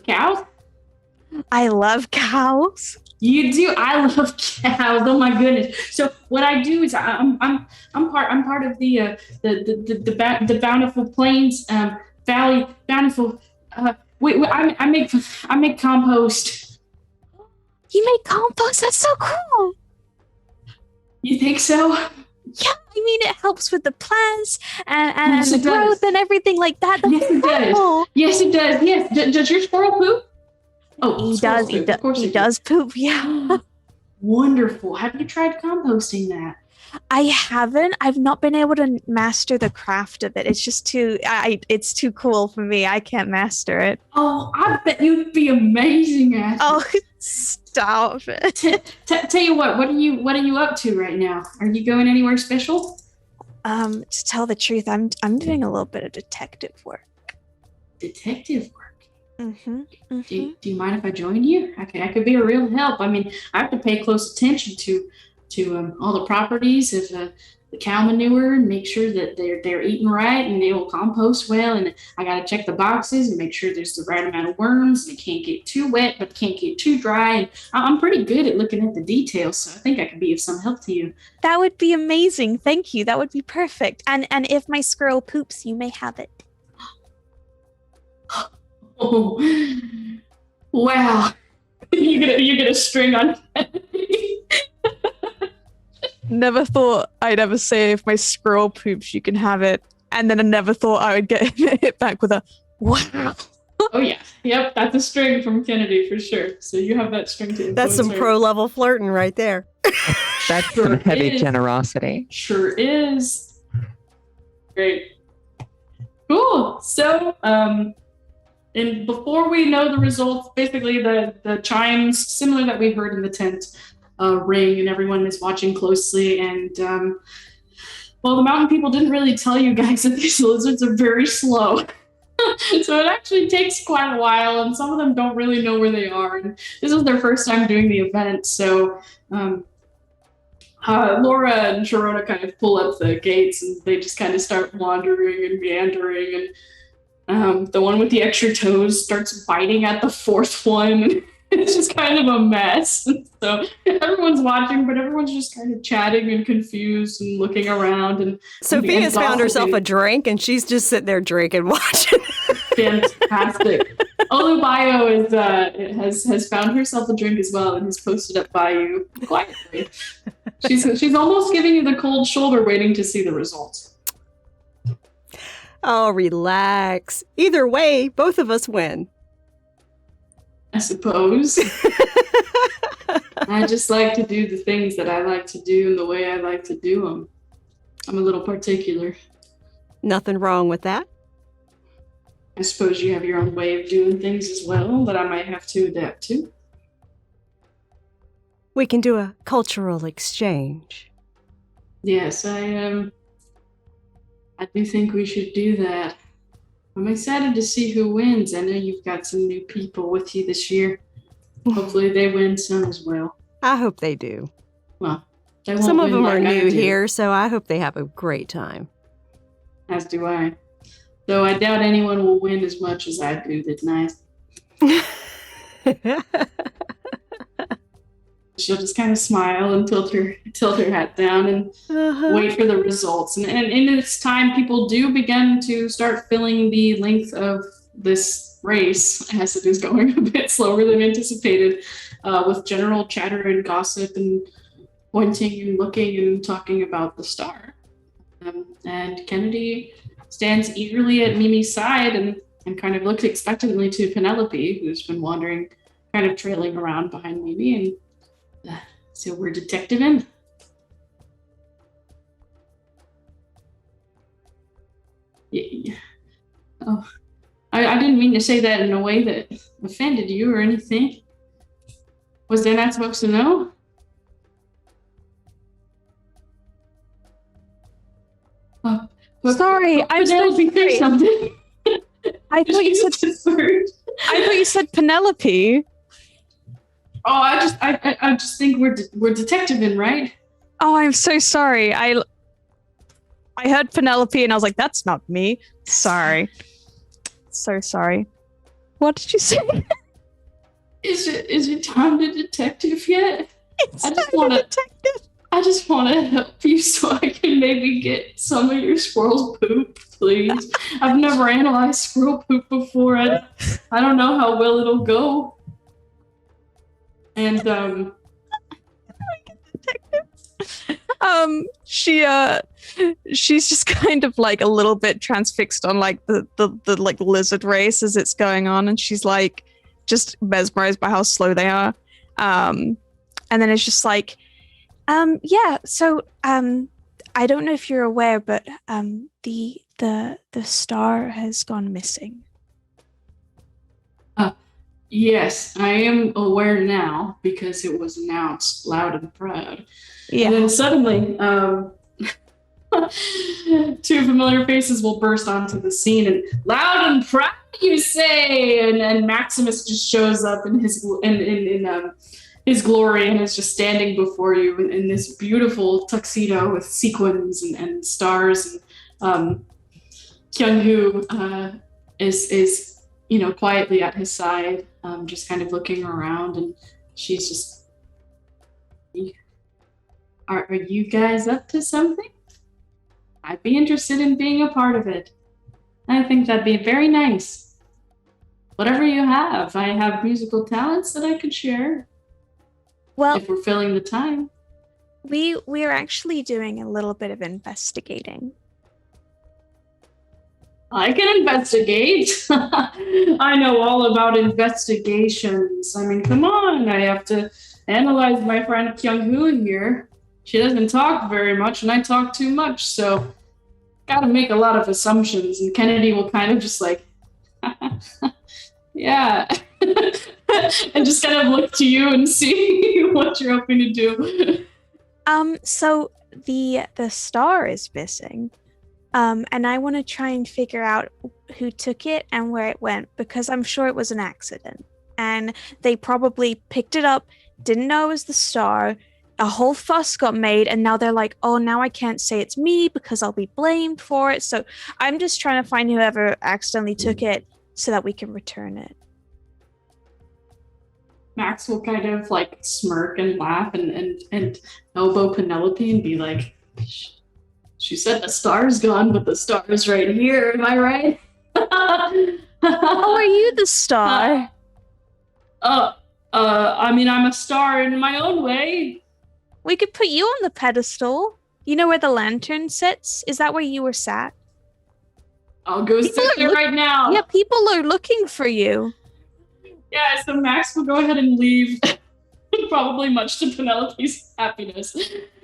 cows? I love cows. You do? I love cows. Oh my goodness! So what I do is I'm part of the Bountiful Plains Valley Bountiful. I make compost. You make compost? That's so cool. You think so? Yeah, I mean it helps with the plants and Yes, the it does. growth and everything like that. That's Yes, it does. cool. Yes, it does. Yes. Does your squirrel poop? Oh, He squirrels does. He, poop. Of course he they do. does poop. Yeah. Wonderful. Have you tried composting that? I haven't. I've not been able to master the craft of it. It's just too. It's too cool for me. I can't master it. Oh, I bet you'd be amazing at it. Oh, stop it. Tell you what are you up to right now? Are you going anywhere special? To tell the truth, I'm doing a little bit of detective work. Detective work. Mm-hmm. Do you mind if I join you? I could be a real help. I mean, I have to pay close attention to all the properties of the cow manure, and make sure that they're eating right and they will compost well. And I got to check the boxes and make sure there's the right amount of worms. They can't get too wet, but can't get too dry. And I'm pretty good at looking at the details, so I think I could be of some help to you. That would be amazing. Thank you. That would be perfect. And if my squirrel poops, you may have it. Oh, wow. You get a string on Never thought I'd ever say if my squirrel poops, you can have it. And then I never thought I would get hit back with a wow. Oh yeah, yep, that's a string from Kennedy for sure. So you have that string to influence That's some her. pro level flirting right there. That's Sure some heavy is. generosity. Sure is. Great. Cool. So, and before we know the results, basically the chimes, similar that we heard in the tent, ring, and everyone is watching closely. And well, the mountain people didn't really tell you guys that these lizards are very slow. So it actually takes quite a while, and some of them don't really know where they are. And this is their first time doing the event, so Laura and Sharona kind of pull up the gates, and they just kind of start wandering and meandering. And the one with the extra toes starts biting at the fourth one. It's just kind of a mess. So everyone's watching, but everyone's just kind of chatting and confused and looking around. And Sophia's found herself a gossiping. drink, and she's just sitting there drinking, watching. Fantastic. Olubayo has found herself a drink as well and has posted up by you quietly. She's almost giving you the cold shoulder, waiting to see the results. Oh, relax. Either way, both of us win. I suppose. I just like to do the things that I like to do and the way I like to do them. I'm a little particular. Nothing wrong with that. I suppose you have your own way of doing things as well that I might have to adapt to. We can do a cultural exchange. Yes, I do think we should do that. I'm excited to see who wins. I know you've got some new people with you this year. Hopefully they win some as well. I hope they do. Well, they won't Some of win them like are I new do, here, so I hope they have a great time. as do I. Though I doubt anyone will win as much as I do tonight. She'll just kind of smile and tilt her hat down and wait for the results. And in its time, people do begin to start filling the length of this race, as it is going a bit slower than anticipated, with general chatter and gossip and pointing and looking and talking about the star. And Kennedy stands eagerly at Mimi's side and kind of looks expectantly to Penelope, who's been wandering, kind of trailing around behind Mimi. And so we're detectiving. Yeah. Oh, I didn't mean to say that in a way that offended you or anything. Was they not supposed to know? Sorry, I'm so Penelope, say sorry. something. I thought you said Penelope. Oh, I just think we're detectiving, right? Oh, I'm so sorry. I heard Penelope and I was like, that's not me. Sorry. So sorry. What did you say? Is it time to detective yet? It's I just time wanna- to detective. I just want to help you so I can maybe get some of your squirrel's poop, please. I've never analyzed squirrel poop before. I don't know how well it'll go. And she's just kind of like a little bit transfixed on like the like lizard race as it's going on, and she's like just mesmerized by how slow they are. And then it's just like, yeah, so I don't know if you're aware, but the star has gone missing. yes, I am aware now because it was announced loud and proud. Yeah. And then suddenly, two familiar faces will burst onto the scene and loud and proud, you say, and Maximus just shows up in his his glory and is just standing before you in this beautiful tuxedo with sequins and stars. And Kyung-hoo is quietly at his side, just kind of looking around, and she's just, are you guys up to something? I'd be interested in being a part of it. I think that'd be very nice. whatever you have. I have musical talents that I could share Well, if we're filling the time. we're actually doing a little bit of investigating. I can investigate. I know all about investigations. I mean, come on. I have to analyze my friend Kyung-hoo here. She doesn't talk very much, and I talk too much, so gotta make a lot of assumptions. And Kennedy will kind of just like, yeah. And just kind of look to you and see what you're hoping to do. So the star is missing. And I want to try and figure out who took it and where it went, because I'm sure it was an accident. And they probably picked it up, didn't know it was the star. A whole fuss got made, and now they're like, oh, now I can't say it's me because I'll be blamed for it. So I'm just trying to find whoever accidentally took it so that we can return it. Max will kind of like smirk and laugh and elbow Penelope and be like, she said the star's gone, but the star's right here. Am I right? Oh, are you the star? I mean, I'm a star in my own way. We could put you on the pedestal. You know where the lantern sits? Is that where you were sat? I'll go People sit are there right now. Yeah, people are looking for you. Yeah, so Max will go ahead and leave, probably much to Penelope's happiness,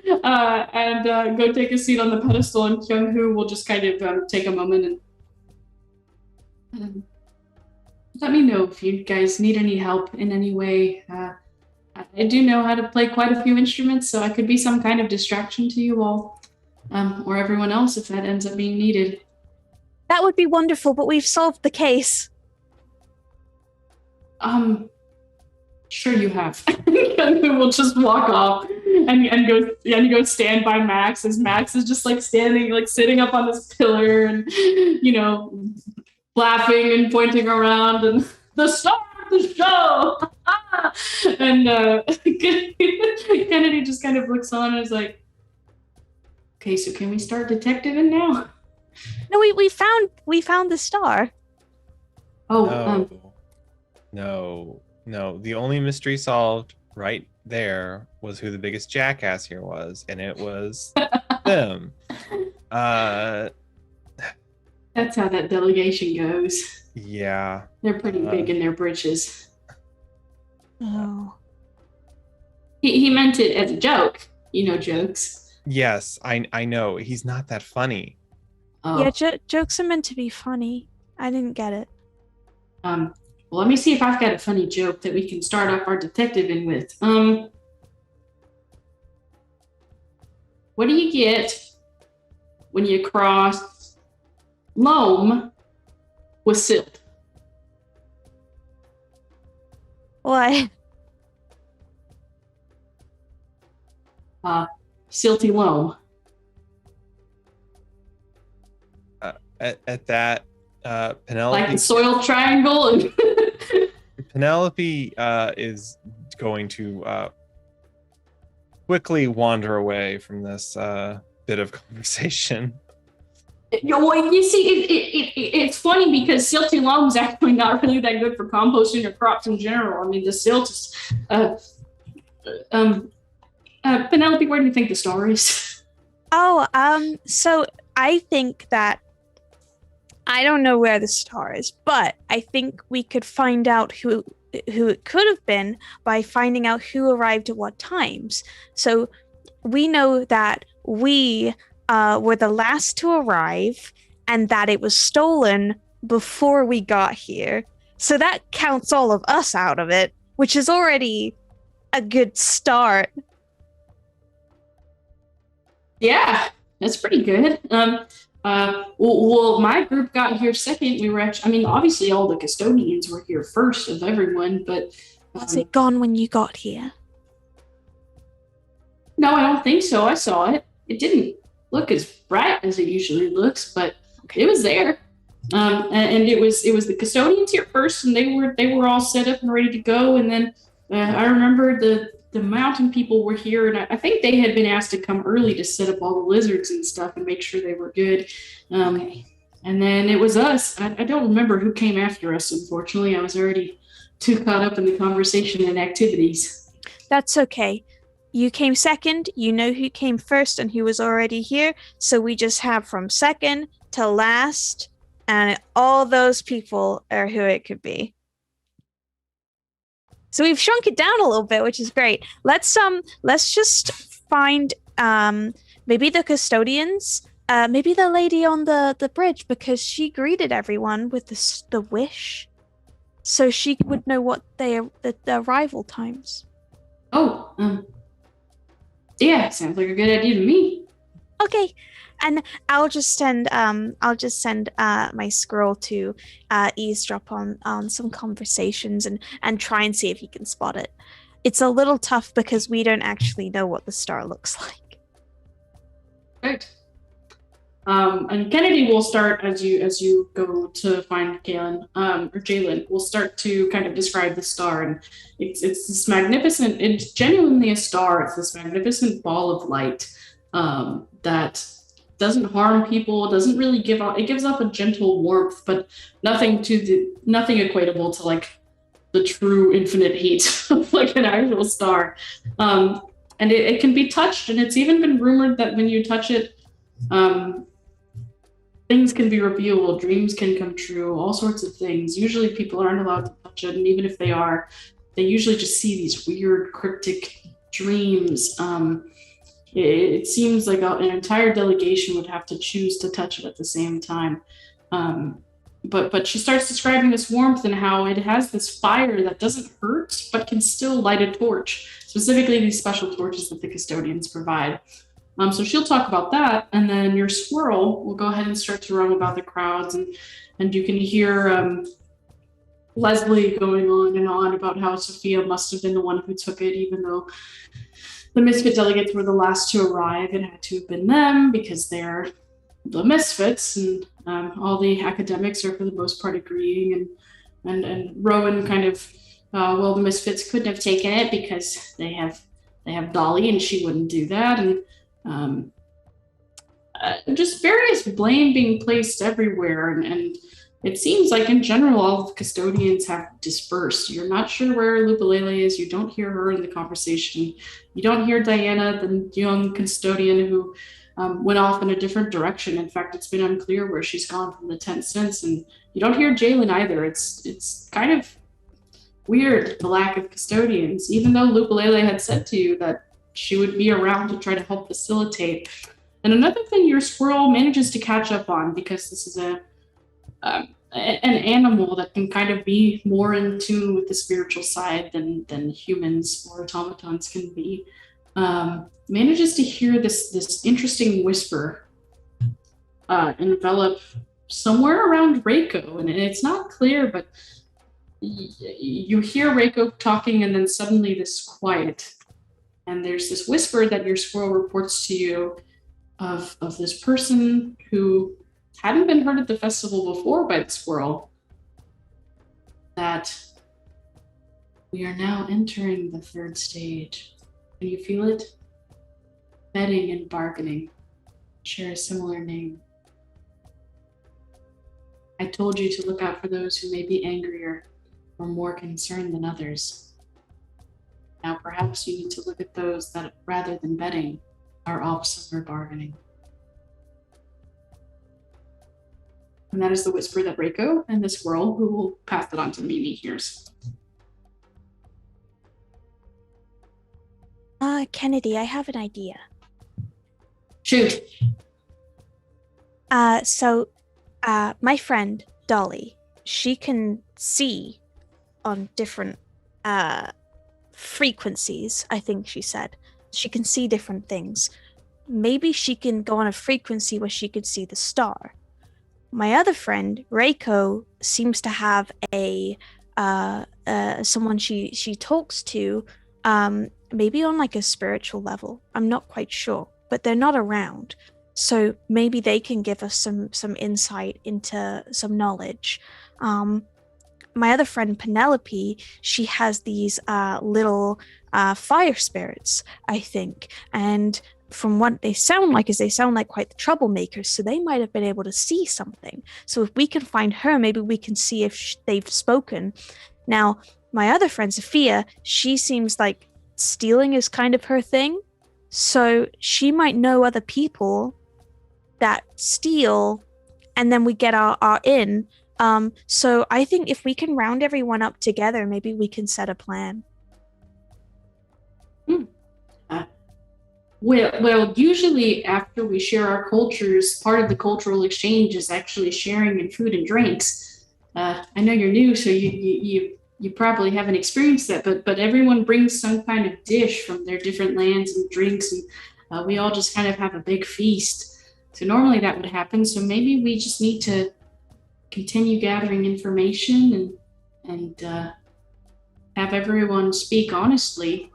and go take a seat on the pedestal, and Kyung-hoo will just kind of take a moment and let me know if you guys need any help in any way. I do know how to play quite a few instruments, so I could be some kind of distraction to you all, or everyone else if that ends up being needed. That would be wonderful, but we've solved the case. Sure you have. And we'll just walk off and go stand by Max, as Max is just like standing, like sitting up on this pillar and, you know, laughing and pointing around and the star of the show. And Kennedy just kind of looks on and is like, okay, so can we start detectiving now? No, we found the star. Oh, No. The only mystery solved right there was who the biggest jackass here was, and it was them. that's how that delegation goes. Yeah. They're pretty big in their britches. Oh. He meant it as a joke. You know jokes. Yes, I know. He's not that funny. Oh. Yeah, jokes are meant to be funny. I didn't get it. Well, let me see if I've got a funny joke that we can start off our detectiving with. What do you get when you cross loam with silt? What? Silty loam. At that, Penelope. Like the soil triangle. And Penelope is going to quickly wander away from this bit of conversation. You see, it's funny because silty loam is actually not really that good for composting your crops in general. I mean, the silt is. Penelope, where do you think the star is? Oh, so I think that I don't know where the star is, but I think we could find out who it could have been by finding out who arrived at what times. So we know that we were the last to arrive and that it was stolen before we got here. So that counts all of us out of it, which is already a good start. Yeah, that's pretty good. Well, my group got here second. We were actually, I mean, obviously all the custodians were here first of everyone, but Was it gone when you got here? no, I don't think so. I saw it. It didn't look as bright as it usually looks, but it was there. And it was the custodians here first, and they were all set up and ready to go. And then I remember the mountain people were here, and I think they had been asked to come early to set up all the lizards and stuff and make sure they were good. Okay. And then it was us. I don't remember who came after us, unfortunately. I was already too caught up in the conversation and activities. That's okay. You came second, you know who came first and who was already here, so we just have from second to last, and all those people are who it could be. So we've shrunk it down a little bit, which is great. Let's just find maybe the custodians, maybe the lady on the bridge, because she greeted everyone with the wish, so she would know what the arrival times. Oh, yeah, sounds like a good idea to me. Okay, and I'll just send my squirrel to eavesdrop on some conversations and try and see if he can spot it. It's a little tough because we don't actually know what the star looks like. Right. And Kennedy will start as you go to find Galen, or Jalen. Will start to kind of describe the star, and it's this magnificent. It's genuinely a star. It's this magnificent ball of light that doesn't harm people. Doesn't really give off. It gives off a gentle warmth, but nothing equatable to like the true infinite heat of like an actual star. And it can be touched, and it's even been rumored that when you touch it, things can be revealed, dreams can come true, all sorts of things. Usually people aren't allowed to touch it, and even if they are, they usually just see these weird cryptic dreams. It seems like an entire delegation would have to choose to touch it at the same time. But she starts describing this warmth and how it has this fire that doesn't hurt, but can still light a torch, specifically these special torches that the custodians provide. So she'll talk about that, and then your squirrel will go ahead and start to roam about the crowds, and you can hear Leslie going on about how Sophia must have been the one who took it, even though the Misfit delegates were the last to arrive. It had to have been them because they're the Misfits, and all the academics are for the most part agreeing, and Rowan kind of, well, the Misfits couldn't have taken it because they have Dolly, and she wouldn't do that, and just various blame being placed everywhere, and it seems like in general all the custodians have dispersed. You're not sure where Lupalele is. You don't hear her in the conversation. You don't hear Diana, the young custodian who went off in a different direction. In fact, it's been unclear where she's gone from the tent since, and you don't hear Jalen either. It's kind of weird, the lack of custodians, even though Lupalele had said to you that she would be around to try to help facilitate. And another thing your squirrel manages to catch up on, because this is an animal that can kind of be more in tune with the spiritual side than humans or automatons can be, manages to hear this interesting whisper envelop somewhere around Reiko, and it's not clear, but you hear Reiko talking, and then suddenly this quiet. And there's this whisper that your squirrel reports to you of this person who hadn't been heard at the festival before by the squirrel, that we are now entering the third stage. Can you feel it? Betting and bargaining share a similar name. I told you to look out for those who may be angrier or more concerned than others. Now, perhaps you need to look at those that, rather than betting, are opposite or bargaining. And that is the whisper that Reiko and the squirrel, who will pass it on to Mimi, hears. Kennedy, I have an idea. Shoot. So, my friend, Dolly, she can see on different frequencies, I think she said. She can see different things. Maybe she can go on a frequency where she could see the star. My other friend, Reiko, seems to have a someone she talks to, maybe on like a spiritual level. I'm not quite sure, but they're not around. So maybe they can give us some insight into some knowledge. My other friend, Penelope, she has these little fire spirits, I think. And from what they sound like is they sound like quite the troublemakers, so they might have been able to see something. So if we can find her, maybe we can see if they've spoken. Now, my other friend Sophia, she seems like stealing is kind of her thing, so she might know other people that steal, and then we get our in. So I think if we can round everyone up together, maybe we can set a plan. Well, usually after we share our cultures, part of the cultural exchange is actually sharing in food and drinks. I know you're new, so you probably haven't experienced that, but everyone brings some kind of dish from their different lands and drinks, and we all just kind of have a big feast. So normally that would happen. So maybe we just need to continue gathering information and have everyone speak honestly.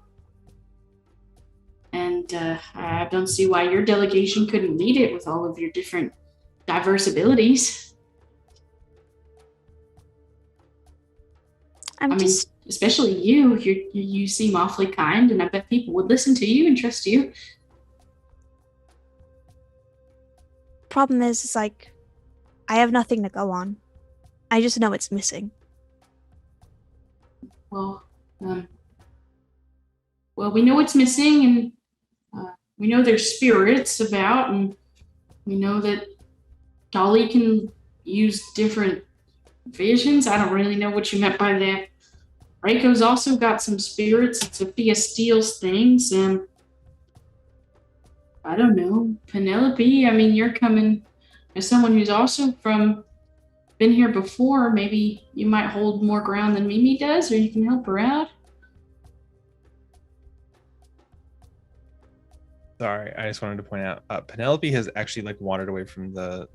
And I don't see why your delegation couldn't lead it with all of your different diverse abilities. I mean, especially you seem awfully kind, and I bet people would listen to you and trust you. Problem is like, I have nothing to go on. I just know it's missing. Well, we know it's missing, and we know there's spirits about, and we know that Dolly can use different visions. I don't really know what you meant by that. Reiko's also got some spirits, and Sophia steals things, and I don't know. Penelope, I mean, you're coming as someone who's also been here before. Maybe you might hold more ground than Mimi does, or you can help her out. Sorry, I just wanted to point out Penelope has actually like wandered away from the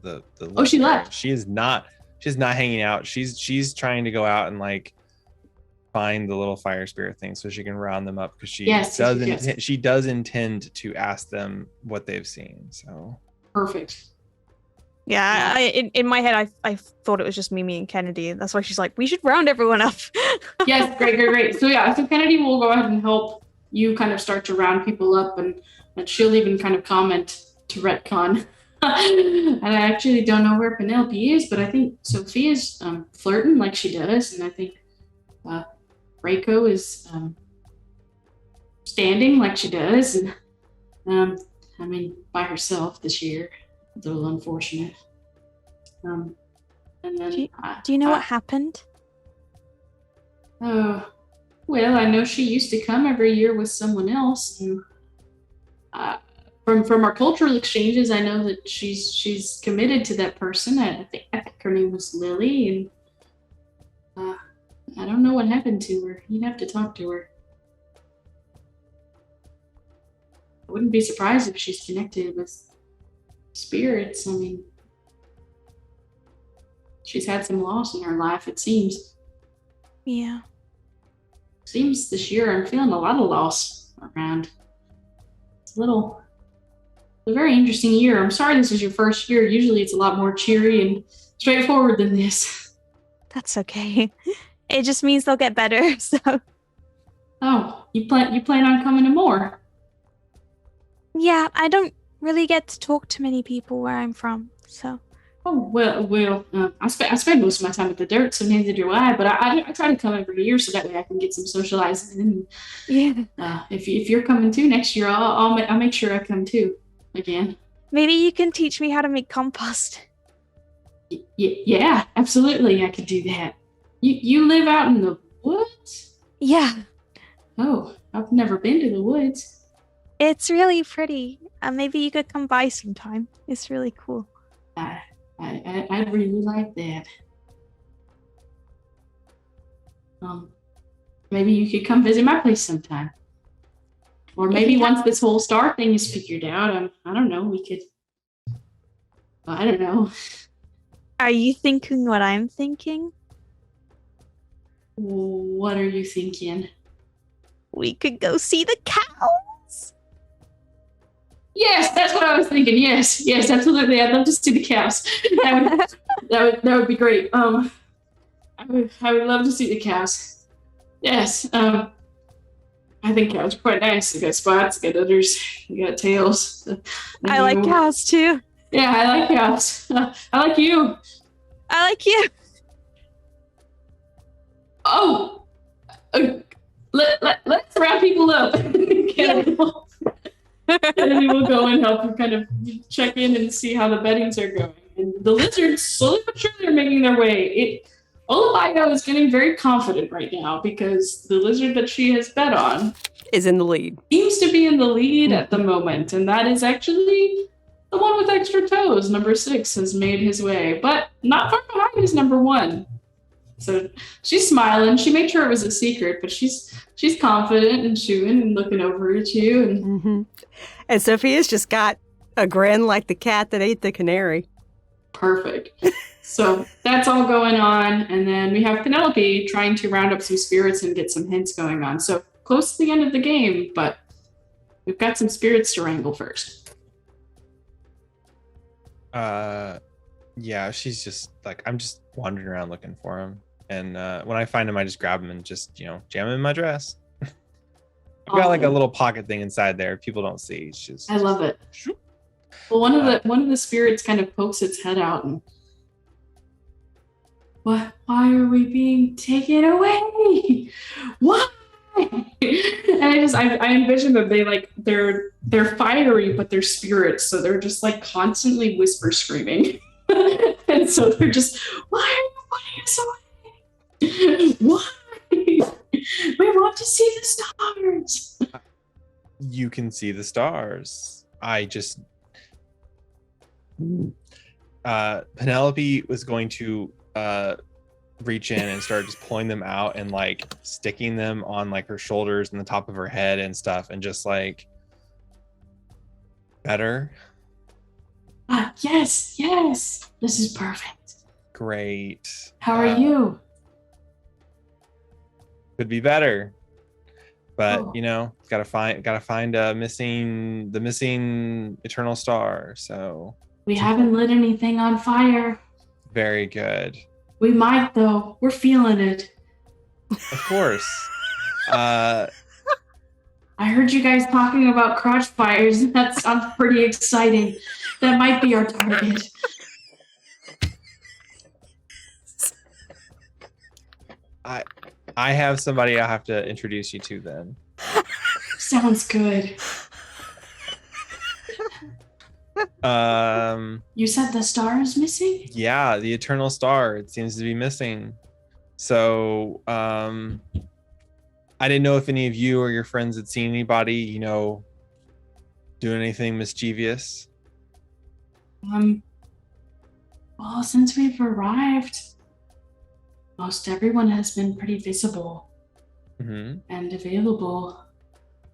Oh, she left. She's not hanging out. She's trying to go out and like find the little fire spirit thing so she can round them up, because she does intend to ask them what they've seen. So perfect. Yeah, in my head, I thought it was just Mimi and Kennedy. That's why she's like, we should round everyone up. Yes, great. So Kennedy will go ahead and help you kind of start to round people up, and she'll even kind of comment to retcon. And I actually don't know where Penelope is, but I think Sophia's flirting like she does, and I think Reiko is standing like she does, and I mean, by herself this year. A little unfortunate. And then do you know what happened? Oh, well, I know she used to come every year with someone else, and from our cultural exchanges, I know that she's committed to that person. I think her name was Lily, and I don't know what happened to her. You'd have to talk to her. I wouldn't be surprised if she's connected with spirits. I mean, she's had some loss in her life, it seems. Yeah. Seems this year I'm feeling a lot of loss around. It's a very interesting year. I'm sorry this is your first year. Usually it's a lot more cheery and straightforward than this. That's okay. It just means they'll get better, so. Oh, you plan on coming to more? Yeah, I don't really get to talk to many people where I'm from, so. Oh, well, I spend most of my time at the dirt, so neither do I, but I try to come every year so that way I can get some socializing in. Yeah. If you're coming too next year, I'll make sure I come too again. Maybe you can teach me how to make compost. Yeah, absolutely, I could do that. You live out in the woods? Yeah. Oh, I've never been to the woods. It's really pretty. Maybe you could come by sometime. It's really cool. I'd really like that. Maybe you could come visit my place sometime. Or maybe once this whole star thing is figured out, I don't know, we could... I don't know. Are you thinking what I'm thinking? What are you thinking? We could go see the cows. Yes, that's what I was thinking. Yes, absolutely. I'd love to see the cows. That would be great. I would love to see the cows. Yes. I think cows are quite nice. You got spots, you got udders, you got tails. I like cows too. Yeah, I like cows. I like you. I like you. Oh, let's wrap people up. Kennedy will go and help you kind of check in and see how the beddings are going. And the lizards, slowly but surely, are making their way. Olabio is getting very confident right now because the lizard that she has bet on Is in the lead. seems to be in the lead at the moment, and that is actually the one with extra toes. Number 6 has made his way, but not far behind is number 1. So she's smiling. She made sure it was a secret, but she's confident and chewing and looking over at you. And And Sophia's just got a grin like the cat that ate the canary. perfect. So that's all going on. And then we have Penelope trying to round up some spirits and get some hints going on. So close to the end of the game, but we've got some spirits to wrangle first. Yeah, she's just like, I'm just wandering around looking for him. And when I find him, I just grab him and just, jam him in my dress. I've got like a little pocket thing inside there. People don't see. It's just. I love it. Well, one of the spirits kind of pokes its head out and, why are we being taken away? Why? And I envision that they're fiery, but they're spirits, so they're just like constantly whisper screaming. And so they're just, why are you putting us away? Why? We want to see the stars. You can see the stars. Penelope was going to reach in and start just pulling them out and like sticking them on like her shoulders and the top of her head and stuff, and just like, better. Yes, this is perfect. Great. How are you? Could be better, but Oh. gotta find the missing eternal star. So We haven't lit anything on fire. very good. We might though. We're feeling it. Of course. I heard you guys talking about crotch fires. That sounds pretty exciting. That might be our target. I have somebody I have to introduce you to then. Sounds good. You said the star is missing? Yeah, the eternal star, it seems to be missing. So I didn't know if any of you or your friends had seen anybody, doing anything mischievous. Well, since we've arrived, most everyone has been pretty visible and available.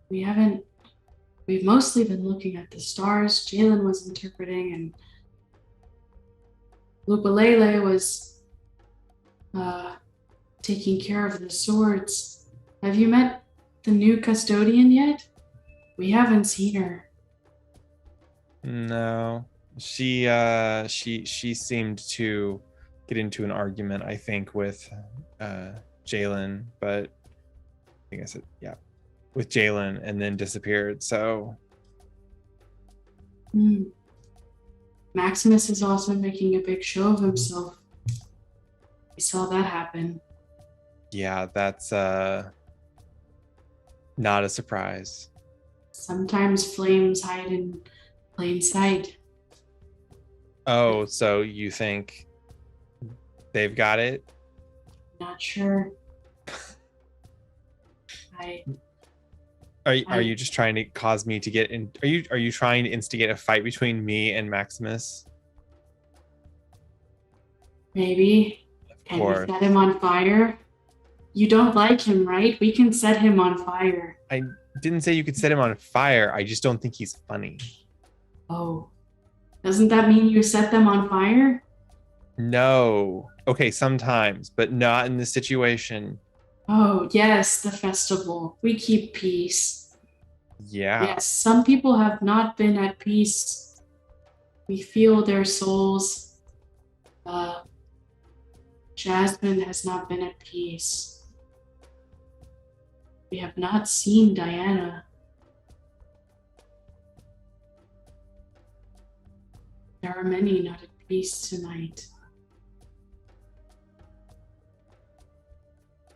We've mostly been looking at the stars. Jalen was interpreting, and Lupalele was taking care of the swords. Have you met the new custodian yet? We haven't seen her. No, she seemed to get into an argument, I think, with Jalen, but I think I said, yeah, with Jalen, and then disappeared. So Maximus is also making a big show of himself. We saw that happen. yeah, that's not a surprise. Sometimes flames hide in plain sight. Oh, so you think they've got it? Not sure. Are you just trying to cause me to get in? Are you trying to instigate a fight between me and Maximus? Maybe. Can we set him on fire? You don't like him, right? We can set him on fire. I didn't say you could set him on fire. I just don't think he's funny. Oh. Doesn't that mean you set them on fire? No. Okay, sometimes, but not in this situation. Oh, yes, the festival. We keep peace. Yeah. Yes, some people have not been at peace. We feel their souls. Jasmine has not been at peace. We have not seen Diana. There are many not at peace tonight.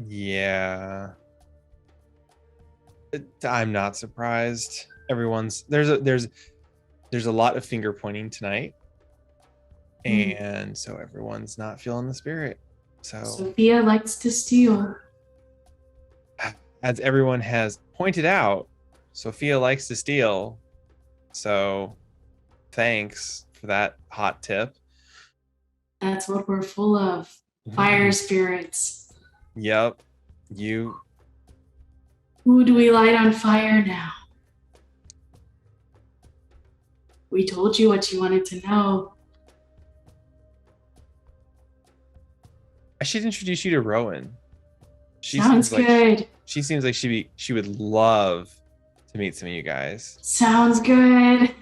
Yeah. I'm not surprised. Everyone's there's a lot of finger pointing tonight. And so everyone's not feeling the spirit. So Sophia likes to steal. as everyone has pointed out, Sophia likes to steal. So thanks for that hot tip. That's what we're full of. Fire spirits. Yep. Who do we light on fire now? We told you what you wanted to know. I should introduce you to Rowan. Sounds good. She seems like she would love to meet some of you guys. Sounds good.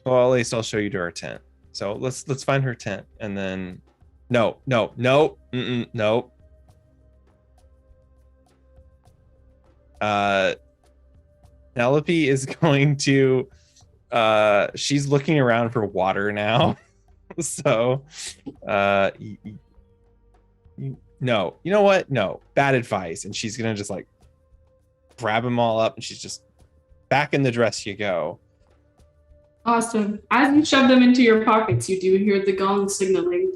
Well, at least I'll show you to her tent. So let's find her tent, and then no. Penelope is going to she's looking around for water now. So no, you know what? No, bad advice. And she's gonna just like grab them all up, and she's just back in the dress you go. Awesome. As you shove them into your pockets, you do hear the gong signaling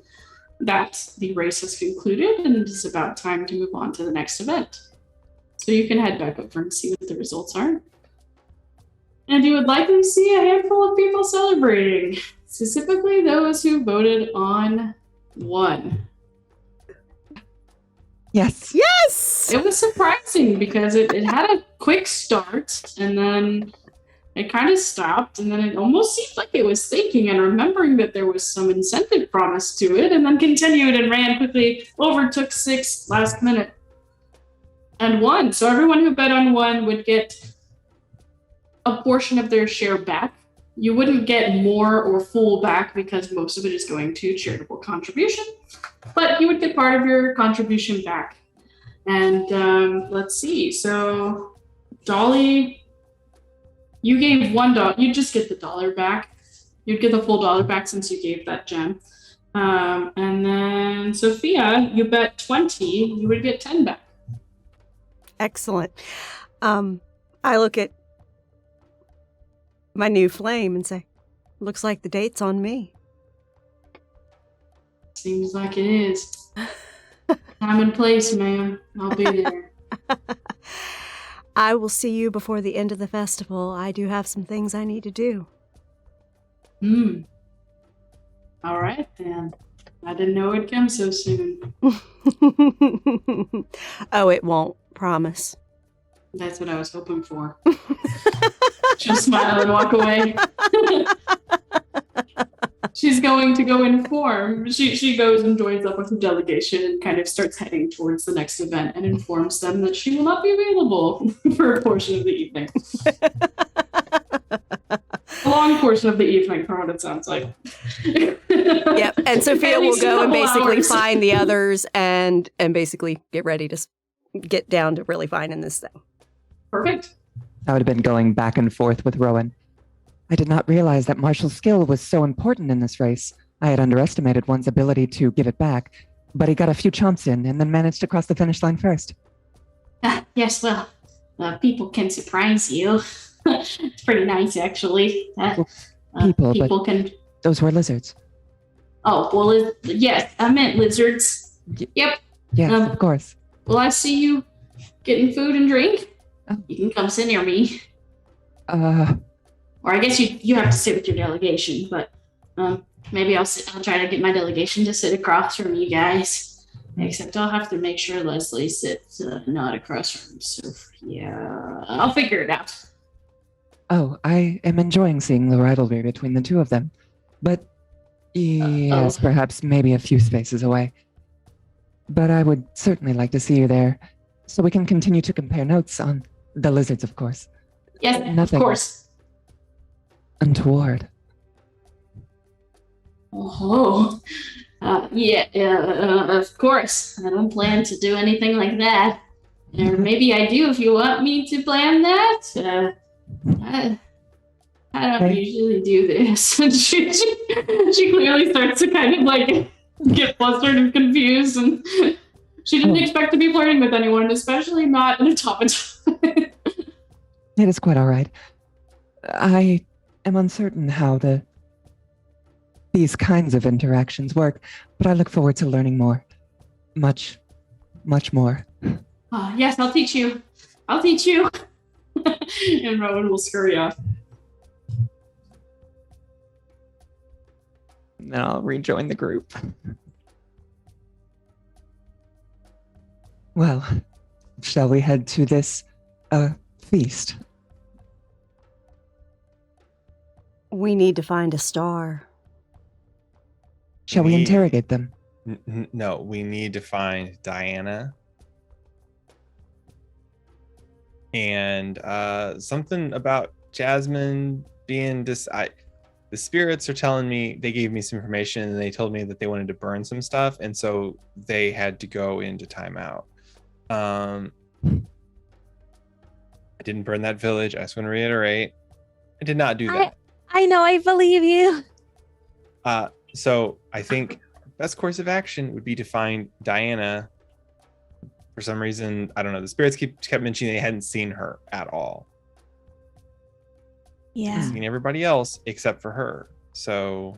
that the race has concluded and it is about time to move on to the next event. So you can head back over and see what the results are. And you would likely see a handful of people celebrating, specifically those who voted on 1. Yes. Yes! It was surprising because it had a quick start and then it kind of stopped, and then it almost seemed like it was thinking and remembering that there was some incentive promised to it, and then continued and ran quickly, overtook 6 last minute, and won. So everyone who bet on 1 would get a portion of their share back. You wouldn't get more or full back because most of it is going to charitable contribution, but you would get part of your contribution back. And let's see. So Dolly, you gave $1. You just get the $1 back. You'd get the full $1 back since you gave that gem. And then Sophia, you bet 20. You would get 10 back. Excellent. I look at my new flame and say, looks like the date's on me. Seems like it is. Time and place, ma'am. I'll be there. I will see you before the end of the festival. I do have some things I need to do. All right, then. I didn't know it'd come so soon. Oh, it won't. Promise. That's what I was hoping for. She'll smile and walk away. She's going to go inform. She goes and joins up with the delegation and kind of starts heading towards the next event and informs them that she will not be available for a portion of the evening. A long portion of the evening, from what it sounds like. Yep. And Sophia At will least a go and couple basically hours. find the others and basically get ready to get down to really finding this thing. Perfect. I would have been going back and forth with Rowan. I did not realize that martial skill was so important in this race. I had underestimated one's ability to give it back, but he got a few chomps in and then managed to cross the finish line first. Yes, well, people can surprise you. It's pretty nice, actually. People can. Those were lizards. Oh, well, yes, I meant lizards. Yep. Yes, of course. Will I see you getting food and drink? Oh. You can come sit near me. Uh, Or I guess you have to sit with your delegation, but maybe I'll try to get my delegation to sit across from you guys. Except I'll have to make sure Leslie sits not across from Sophia. I'll figure it out. Oh, I am enjoying seeing the rivalry between the two of them. But yes, perhaps maybe a few spaces away. But I would certainly like to see you there, so we can continue to compare notes on the lizards, of course. Yes, Nothing of course. untoward. Oh, of course. I don't plan to do anything like that. Or maybe I do if you want me to plan that. I don't Okay. usually do this. And she clearly starts to kind of like get flustered and confused, and she didn't Oh. expect to be flirting with anyone, especially not an automaton. It is quite all right. I am uncertain how these kinds of interactions work, but I look forward to learning more. Much, much more. Yes, I'll teach you. I'll teach you. And Rowan will scurry off. Then I'll rejoin the group. Well, shall we head to this feast? We need to find a star. Shall we interrogate them? No, we need to find Diana. And something about Jasmine being the spirits are telling me, they gave me some information and they told me that they wanted to burn some stuff, and so they had to go into timeout. I didn't burn that village. I just want to reiterate, I did not do that. I know, I believe you. So I think best course of action would be to find Diana. For some reason, I don't know, the spirits kept mentioning they hadn't seen her at all. Yeah. They've seen everybody else except for her. So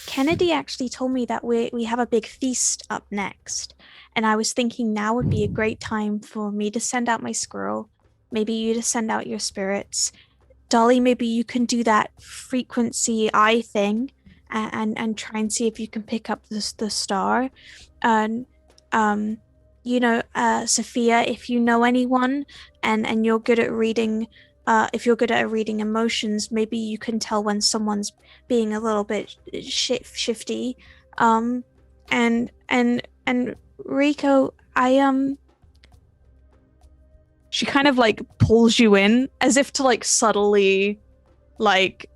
Kennedy actually told me that we have a big feast up next. And I was thinking now would be a great time for me to send out my squirrel. Maybe you to send out your spirits. Dolly, maybe you can do that frequency eye thing and try and see if you can pick up the star. And Sophia, if you know anyone and you're good at reading, if you're good at reading emotions, maybe you can tell when someone's being a little bit shifty. And Rico, She kind of like pulls you in as if to like subtly like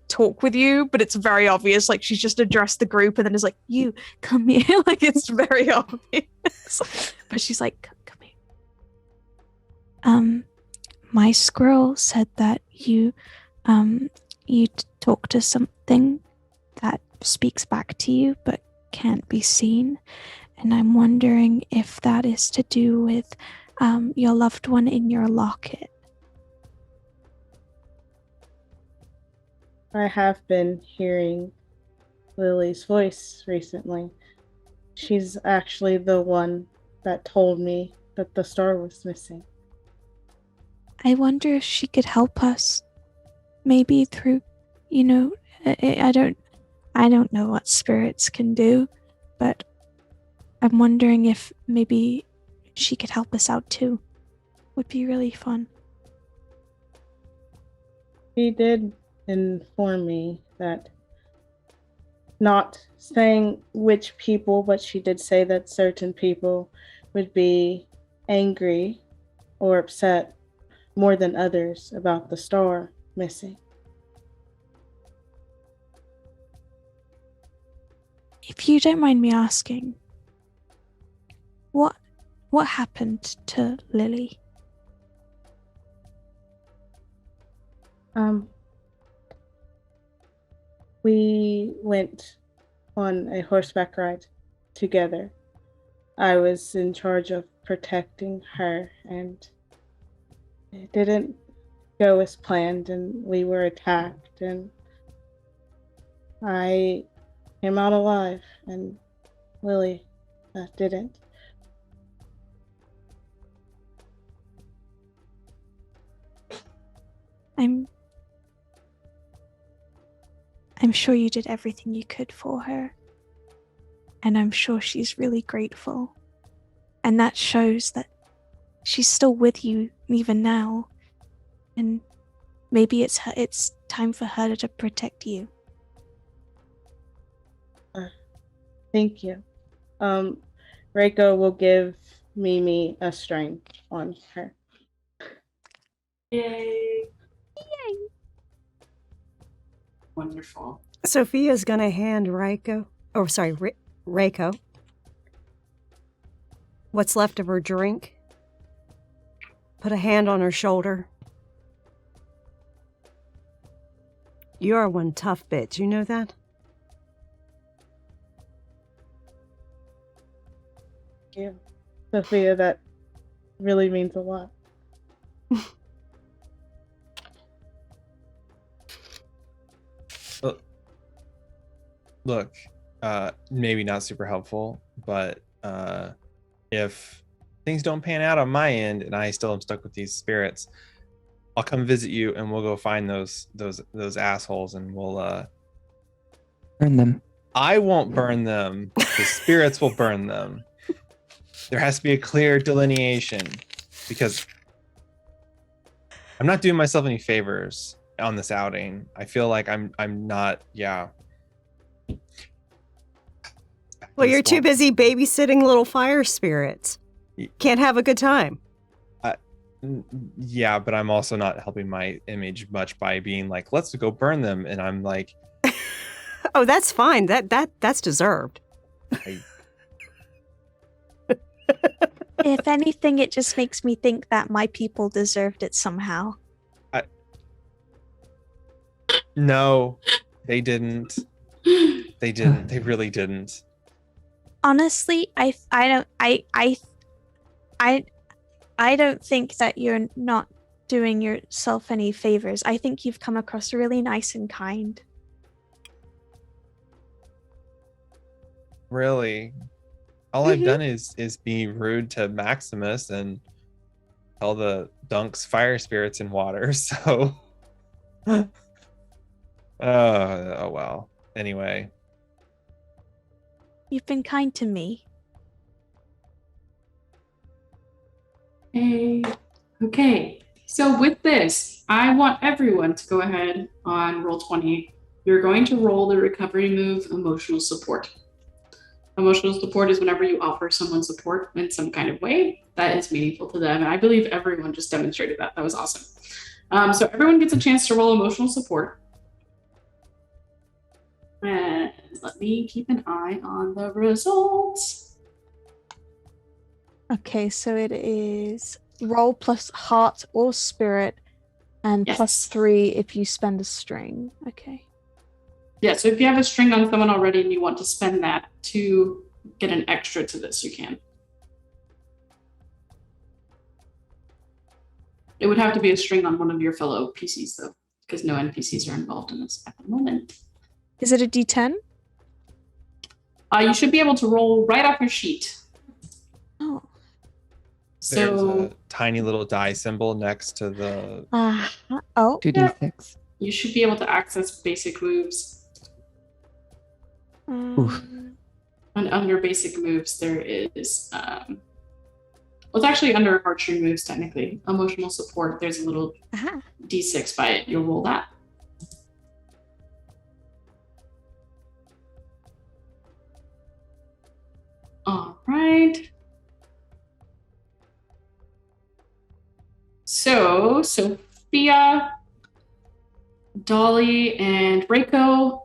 talk with you, but it's very obvious. Like she's just addressed the group and then is like, "You come here." Like it's very obvious. But she's like, "Come here." My squirrel said that you talk to something that speaks back to you but can't be seen, and I'm wondering if that is to do with your loved one in your locket. I have been hearing Lily's voice recently. She's actually the one that told me that the star was missing. I wonder if she could help us. Maybe through, I don't know what spirits can do, but I'm wondering if maybe she could help us out too. Would be really fun. She did inform me that, not saying which people, but she did say that certain people would be angry or upset more than others about the star missing. If you don't mind me asking, what happened to Lily? We went on a horseback ride together. I was in charge of protecting her, and it didn't go as planned, and we were attacked, and I came out alive, and Lily didn't. I'm sure you did everything you could for her, and I'm sure she's really grateful, and that shows that she's still with you even now, and maybe it's time for her to protect you. Thank you. Reiko will give Mimi a strain on her. Yay. Wonderful. Sophia's going to hand Reiko what's left of her drink, put a hand on her shoulder. You are one tough bitch, you know that? Yeah. Sophia, that really means a lot. Look, maybe not super helpful, but if things don't pan out on my end and I still am stuck with these spirits, I'll come visit you and we'll go find those assholes and we'll Burn them. I won't burn them. The spirits will burn them. There has to be a clear delineation because I'm not doing myself any favors on this outing. I feel like I'm not, yeah. Well, you're too busy babysitting little fire spirits. Can't have a good time. Yeah, but I'm also not helping my image much by being like, let's go burn them. And I'm like, oh, that's fine. That's deserved. If anything, it just makes me think that my people deserved it somehow. No, they didn't. They didn't. They really didn't. Honestly, I don't think that you're not doing yourself any favors. I think you've come across really nice and kind. Really? All I've done is be rude to Maximus and tell the dunks fire spirits in water, so oh well. Anyway. You've been kind to me. Hey. Okay. So with this, I want everyone to go ahead on roll 20. You're going to roll the recovery move emotional support. Emotional support is whenever you offer someone support in some kind of way that is meaningful to them. And I believe everyone just demonstrated that. That was awesome. So everyone gets a chance to roll emotional support. And let me keep an eye on the results. Okay, so it is roll plus heart or spirit, and Yes. +3 if you spend a string. Okay. Yeah, so if you have a string on someone already and you want to spend that to get an extra to this, you can. It would have to be a string on one of your fellow PCs, though, because no NPCs are involved in this at the moment. Is it a D10? You should be able to roll right off your sheet. Oh. There's So a tiny little die symbol next to the Oh. 2d6. you should be able to access basic moves. And under basic moves, there is, well, it's actually under heartstring moves, technically. Emotional support, there's a little D6 by it. You'll roll that. All right. So, Sophia, Dolly, and Reiko,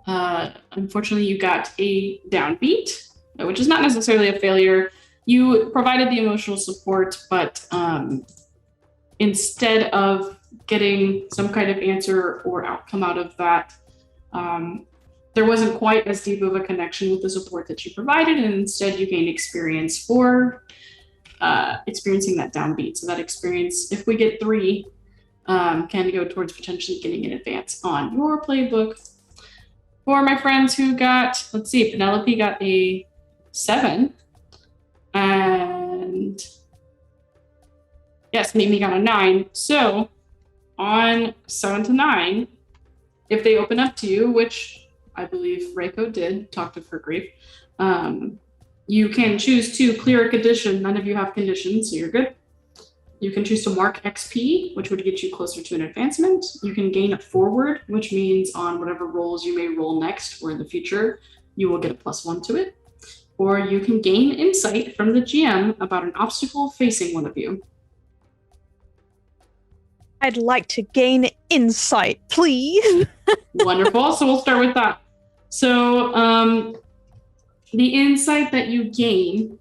unfortunately, you got a downbeat, which is not necessarily a failure. You provided the emotional support, but instead of getting some kind of answer or outcome out of that, there wasn't quite as deep of a connection with the support that you provided, and instead you gained experience for experiencing that downbeat. So that experience, if we get 3, can go towards potentially getting an advance on your playbook. For my friends who got, let's see, Penelope got a 7, and yes, Mimi got a 9. So on 7 to 9, if they open up to you, which I believe Reiko did, talked of her grief, you can choose to clear a condition. None of you have conditions, so you're good. You can choose to mark XP, which would get you closer to an advancement. You can gain a forward, which means on whatever rolls you may roll next or in the future, you will get a +1 to it. Or you can gain insight from the GM about an obstacle facing one of you. I'd like to gain insight, please. Wonderful. So we'll start with that. So the insight that you gain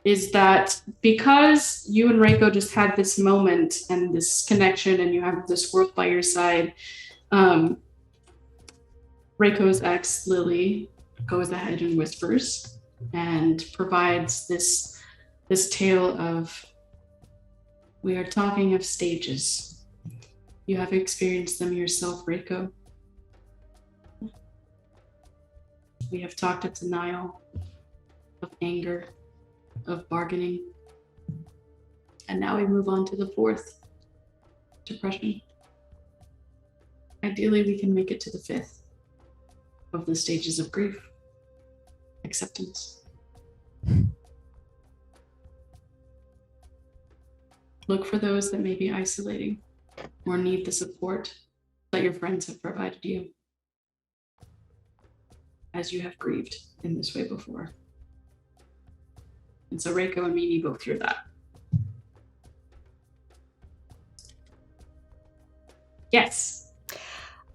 is that because you and Reiko just had this moment and this connection and you have this world by your side, Reiko's ex, Lily, goes ahead and whispers and provides this tale of, we are talking of stages. You have experienced them yourself, Reiko. We have talked of denial, of anger, of bargaining. And now we move on to the fourth, depression. Ideally, we can make it to the fifth of the stages of grief, acceptance. Look for those that may be isolating or need the support that your friends have provided you, as you have grieved in this way before. And so Reiko and Mimi go through that. Yes.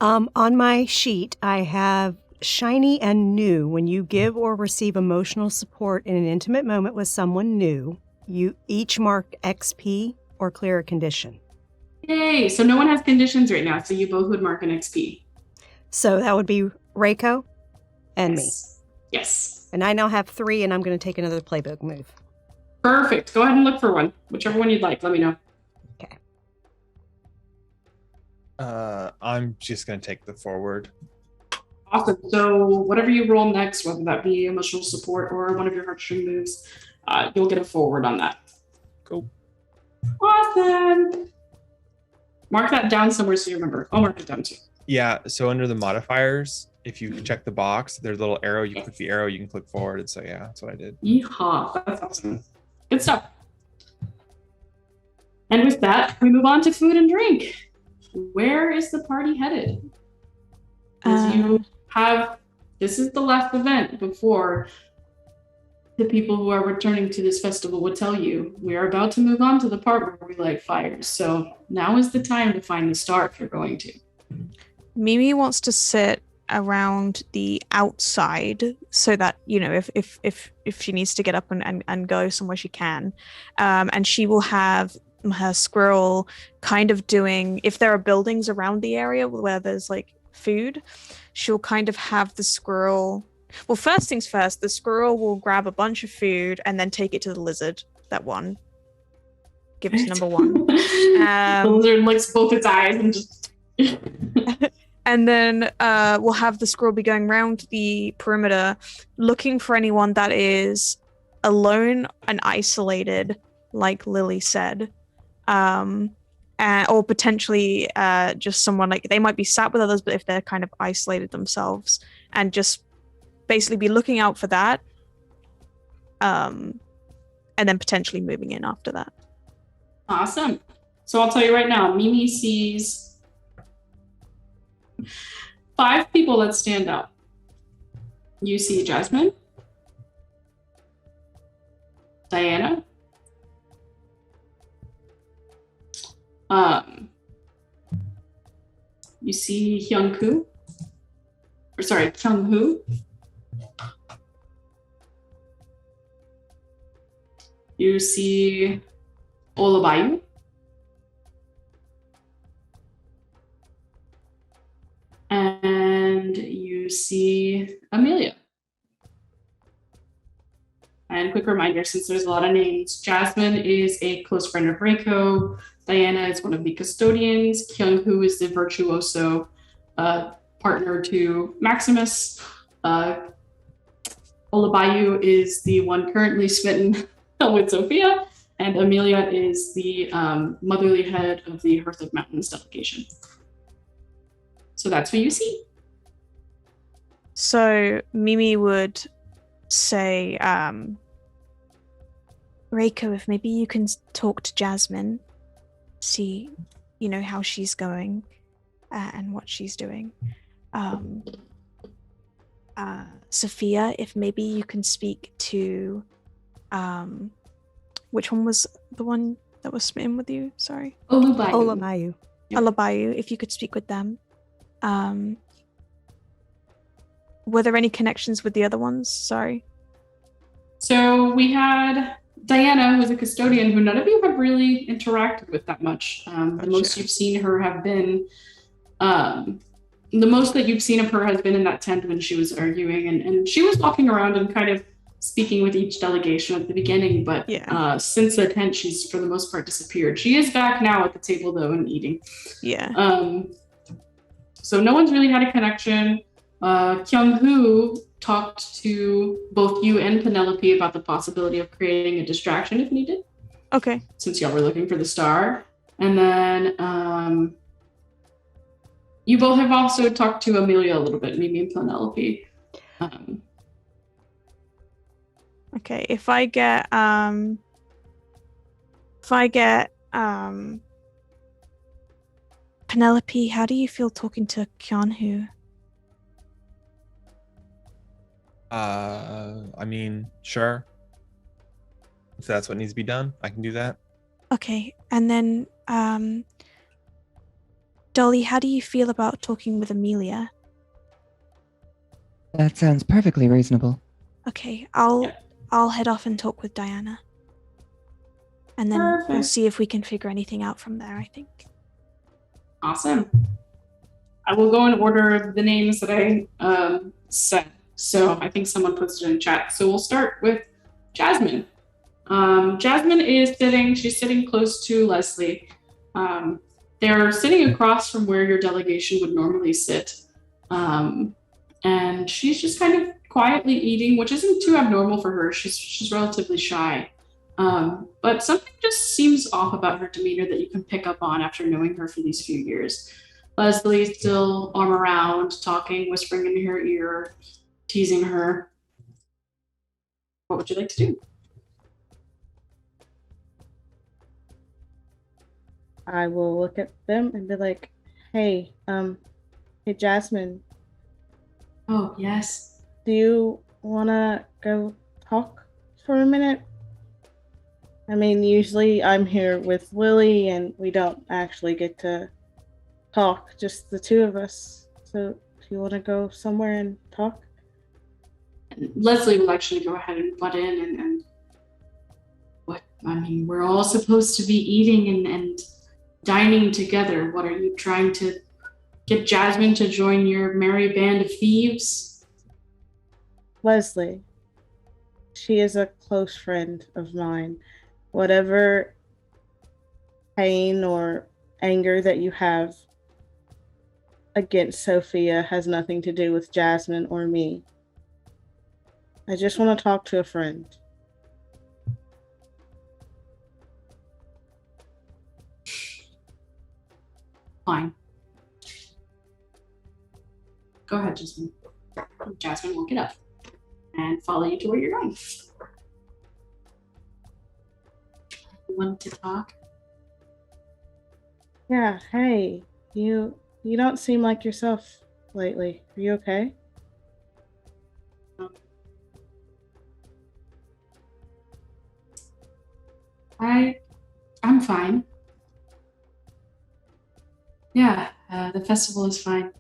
On my sheet, I have shiny and new. When you give or receive emotional support in an intimate moment with someone new, you each mark XP or clear a condition. Yay! So no one has conditions right now, so you both would mark an XP. So that would be Reiko and me. Yes. And I now have 3, and I'm going to take another playbook move. Perfect. Go ahead and look for one. Whichever one you'd like, let me know. Okay. I'm just gonna take the forward. Awesome. So whatever you roll next, whether that be emotional support or one of your heartstring moves, you'll get a forward on that. Cool. Awesome. Mark that down somewhere so you remember. I'll mark it down too. Yeah, so under the modifiers, if you check the box, there's a little arrow, you click the arrow, you can click forward. And so yeah, that's what I did. Yeehaw. That's awesome. Good stuff. And with that, we move on to food and drink. Where is the party headed? As you have, this is the last event before the people who are returning to this festival would tell you, we are about to move on to the part where we light fires. So now is the time to find the star if you're going to. Mimi wants to sit around the outside so that, you know, if she needs to get up and go somewhere, she can. And she will have her squirrel kind of doing, if there are buildings around the area where there's like food, she'll kind of have the squirrel. Well, first things first, the squirrel will grab a bunch of food and then take it to the lizard. That one. Give it to number 1. The lizard licks both its eyes and just. And then we'll have the squirrel be going around the perimeter looking for anyone that is alone and isolated, like Lily said. Or potentially just someone, like they might be sat with others, but if they're kind of isolated themselves, and just basically be looking out for that, and then potentially moving in after that. Awesome. So I'll tell you right now, Mimi sees 5 people that stand out. You see Jasmine, Diana, you see Kyung-Hoo. You see Olabayu. And you see Amelia. And quick reminder, since there's a lot of names, Jasmine is a close friend of Reiko. Diana is one of the custodians. Kyung-Hoo is the virtuoso partner to Maximus. Olabayu is the one currently smitten with Sophia. And Amelia is the motherly head of the Hearth of Mountains delegation. So that's who you see. So Mimi would say, Reiko, if maybe you can talk to Jasmine, see, you know, how she's going and what she's doing. Sophia, if maybe you can speak to, which one was the one that was smitten with you? Sorry. Olabayu. Yep. Olabayu, if you could speak with them. Were there any connections with the other ones? Sorry. So we had Diana, who is a custodian, who none of you have really interacted with that much. The most Gotcha. you've seen her have been, the most that you've seen of her has been in that tent when she was arguing, and she was walking around and kind of speaking with each delegation at the beginning, but Yeah. since the tent, she's for the most part disappeared. She is back now at the table though and eating. Yeah. So no one's really had a connection. Kyung-hoo talked to both you and Penelope about the possibility of creating a distraction if needed, Okay. since y'all were looking for the star. And then you both have also talked to Amelia a little bit, Mimi and Penelope. Okay. If I get Penelope, how do you feel talking to Kyunhoo? I mean, sure. If that's what needs to be done, I can do that. Okay, and then Dolly, how do you feel about talking with Amelia? That sounds perfectly reasonable. Okay, I'll head off and talk with Diana. And then we'll Perfect. see if we can figure anything out from there, I think. Awesome. I will go in order of the names that I said. So I think someone puts it in chat. So we'll start with Jasmine. Jasmine is she's sitting close to Leslie. They're sitting across from where your delegation would normally sit. And she's just kind of quietly eating, which isn't too abnormal for her. She's relatively shy. But something just seems off about her demeanor that you can pick up on after knowing her for these few years. Leslie's still arm around, talking, whispering into her ear, teasing her. What would you like to do? I will look at them and be like, hey, Jasmine, Oh, yes. do you want to go talk for a minute? I mean, usually I'm here with Lily and we don't actually get to talk, just the two of us. So if you want to go somewhere and talk? And Leslie will actually go ahead and butt in and what? I mean, we're all supposed to be eating and dining together. What, are you trying to get Jasmine to join your merry band of thieves? Leslie, she is a close friend of mine. Whatever pain or anger that you have against Sophia has nothing to do with Jasmine or me. I just want to talk to a friend. Fine. Go ahead, Jasmine. Jasmine will get up and follow you to where you're going. You want to talk? Yeah, hey, you don't seem like yourself lately. Are you okay? I'm fine. Yeah, the festival is fine.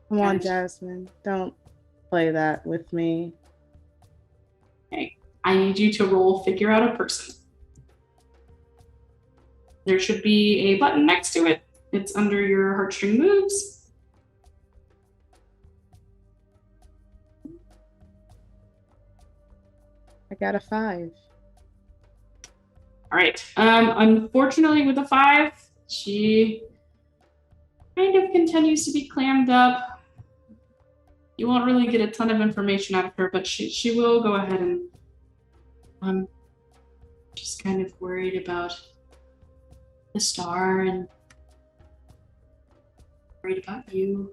Come on, Okay. Jasmine. Don't play that with me. Okay, I need you to roll figure out a person. There should be a button next to it. It's under your heartstring moves. I got a 5. All right. Unfortunately, with a 5, she kind of continues to be clammed up. You won't really get a ton of information out of her, but she will go ahead and I'm just kind of worried about the star and worried about you.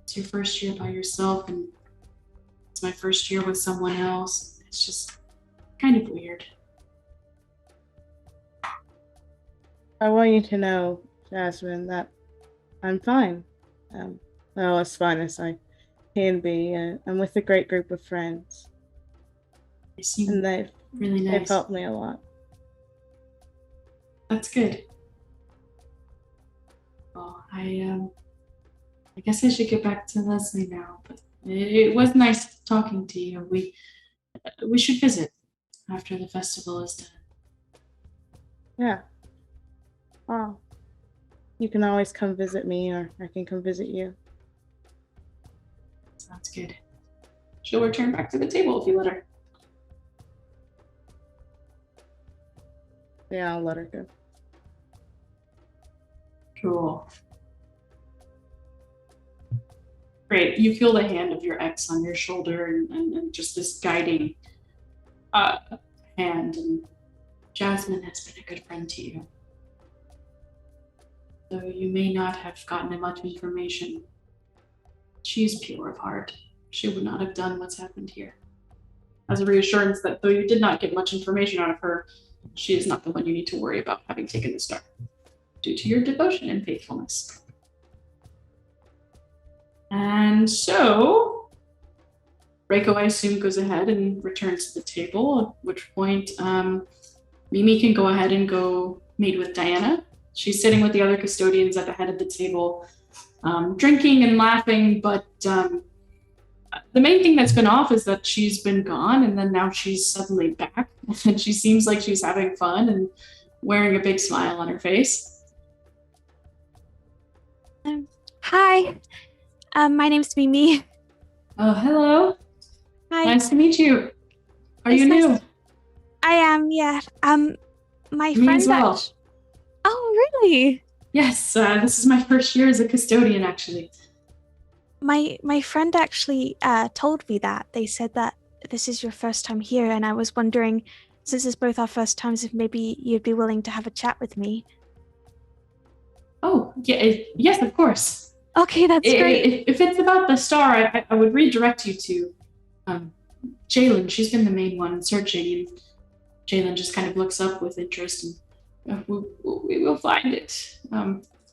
It's your first year by yourself, and it's my first year with someone else. It's just kind of weird. I want you to know, Jasmine, that I'm fine. Well, as fine as I can be. I'm with a great group of friends, They seem and they've really nice. helped me a lot. That's good. Well, I guess I should get back to Leslie now, but it was nice talking to you. we should visit after the festival is done. Yeah. Oh. You can always come visit me, or I can come visit you. Sounds good. She'll return back to the table if you let her. Yeah, I'll let her go. Cool. Great. You feel the hand of your ex on your shoulder and just this guiding hand. And Jasmine has been a good friend to you. Though you may not have gotten much information, she is pure of heart. She would not have done what's happened here. As a reassurance that though you did not get much information out of her, she is not the one you need to worry about having taken the star, due to your devotion and faithfulness. And so, Reiko, I assume, goes ahead and returns to the table, at which point Mimi can go ahead and go meet with Diana. She's sitting with the other custodians at the head of the table, drinking and laughing, but the main thing that's been off is that she's been gone, and then now she's suddenly back, and she seems like she's having fun and wearing a big smile on her face. Hi. My name's Mimi. Oh, hello. Hi. Nice to meet you. Are It's you nice new? I am, yeah. My Me friend as well. Oh, really? Yes, this is my first year as a custodian, actually. My friend actually told me that. They said that this is your first time here, and I was wondering, since it's both our first times, if maybe you'd be willing to have a chat with me. Oh, yeah, yes, of course. Okay, that's great. If it's about the star, I would redirect you to Jalen. She's been the main one searching, and Jalen just kind of looks up with interest, and we will find it.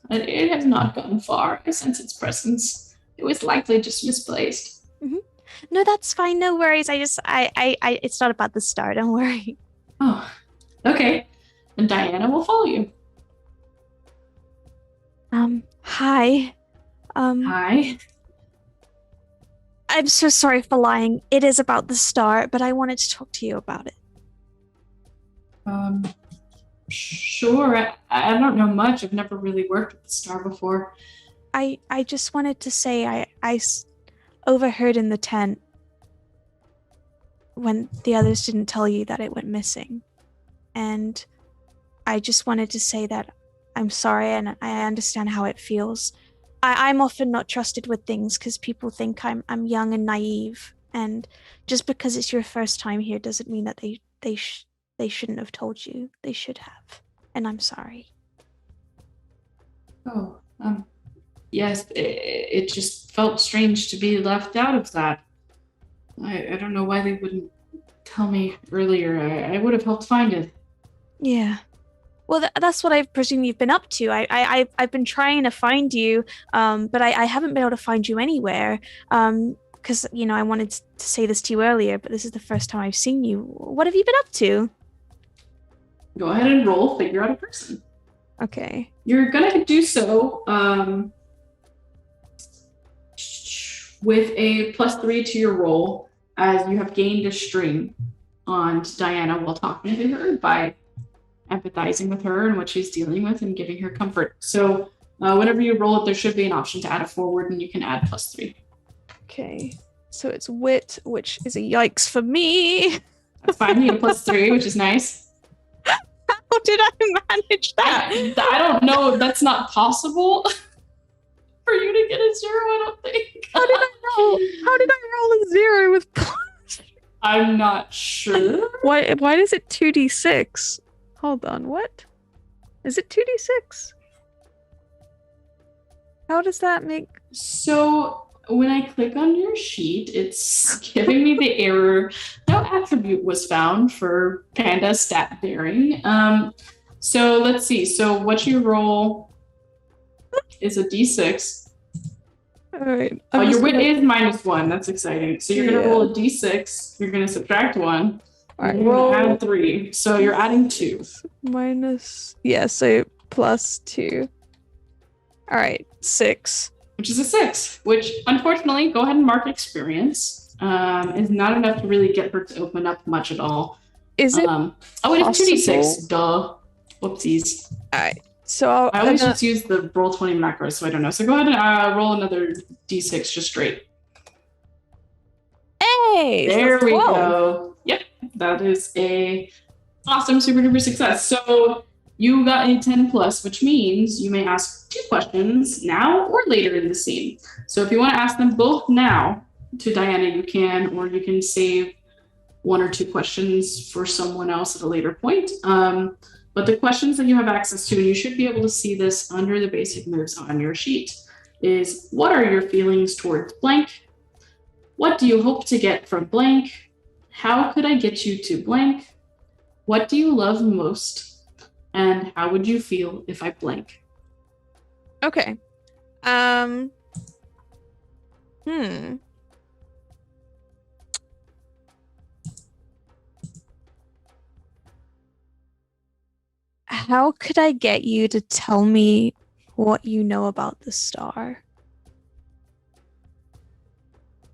It has not gone far. I sense its presence. It was likely just misplaced. Mm-hmm. No, that's fine. No worries. I it's not about the star. Don't worry. Oh, okay. And Diana will follow you. Hi. Hi. I'm so sorry for lying. It is about the star, but I wanted to talk to you about it. Sure. I don't know much. I've never really worked with the star before. I just wanted to say I overheard in the tent when the others didn't tell you that it went missing. And I just wanted to say that I'm sorry, and I understand how it feels. I'm often not trusted with things because people think I'm young and naive, and just because it's your first time here doesn't mean that they shouldn't have told you. They should have, and I'm sorry. Oh, yes, it just felt strange to be left out of that. I don't know why they wouldn't tell me earlier. I would have helped find it. Yeah. Well, that's what I presume you've been up to. I've been trying to find you, but I haven't been able to find you anywhere. Because, I wanted to say this to you earlier, but this is the first time I've seen you. What have you been up to? Go ahead and roll figure out a person. Okay. You're gonna do so with a +3 to your roll, as you have gained a string on Diana while talking to her by empathizing with her and what she's dealing with and giving her comfort. So whenever you roll it, there should be an option to add a forward, and you can add +3. Okay. So it's wit, which is a yikes for me. That's fine. You get a +3, which is nice. How did I manage that? I don't know. That's not possible for you to get a 0, I don't think. How did I roll a 0 with plus? I'm not sure. Why is it 2d6? Hold on, what? Is it 2d6? How does that make... So when I click on your sheet, it's giving me the error. No attribute was found for Panda stat daring. So let's see. So what you roll is a d6. All right. Oh, your wit is -1. That's exciting. So you're going to roll a d6. You're going to subtract 1. All right, You're roll gonna add 3. So you're adding 2. minus... Yeah, so +2. All right, 6. Which is a 6, which unfortunately, go ahead and mark experience. is not enough to really get her to open up much at all. Is it? Oh, it's 2d6. possible- Duh. Whoopsies. So I always just use the roll 20 macro, so I don't know. So go ahead and roll another d6 just straight. hey, so There that's we 12. go. Yep, that is a awesome super duper success. So you got a 10 plus, which means you may ask 2 questions now or later in the scene. So if you want to ask them both now to Diana, you can, or you can save 1 or 2 questions for someone else at a later point. But the questions that you have access to, and you should be able to see this under the basic moves on your sheet, is what are your feelings towards blank? What do you hope to get from blank? How could I get you to blank? What do you love most? And how would you feel if I blank? Okay. How could I get you to tell me what you know about the star?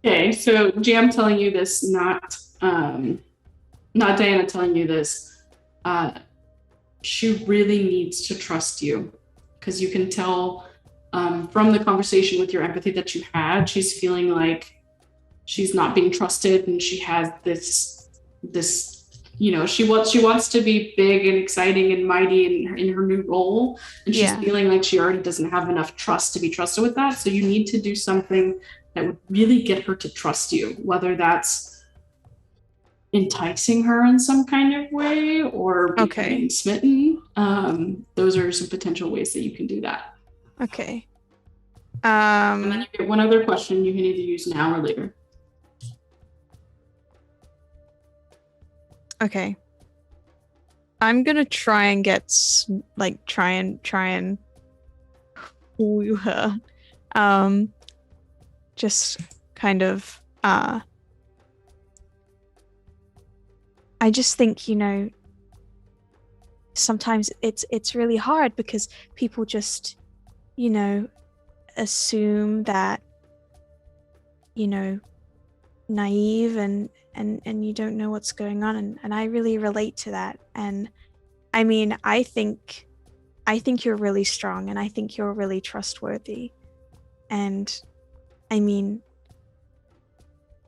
Okay, so GM telling you this, not Diana telling you this. She really needs to trust you, because you can tell from the conversation with your empathy that you had, she's feeling like she's not being trusted, and she has this she wants to be big and exciting and mighty in her new role, and she's feeling like she already doesn't have enough trust to be trusted with that. So you need to do something that would really get her to trust you, whether that's enticing her in some kind of way or becoming smitten. Those are some potential ways that you can do that. Okay. And then you get one other question you can either use now or later. Okay. I'm gonna try and get try and woo her. Just kind of I just think, sometimes it's really hard because people just, assume that, naive and you don't know what's going on, and I really relate to that. And I mean, I think you're really strong, and I think you're really trustworthy, and I mean,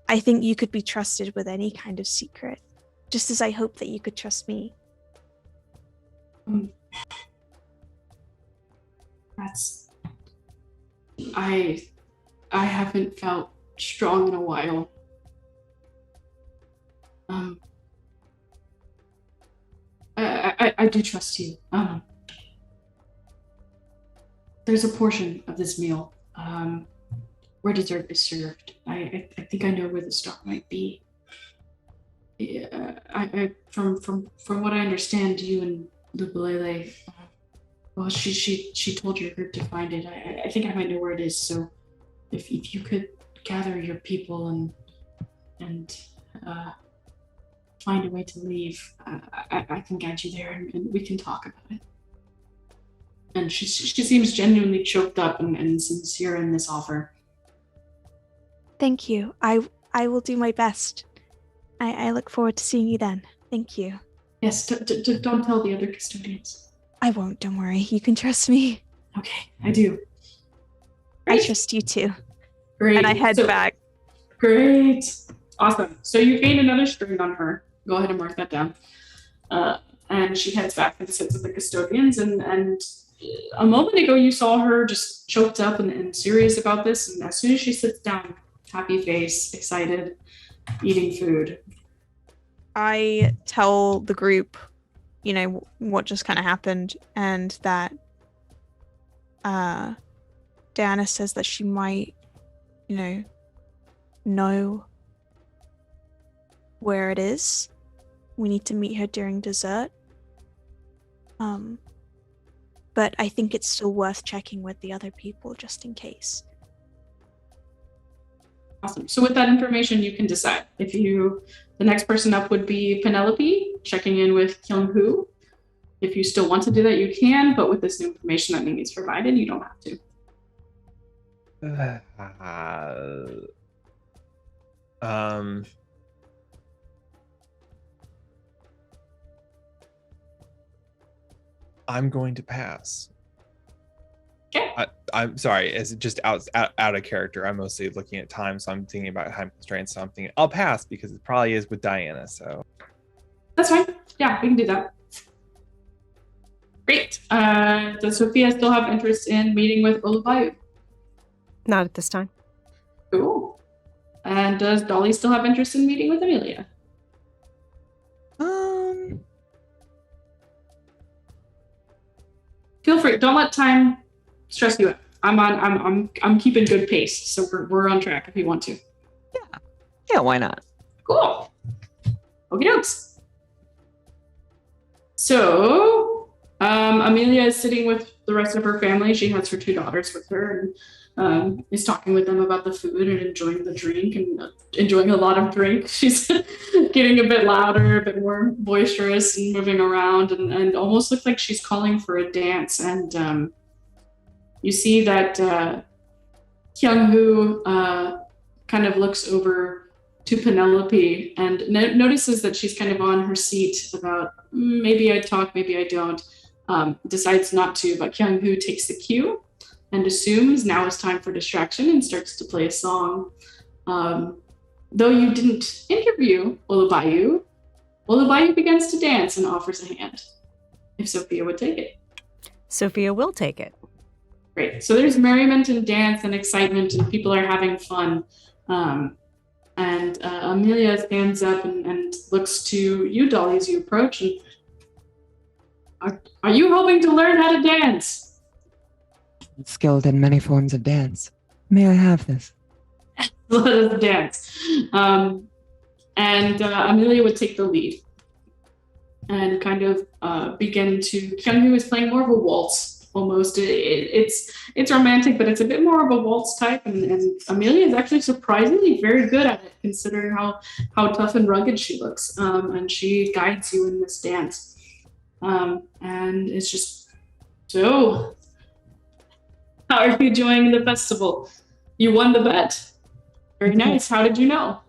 I think you could be trusted with any kind of secret, just as I hope that you could trust me. I haven't felt strong in a while. I do trust you. There's a portion of this meal where dessert is served. I think I know where the star might be. From what I understand, you and Lupulele, well, she told your group to find it. I think I might know where it is. So if you could gather your people and find a way to leave, I can guide you there, and we can talk about it. And she seems genuinely choked up and sincere in this offer. Thank you. I will do my best. I look forward to seeing you then. Thank you. Yes, don't tell the other custodians. I won't, don't worry. You can trust me. Okay, I do. Great. I trust you too. Great. And I head back. Great. Awesome. So you gain another string on her. Go ahead and mark that down. And she heads back and sits with the custodians. And a moment ago, you saw her just choked up and serious about this. And as soon as she sits down, happy face, excited, eating food. I tell the group, what just kind of happened, and that Diana says that she might, know where it is. We need to meet her during dessert. But I think it's still worth checking with the other people just in case. Awesome. So with that information, you can decide. The next person up would be Penelope, checking in with Kyung-hoo. If you still want to do that, you can, but with this new information that Mimi's provided, you don't have to. Um, I'm going to pass. Okay. I'm sorry, it's just out of character. I'm mostly looking at time, so I'm thinking about time constraints. So I'm thinking I'll pass because it probably is with Diana. So That's fine. Yeah, we can do that. Great. Does Sophia still have interest in meeting with Olubayu? Not at this time. Cool. And does Dolly still have interest in meeting with Amelia? Feel free. Don't let time stress you out. I'm keeping good pace, so we're on track if you want to. Yeah, why not? Cool. Okie dokes. So, Amelia is sitting with the rest of her family. She has her 2 daughters with her and is talking with them about the food and enjoying the drink and enjoying a lot of drink. She's getting a bit louder, a bit more boisterous and moving around and almost looks like she's calling for a dance. And you see that Kyung-hoo kind of looks over to Penelope and notices that she's kind of on her seat about maybe I talk, maybe I don't. Decides not to, but Kyung-hoo takes the cue and assumes now is time for distraction and starts to play a song. Though you didn't interview Olubayu, Olubayu begins to dance and offers a hand, if Sophia would take it. Sophia will take it. Great. So there's merriment and dance and excitement and people are having fun. And Amelia stands up and looks to you, Dolly, as you approach. And are you hoping to learn how to dance? Skilled in many forms of dance. May I have this? Let us dance. And Amelia would take the lead and kind of begin to. Kyung-hoo is playing more of a waltz. Almost, it's romantic, but it's a bit more of a waltz type, and Amelia is actually surprisingly very good at it, considering how tough and rugged she looks. And she guides you in this dance, and it's just so. How are you enjoying the festival? You won the bet. Very nice. How did you know?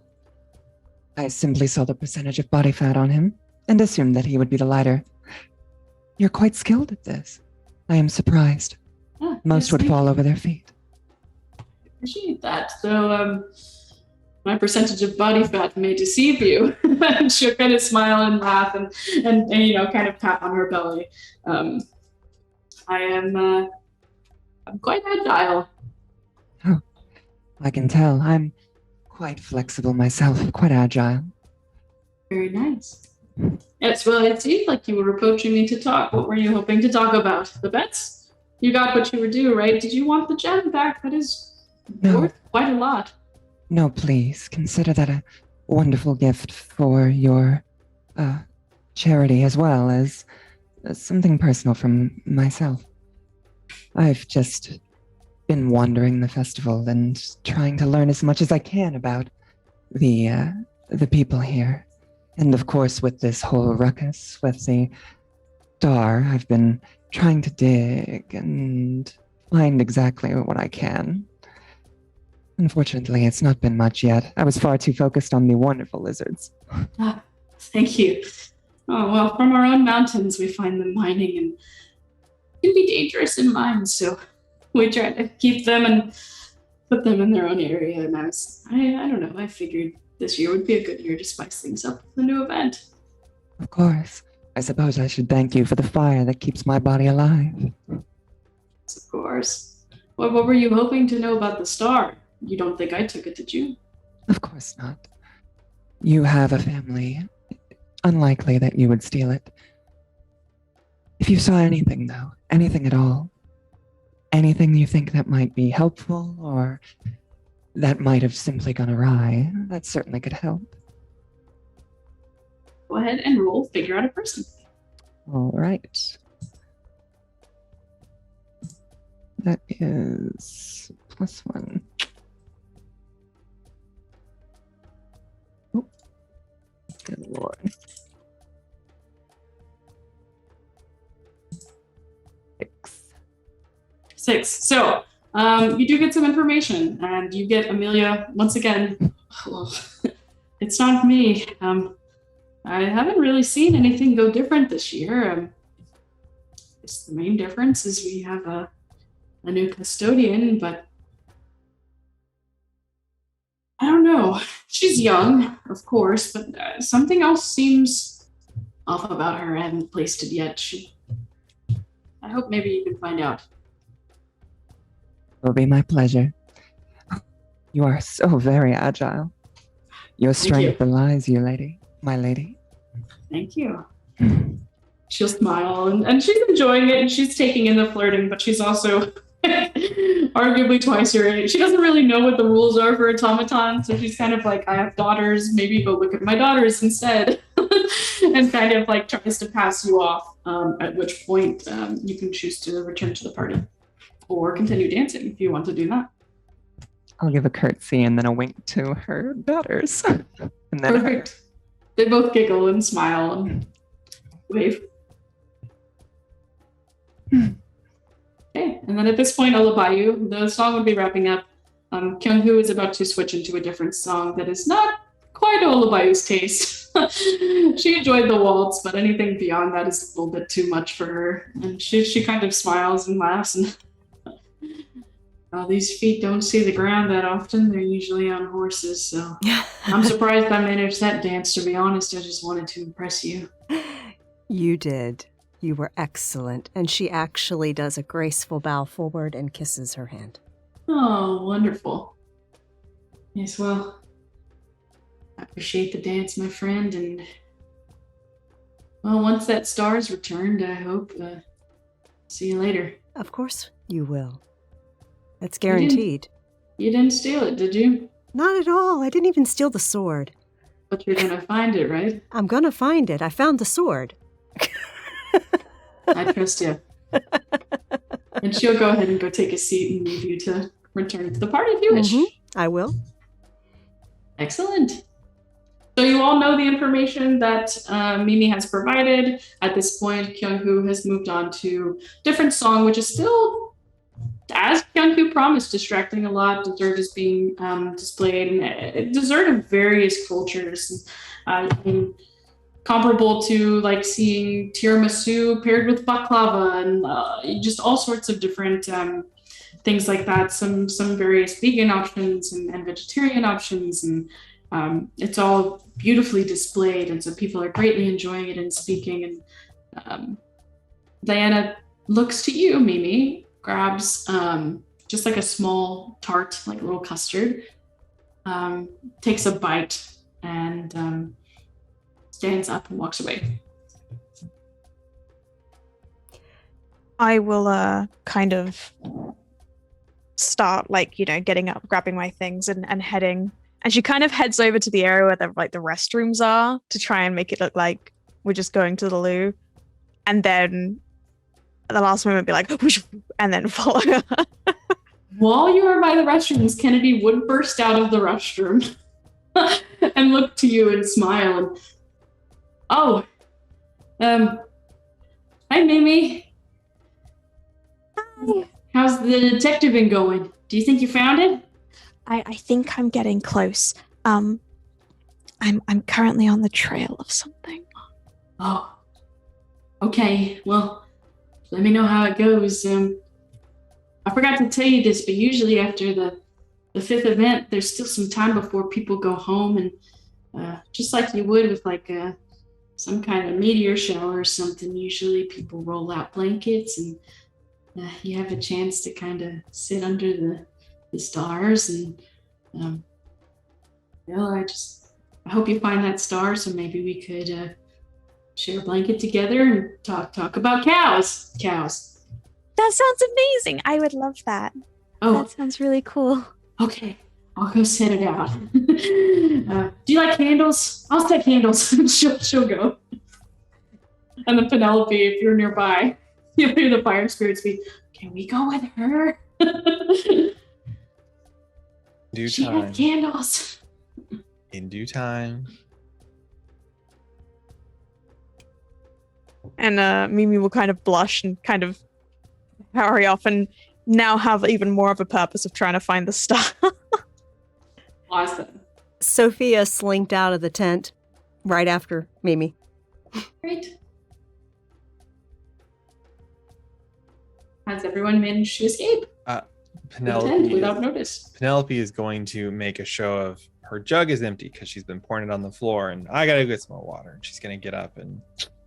I simply saw the percentage of body fat on him and assumed that he would be the lighter. You're quite skilled at this. I am surprised. Most would fall over their feet. Appreciate that. Though my percentage of body fat may deceive you. And she'll kind of smile and laugh and you know, kind of pat on her belly. I'm quite agile. Oh, I can tell. I'm quite flexible myself, quite agile. Very nice. Yes, well, it seemed like you were approaching me to talk. What were you hoping to talk about? The bets? You got what you were due, right? Did you want the gem back? That is worth quite a lot. No, please. Consider that a wonderful gift for your charity as well as something personal from myself. I've just been wandering the festival and trying to learn as much as I can about the people here. And of course, with this whole ruckus, with the star, I've been trying to dig and find exactly what I can. Unfortunately, it's not been much yet. I was far too focused on the wonderful lizards. Thank you. Oh, well, from our own mountains, we find them mining and it can be dangerous in mines, so we try to keep them and put them in their own area. And I don't know, I figured this year would be a good year to spice things up with a new event. Of course. I suppose I should thank you for the fire that keeps my body alive. Of course. What were you hoping to know about the star? You don't think I took it, did you? Of course not. You have a family. Unlikely that you would steal it. If you saw anything, though, anything at all, anything you think that might be helpful or that might have simply gone awry, that certainly could help. Go ahead and roll figure out a person. All right. That is +1. Oh, good lord. 6. So you do get some information, and you get Amelia once again. it's not me. I haven't really seen anything go different this year. It's the main difference is we have a new custodian, but I don't know. She's young, of course, but something else seems off about her. I haven't placed it yet. I hope maybe you can find out. It will be my pleasure. You are so very agile. Your strength belies you, my lady. Thank you. She'll smile, and she's enjoying it, and she's taking in the flirting, but she's also arguably twice your age. She doesn't really know what the rules are for automaton, so she's kind of like, I have daughters, maybe go look at my daughters instead. And kind of like tries to pass you off, at which point you can choose to return to the party or continue dancing if you want to do that. I'll give a curtsy and then a wink to her daughters. And then Perfect. They both giggle and smile and wave. Okay, and then at this point, I'll buy you. The song would be wrapping up. Kyung-hoo is about to switch into a different song that is not quite Olabayu's taste. She enjoyed the waltz, but anything beyond that is a little bit too much for her. And she kind of smiles and laughs. And these feet don't see the ground that often. They're usually on horses, so I'm surprised I managed that dance, to be honest. I just wanted to impress you. You did. You were excellent. And she actually does a graceful bow forward and kisses her hand. Oh, wonderful. Yes, well, I appreciate the dance, my friend, and well, once that star is returned, I hope see you later. Of course you will. That's guaranteed. You didn't steal it, did you? Not at all. I didn't even steal the sword. But you're gonna find it, right? I'm gonna find it. I found the sword. I trust you. And she'll go ahead and go take a seat and leave you to return to the party if you wish. I will. Excellent. So you all know the information that Mimi has provided. At this point, Kyung-hoo has moved on to a different song, which is still, as Kyung-hoo promised, distracting a lot. Dessert is being displayed, and dessert of various cultures. Comparable to like seeing tiramisu paired with baklava and just all sorts of different things like that. Some various vegan options and vegetarian options, and it's all beautifully displayed, and so people are greatly enjoying it and speaking. And Diana looks to you, Mimi, grabs just like a small tart, like a little custard, takes a bite, and stands up and walks away. I will kind of start getting up, grabbing my things and heading. And she kind of heads over to the area where the restrooms are to try and make it look like we're just going to the loo. And then at the last moment be like, whoosh, and then follow her. While you are by the restrooms, Kennedy would burst out of the restroom and look to you and smile. And, oh, hi, Mimi. Hi. How's the detective-ing going? Do you think you found it? I think I'm getting close. I'm currently on the trail of something. Oh, okay. Well, let me know how it goes. I forgot to tell you this, but usually after the fifth event, there's still some time before people go home, and just like you would with some kind of meteor shower or something, usually people roll out blankets and you have a chance to kind of sit under the stars. And I hope you find that star, so maybe we could share a blanket together and talk about cows. That sounds amazing. I would love that. Oh, That sounds really cool. okay. I'll go set it out. Do you like candles? I'll set candles. she'll go. And then Penelope, if you're nearby, you'll hear the fire spirits be, can we go with her? She had candles. In due time. And Mimi will kind of blush and kind of hurry off and now have even more of a purpose of trying to find the star. Awesome. Sophia slinked out of the tent right after Mimi. Great. Has everyone managed to escape the tent without notice? Penelope is going to make a show of her jug is empty because she's been pouring it on the floor, and I gotta get some more water. And she's gonna get up and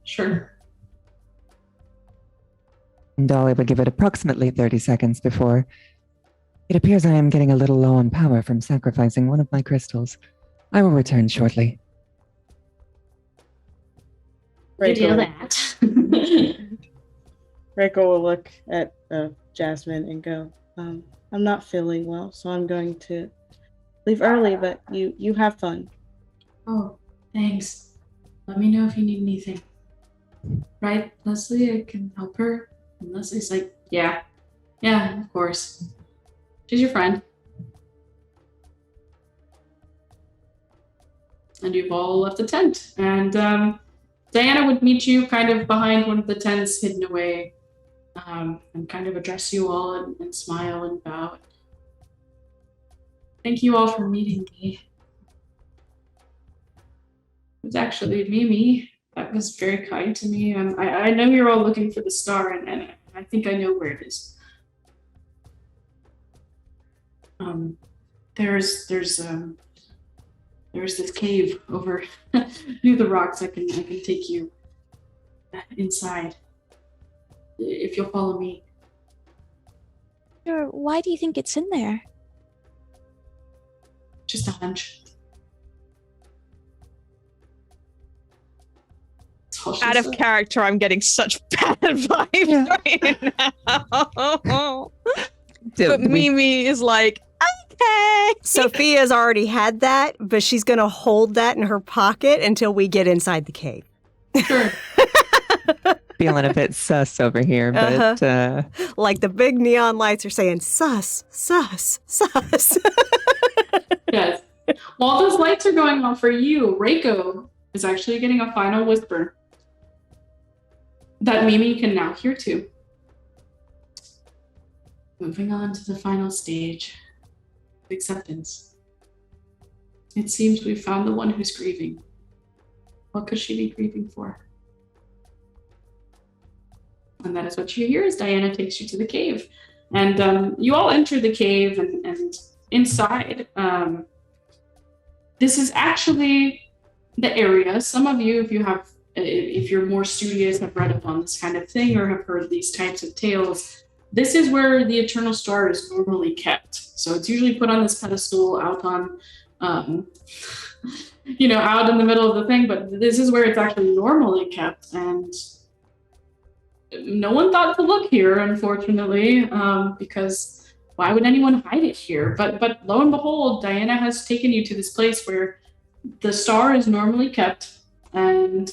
Sure. Dolly will give it approximately 30 seconds before. It appears I am getting a little low on power from sacrificing one of my crystals. I will return shortly. You do Reiko, that. Reiko will look at Jasmine and go, I'm not feeling well, so I'm going to leave early, but you have fun. Oh, thanks. Let me know if you need anything. Right, Leslie? I can help her. And Leslie's like, yeah, of course. She's your friend. And you've all left the tent. And Diana would meet you kind of behind one of the tents, hidden away, and kind of address you all and smile and bow. Thank you all for meeting me. It was actually Mimi that was very kind to me. I know you're all looking for the star, and I think I know where it is. There's this cave over near the rocks. I can take you inside if you'll follow me. Sure. Why do you think it's in there? Just a hunch. That's all she Out of said. character, I'm getting such bad vibes right now. But Mimi is like, okay. Sophia's already had that, but she's going to hold that in her pocket until we get inside the cave. Sure. Feeling a bit sus over here, but Like the big neon lights are saying, sus, sus, sus. Yes. While those lights are going on for you, Reiko is actually getting a final whisper that Mimi can now hear too. Moving on to the final stage, acceptance. It seems we've found the one who's grieving. What could she be grieving for? And that is what you hear as Diana takes you to the cave. And you all enter the cave, and inside, this is actually the area. Some of you, if you're more studious, have read up on this kind of thing or have heard these types of tales. This is where the Eternal Star is normally kept. So it's usually put on this pedestal out on, out in the middle of the thing, but this is where it's actually normally kept. And no one thought to look here, unfortunately, because why would anyone hide it here? But lo and behold, Diana has taken you to this place where the star is normally kept, and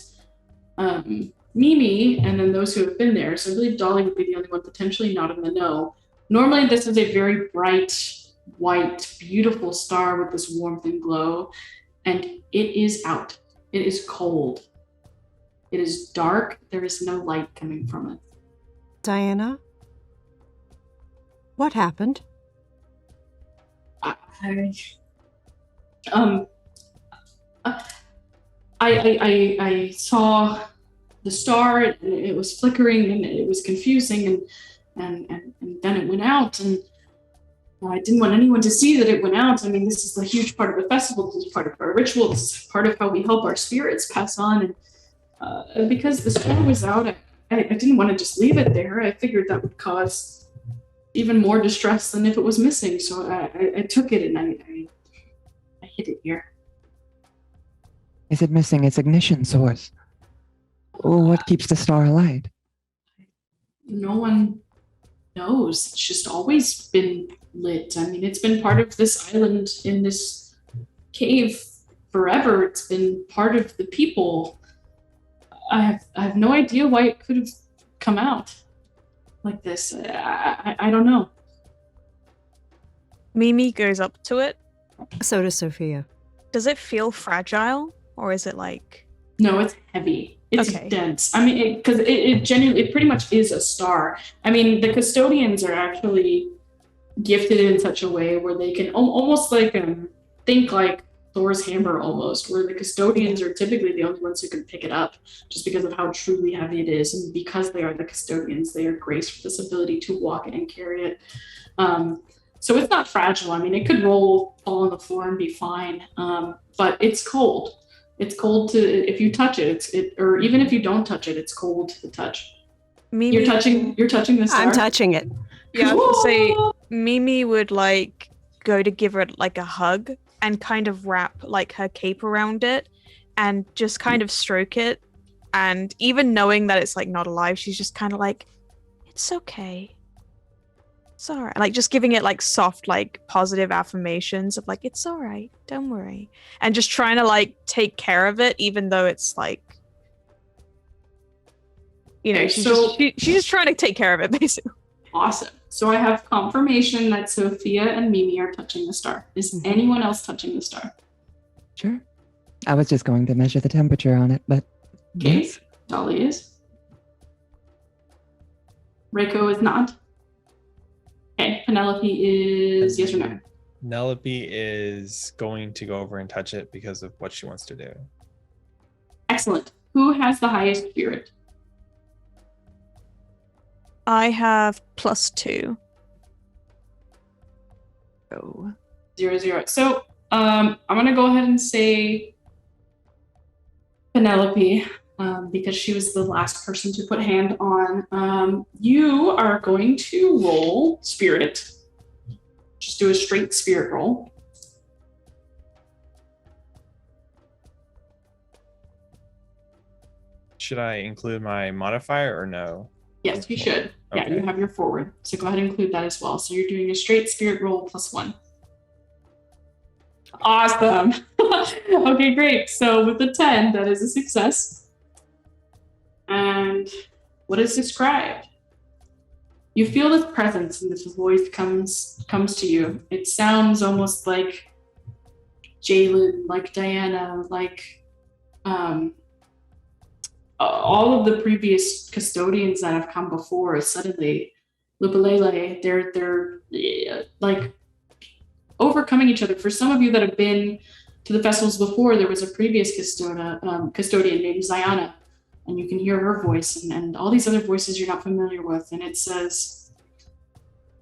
Mimi, and then those who have been there, so I believe Dolly would be the only one potentially not in the know. Normally, this is a very bright, white, beautiful star with this warmth and glow, and it is out. It is cold. It is dark. There is no light coming from it. Diana? What happened? I saw the star, and it was flickering, and it was confusing, and then it went out, and I didn't want anyone to see that it went out. I mean, this is a huge part of the festival. This is part of our ritual. This is part of how we help our spirits pass on. And because the star was out, I didn't want to just leave it there. I figured that would cause even more distress than if it was missing. So I took it, and I hid it here. is it missing its ignition source? Or what keeps the star alight? No one knows. It's just always been lit. I mean, it's been part of this island in this cave forever. It's been part of the people. I have no idea why it could have come out like this. I don't know. Mimi goes up to it. So does Sophia. Does it feel fragile, or is it like? No, it's heavy. It's Okay. dense. I mean, because it genuinely, it pretty much is a star. I mean, the custodians are actually gifted in such a way where they can almost like think like Thor's hammer almost, where the custodians are typically the only ones who can pick it up just because of how truly heavy it is. And because they are the custodians, they are graced with this ability to walk it and carry it. So it's not fragile. I mean, it could roll, fall on the floor and be fine. But it's cold. It's cold if you touch it, or even if you don't touch it, it's cold to the touch. Mimi, You're touching the star. I'm touching it. Yeah, I was gonna say Mimi would like go to give her like a hug and kind of wrap like her cape around it and just kind of stroke it. And even knowing that it's like not alive, she's just kind of like, it's okay. It's all right. Like just giving it like soft, like positive affirmations of like, it's all right. Don't worry. And just trying to like take care of it, even though it's like, you know, Okay, she's so- just trying to take care of it basically. Awesome. So I have confirmation that Sophia and Mimi are touching the star. Is anyone else touching the star? Sure. I was just going to measure the temperature on it, but Okay. yes. Dolly is. Reiko is not. Okay. Penelope is yes or no? Penelope is going to go over and touch it because of what she wants to do. Excellent. Who has the highest spirit? I have +2. Oh. 0. So I'm gonna go ahead and say Penelope, because she was the last person to put hand on. You are going to roll spirit. Just do a straight spirit roll. Should I include my modifier or no? Yes, you should. Yeah, Okay. you have your forward. So go ahead and include that as well. So you're doing a straight spirit roll +1. Awesome. Okay, great. So with the 10, that is a success. And what is described? You feel this presence and this voice comes to you. It sounds almost like Jalen, like Diana, like all of the previous custodians that have come before. Suddenly, Lupulele, they're like overcoming each other. For some of you that have been to the festivals before, there was a previous custodian named Ziana, and you can hear her voice and all these other voices you're not familiar with. And it says,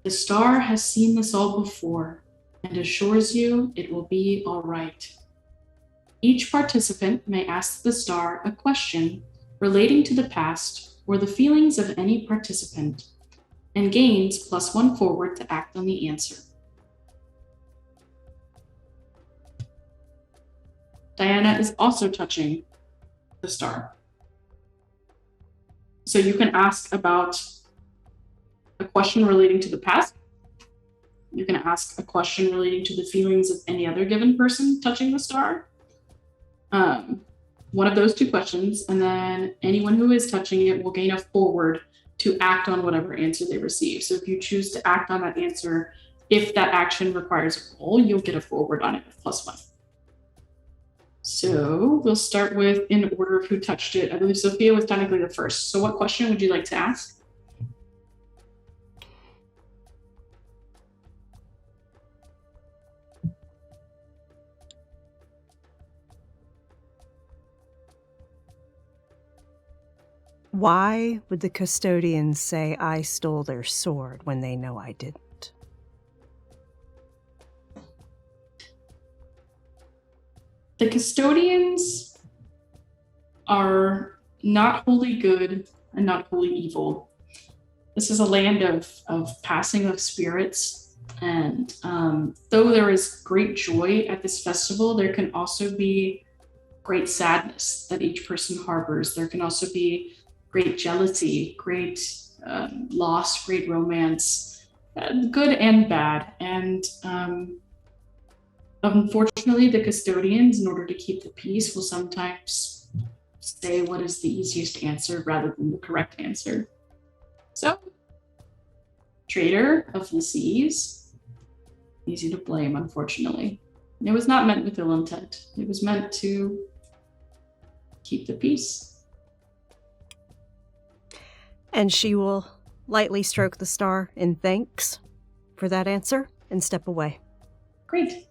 "The star has seen this all before and assures you it will be all right. Each participant may ask the star a question relating to the past or the feelings of any participant and gains +1 forward to act on the answer." Diana is also touching the star. So you can ask about a question relating to the past. You can ask a question relating to the feelings of any other given person touching the star. One of those 2 questions, and then anyone who is touching it will gain a forward to act on whatever answer they receive. So if you choose to act on that answer, if that action requires a roll, you'll get a forward on it with +1. So we'll start with in order of who touched it. I believe Sophia was technically the first. So what question would you like to ask? Why would the custodians say I stole their sword when they know I didn't? The custodians are not wholly good and not wholly evil. This is a land of passing of spirits. And though there is great joy at this festival, there can also be great sadness that each person harbors. There can also be great jealousy, great loss, great romance, good and bad. And unfortunately, the custodians, in order to keep the peace, will sometimes say what is the easiest answer rather than the correct answer. So, traitor of the seas, easy to blame, unfortunately. It was not meant with ill intent. It was meant to keep the peace. And she will lightly stroke the star in thanks for that answer and step away. Great.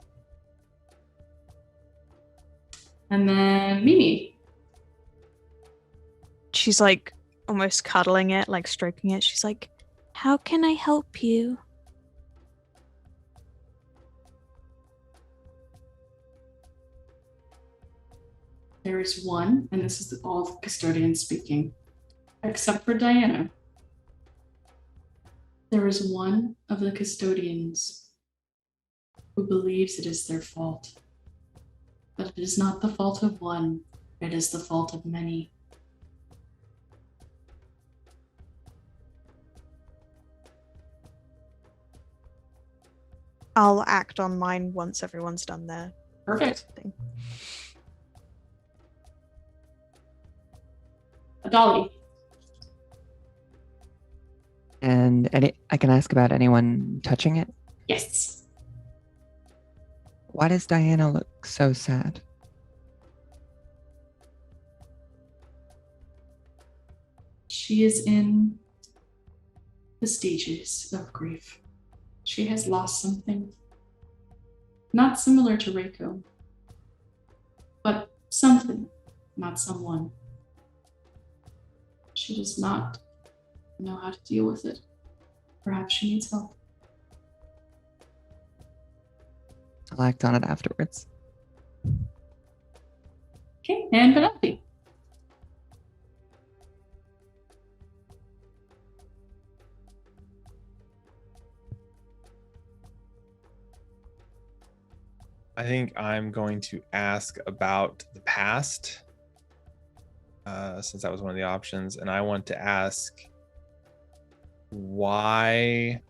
And then Mimi. She's like almost cuddling it, like stroking it. She's like, How can I help you? There is one, and this is all the custodians speaking, except for Diana. There is one of the custodians who believes it is their fault. But it is not the fault of one, it is the fault of many. I'll act on mine once everyone's done their Perfect. thing. Dolly. And I can ask about anyone touching it. Yes. Why does Diana look so sad? She is in the stages of grief. She has lost something. Not similar to Reiko, but something, not someone. She does not know how to deal with it. Perhaps she needs help. I'll act on it afterwards. Okay, and Penelope. I think I'm going to ask about the past, since that was one of the options, and I want to ask why,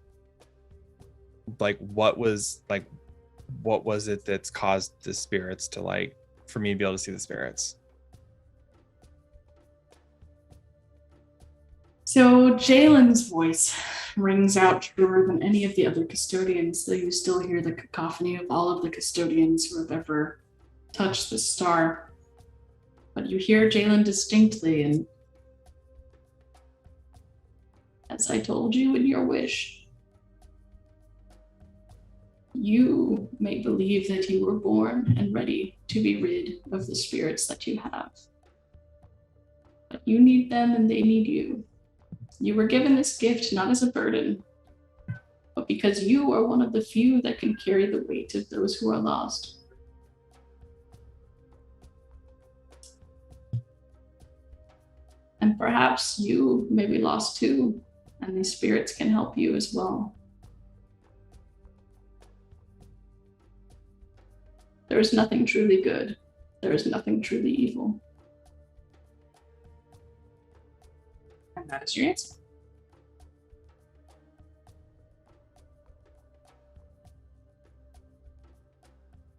like, what was it that's caused the spirits to, like, for me to be able to see the spirits? So Jalen's voice rings out truer than any of the other custodians, though you still hear the cacophony of all of the custodians who have ever touched the star. But you hear Jalen distinctly, and as I told you in your wish, you may believe that you were born and ready to be rid of the spirits that you have. But you need them and they need you. You were given this gift not as a burden, but because you are one of the few that can carry the weight of those who are lost. And perhaps you may be lost too, and these spirits can help you as well. There is nothing truly good. There is nothing truly evil. And that is your answer.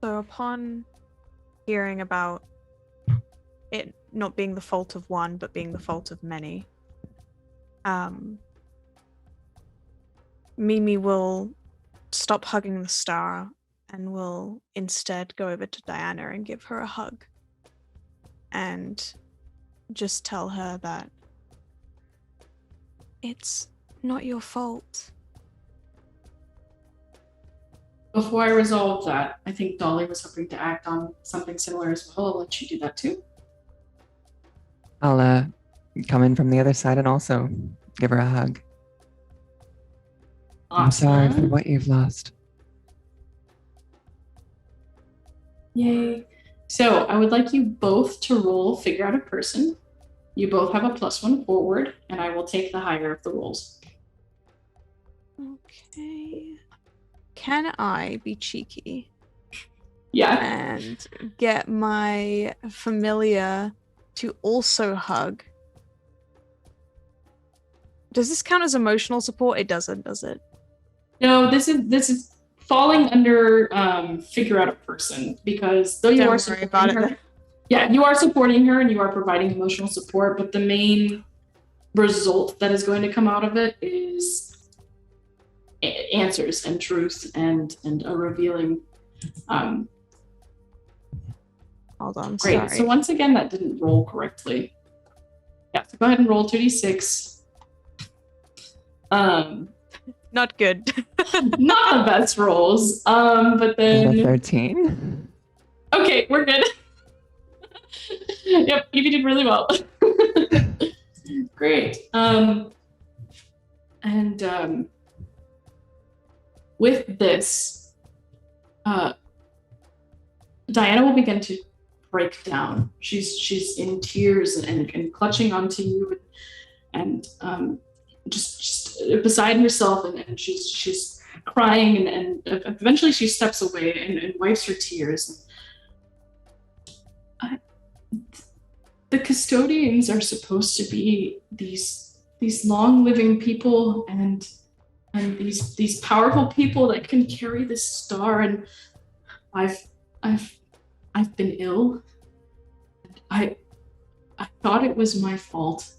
So upon hearing about it not being the fault of one, but being the fault of many, Mimi will stop hugging the star and will instead go over to Diana and give her a hug. And just tell her that It's not your fault. Before I resolve that, I think Dolly was hoping to act on something similar as well. I'll let you do that too. I'll come in from the other side and also give her a hug. I'm sorry for Awesome. what you've lost. Yay. So I would like you both to roll Figure Out a Person. You both have a +1 forward, and I will take the higher of the rolls. okay. Can I be cheeky Yeah. and get my familiar to also hug? Does this count as emotional support? It doesn't, does it? No, this is falling under Figure Out a Person, because though you Don't are worry supporting about it her, then. yeah, you are supporting her and you are providing emotional support, but the main result that is going to come out of it is answers and truth and a revealing. Hold on, Great. sorry. So once again, that didn't roll correctly. Yeah, so go ahead and roll 2d6. Not good. Not the best rolls. But And a then 13. okay, we're good. Yep, you did really well. Great. With this, Diana will begin to break down. She's in tears and clutching onto you, and just beside herself, and she's crying, and eventually she steps away and wipes her tears. The custodians are supposed to be these long living people and these powerful people that can carry this star, and I've been ill. I thought it was my fault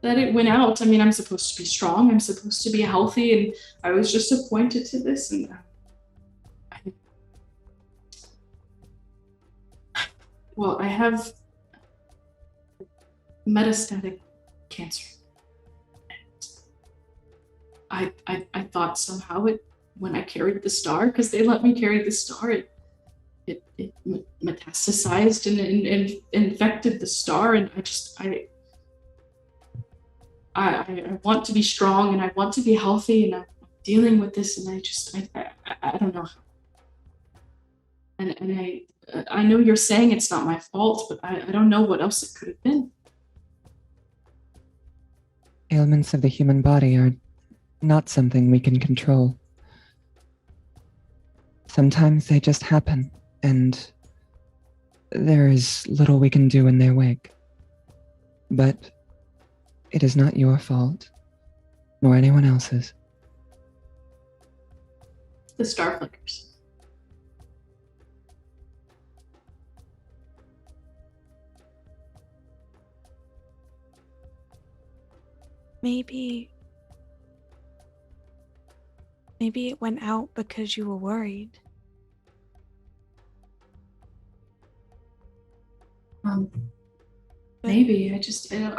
that it went out. I mean, I'm supposed to be strong, I'm supposed to be healthy, and I was just appointed to this, and I have metastatic cancer. And I thought somehow when I carried the star, because they let me carry the star, it metastasized and infected the star, and I want to be strong, and I want to be healthy, and I'm dealing with this, and I don't know. And I know you're saying it's not my fault, but I don't know what else it could have been. Ailments of the human body are not something we can control. Sometimes they just happen, and there is little we can do in their wake. But it is not your fault, nor anyone else's. The star flickers. Maybe it went out because you were worried. Maybe. I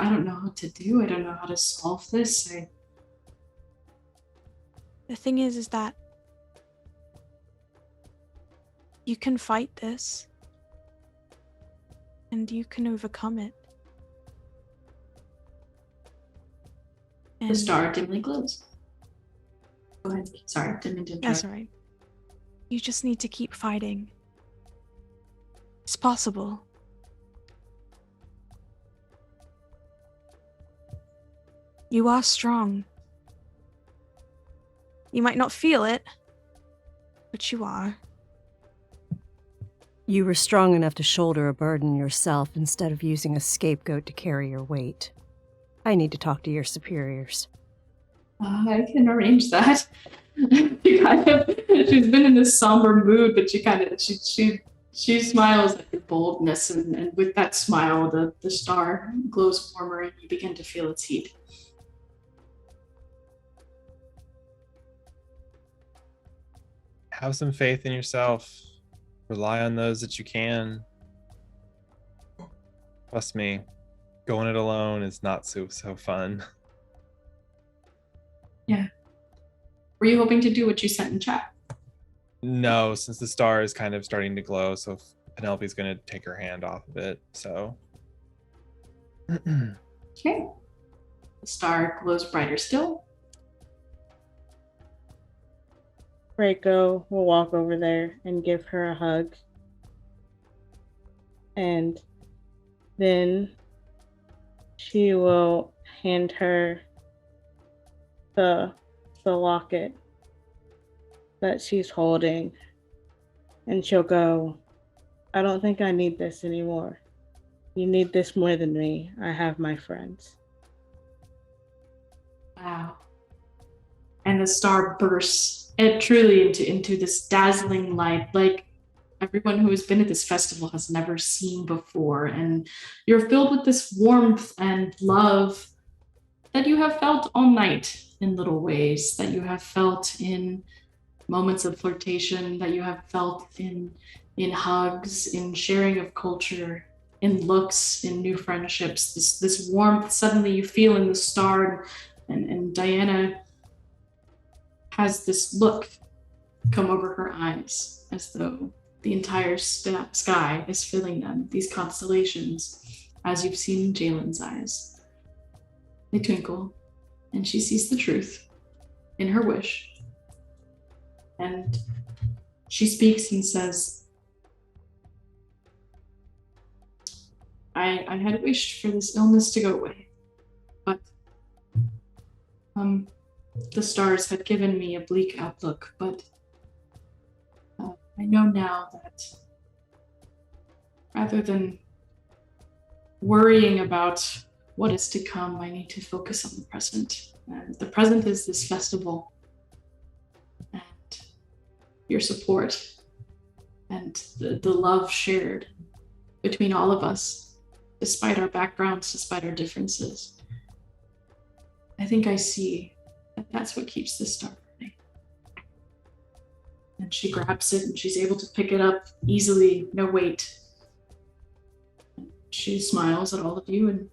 don't know how to do. I don't know how to solve this. The thing is that you can fight this, and you can overcome it. The star dimly glows. Go ahead. Sorry, didn't mean to interrupt. That's all right. You just need to keep fighting. It's possible. You are strong. You might not feel it, but you are. You were strong enough to shoulder a burden yourself instead of using a scapegoat to carry your weight. I need to talk to your superiors. I can arrange that. She's been in this somber mood, but she smiles at your boldness, and with that smile, the star glows warmer, and you begin to feel its heat. Have some faith in yourself. Rely on those that you can. Trust me, going it alone is not so fun. Yeah. Were you hoping to do what you sent in chat? No, since the star is kind of starting to glow, so Penelope's going to take her hand off of it, so. Okay. The star glows brighter still. Reiko will walk over there and give her a hug. And then she will hand her the locket that she's holding, and she'll go, I don't think I need this anymore. You need this more than me. I have my friends. Wow. And the star bursts truly into this dazzling light, like everyone who has been at this festival has never seen before. And you're filled with this warmth and love that you have felt all night in little ways, that you have felt in moments of flirtation, that you have felt in hugs, in sharing of culture, in looks, in new friendships. This warmth suddenly you feel in the star, and Diana has this look come over her eyes as though the entire sky is filling them, these constellations, as you've seen in Jalen's eyes. They twinkle, and she sees the truth in her wish. And she speaks and says, I had wished for this illness to go away, but the stars had given me a bleak outlook, but I know now that rather than worrying about what is to come, I need to focus on the present. And the present is this festival and your support and the love shared between all of us, despite our backgrounds, despite our differences. I think I see that that's what keeps the star burning. And she grabs it and she's able to pick it up easily, no weight. She smiles at all of you and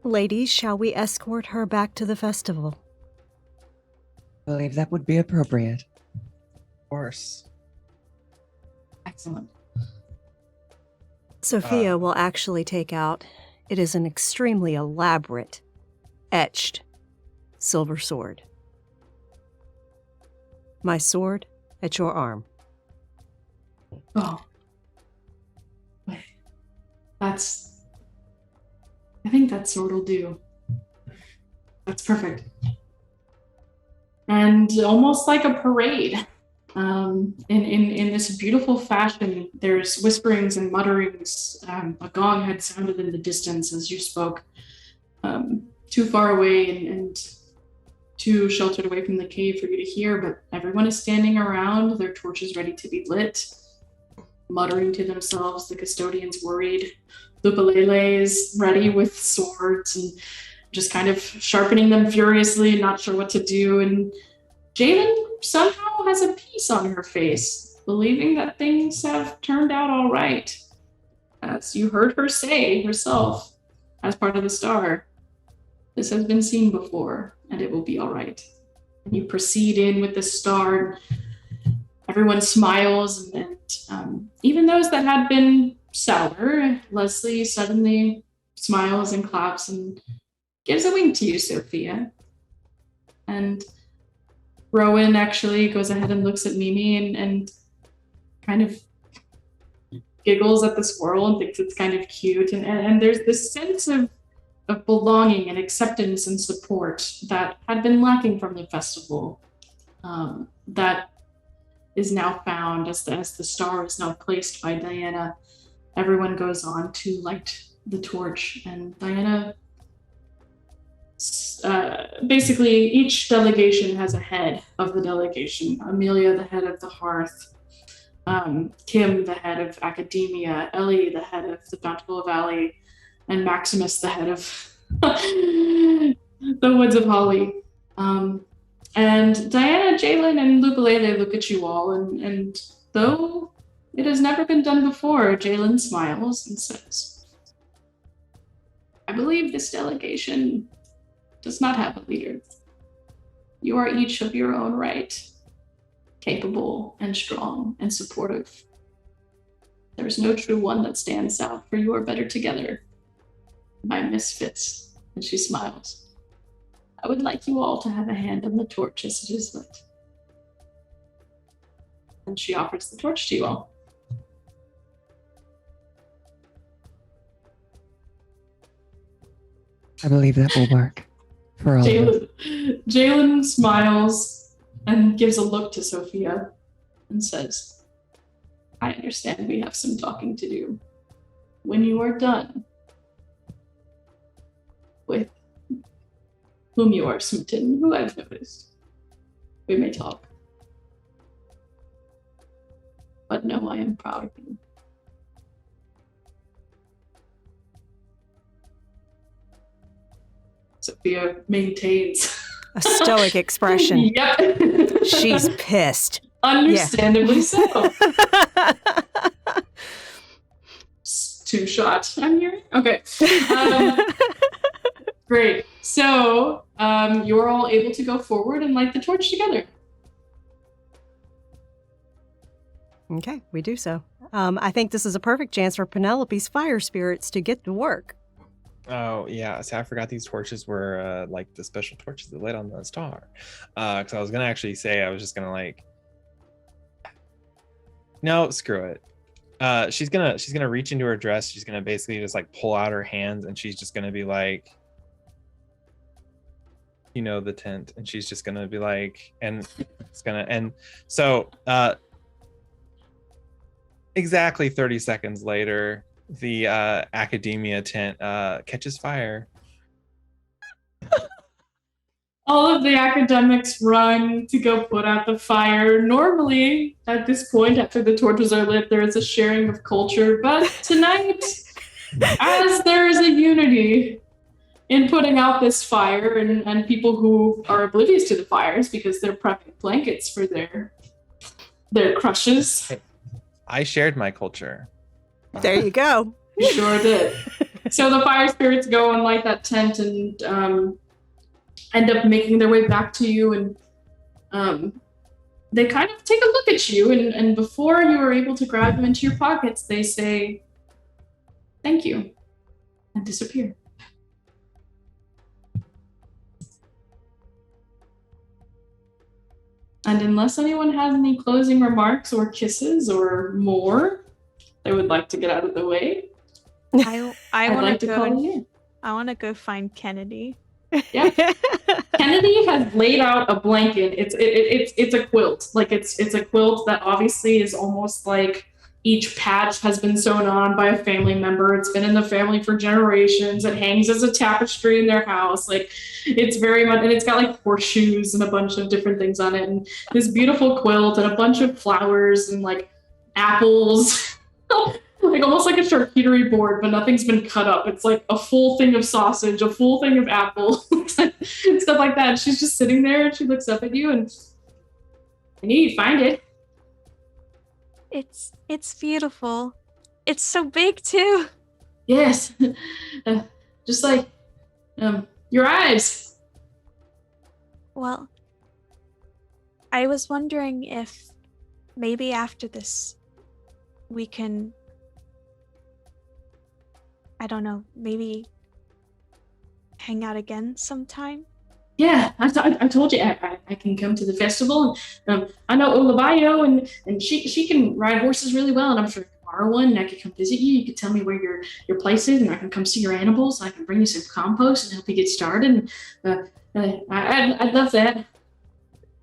Ladies, shall we escort her back to the festival? I believe that would be appropriate. Of course. excellent. Sophia will actually take out, it is an extremely elaborate, etched silver sword. My sword at your arm. Oh. I think that sword will do. That's perfect. And almost like a parade, in this beautiful fashion, there's whisperings and mutterings. A gong had sounded in the distance as you spoke, too far away and too sheltered away from the cave for you to hear, but everyone is standing around, their torches ready to be lit, muttering to themselves, the custodians worried, Lupalele is ready with swords and just kind of sharpening them furiously and not sure what to do. And Jalen somehow has a peace on her face, believing that things have turned out all right. As you heard her say herself, as part of the star, this has been seen before, and it will be all right. And you proceed in with the star. Everyone smiles, and even those that had been sour, Leslie suddenly smiles and claps and gives a wink to you, Sophia. And Rowan actually goes ahead and looks at Mimi and kind of giggles at the squirrel and thinks it's kind of cute. And there's this sense of belonging and acceptance and support that had been lacking from the festival, that is now found as the star is now placed by Diana. Everyone goes on to light the torch, and Diana, basically each delegation has a head of the delegation. Amelia, the head of the hearth, Kim, the head of academia, Ellie, the head of the Bountiful Valley, and Maximus, the head of the Woods of Holly. And Diana, Jalen, and Lupalele look at you all, and though it has never been done before, Jalen smiles and says, I believe this delegation does not have a leader. You are each of your own right, capable and strong and supportive. There is no true one that stands out, for you are better together. My misfits. And she smiles. I would like you all to have a hand on the torch as it is lit. And she offers the torch to you all. I believe that will work for all of us. Jalen smiles and gives a look to Sophia and says, I understand we have some talking to do. When you are done with whom you are smitten, who I've noticed, we may talk. But no, I am proud of you. Sophia maintains A stoic expression. Yep. She's pissed. Understandably so. 2 shots, I'm hearing? Okay. Great. So you're all able to go forward and light the torch together. Okay, we do so. I think this is a perfect chance for Penelope's fire spirits to get to work. Oh yeah, see, I forgot these torches were like the special torches that lit on the star. Because I was gonna actually say I was just gonna like, no, screw it. She's gonna reach into her dress. She's gonna basically just like pull out her hands, and she's just gonna be like, you know, the tent, and she's just gonna be like, and it's gonna, and so exactly 30 seconds later, the academia tent catches fire. All of the academics run to go put out the fire. Normally, at this point, after the torches are lit, there is a sharing of culture. But tonight, as there is a unity in putting out this fire, and people who are oblivious to the fires because they're prepping blankets for their crushes. I shared my culture. There you go. You sure did. So the fire spirits go and light that tent and end up making their way back to you, and they kind of take a look at you, and before you are able to grab them into your pockets, they say, "Thank you," and disappear. And unless anyone has any closing remarks or kisses or more they would like to get out of the way, I I'd want like to to call go. it in. I want to go find Kennedy. Yeah. Kennedy has laid out a blanket. It's a quilt. Like it's a quilt that obviously is almost like each patch has been sewn on by a family member. It's been in the family for generations. It hangs as a tapestry in their house. Like it's very much, and it's got like horseshoes and a bunch of different things on it. And this beautiful quilt and a bunch of flowers and like apples. Like almost like a charcuterie board, but nothing's been cut up. It's like a full thing of sausage, a full thing of apple, and stuff like that. And she's just sitting there and she looks up at you and I need you find it. It's beautiful. It's so big too. Yes. Just like your eyes. Well, I was wondering if maybe after this we can, I don't know, maybe hang out again sometime. Yeah, I told you I can come to the festival. And I know Olabayo, and she can ride horses really well, and I'm sure I can borrow one, and I could come visit you. You could tell me where your place is, and I can come see your animals. I can bring you some compost and help you get started. And I'd love that.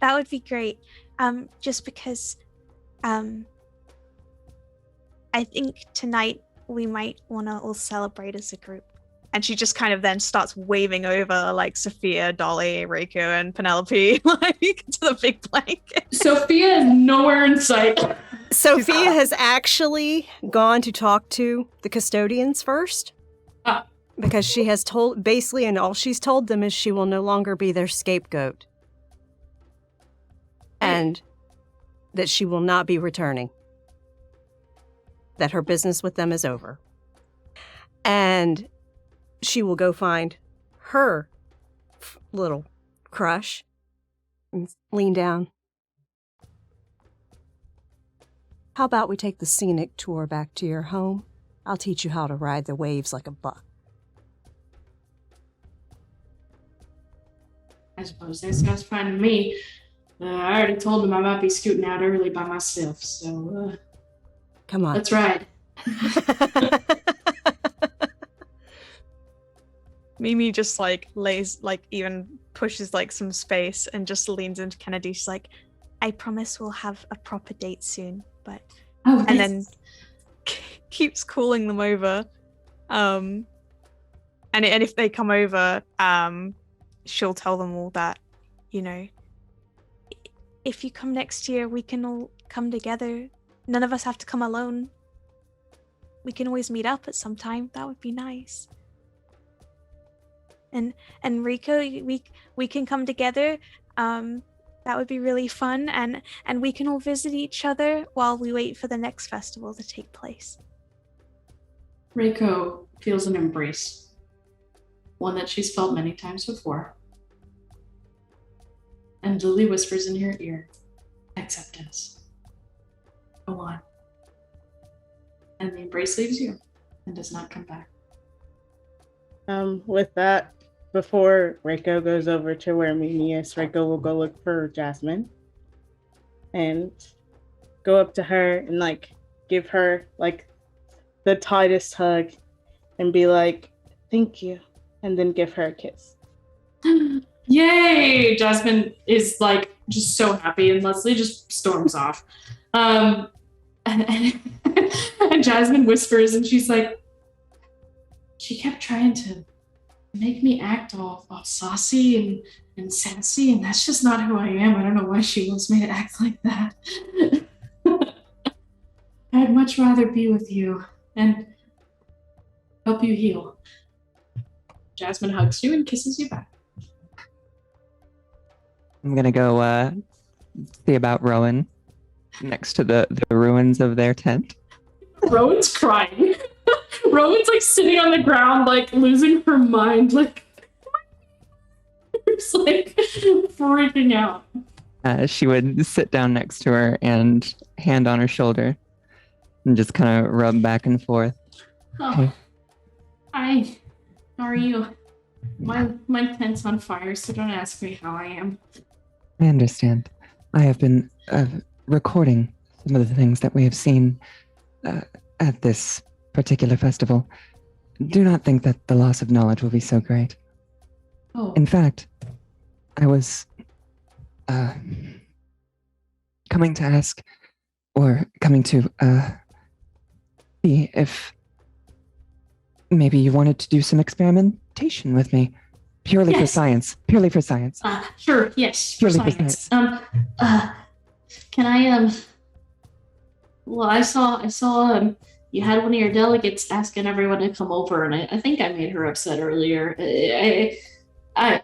That would be great. Just because I think tonight we might want to all celebrate as a group. And she just kind of then starts waving over like Sophia, Dolly, Reiko, and Penelope like to the big blanket. Sophia is nowhere in sight. Sophia has actually gone to talk to the custodians first. Because she has told, basically, and all she's told them is she will no longer be their scapegoat. And that she will not be returning. That her business with them is over. And she will go find her little crush and lean down. How about we take the scenic tour back to your home? I'll teach you how to ride the waves like a buck. I suppose that sounds fine to me. I already told him I might be scooting out early by myself, so Come on. let's ride. Mimi just like lays, like even pushes like some space and just leans into Kennedy. She's like, I promise we'll have a proper date soon, but and then keeps calling them over. And if they come over, she'll tell them all that, you know, if you come next year, we can all come together. None of us have to come alone. We can always meet up at some time. That would be nice. And Rico, we can come together. That would be really fun, and we can all visit each other while we wait for the next festival to take place. Reiko feels an embrace, one that she's felt many times before. And Lily whispers in her ear, acceptance. Go on. And the embrace leaves you and does not come back. With that, before Reiko goes over to where Mimi is, Reiko will go look for Jasmine and go up to her and like give her like the tightest hug and be like, "Thank you," and then give her a kiss. Yay! Jasmine is like just so happy, and Leslie just storms off. And Jasmine whispers, and she's like, she kept trying to make me act all saucy and sassy, and that's just not who I am. I don't know why she wants me to act like that. I'd much rather be with you and help you heal. Jasmine hugs you and kisses you back. I'm gonna go see about Rowan next to the ruins of their tent. Rowan's crying. Rowan's like sitting on the ground, like losing her mind, like it's like freaking out. She would sit down next to her and hand on her shoulder and just kind of rub back and forth. Oh, hi. How are you? My tent's on fire, so don't ask me how I am. I understand. I have been recording some of the things that we have seen at this particular festival. Do not think that the loss of knowledge will be so great. Oh, In fact, I was coming to ask, or coming to see if maybe you wanted to do some experimentation with me. Purely for Yes. science. Purely for science. sure, yes, for Purely for science. Can I well, I saw you had one of your delegates asking everyone to come over, and I think I made her upset earlier. I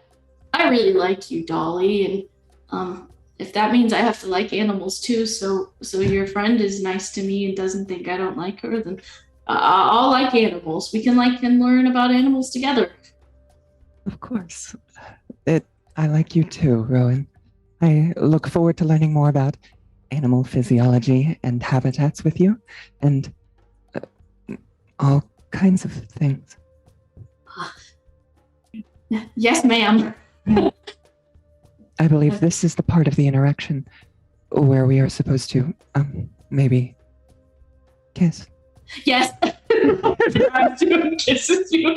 really like you, Dolly, and if that means I have to like animals too, so your friend is nice to me and doesn't think I don't like her, then I'll like animals. We can like and learn about animals together. Of course. I like you too, Rowan. I look forward to learning more about animal physiology and habitats with you, and all kinds of things. Yes, ma'am. I believe this is the part of the interaction where we are supposed to, maybe kiss. Yes. Grabs you and kisses you.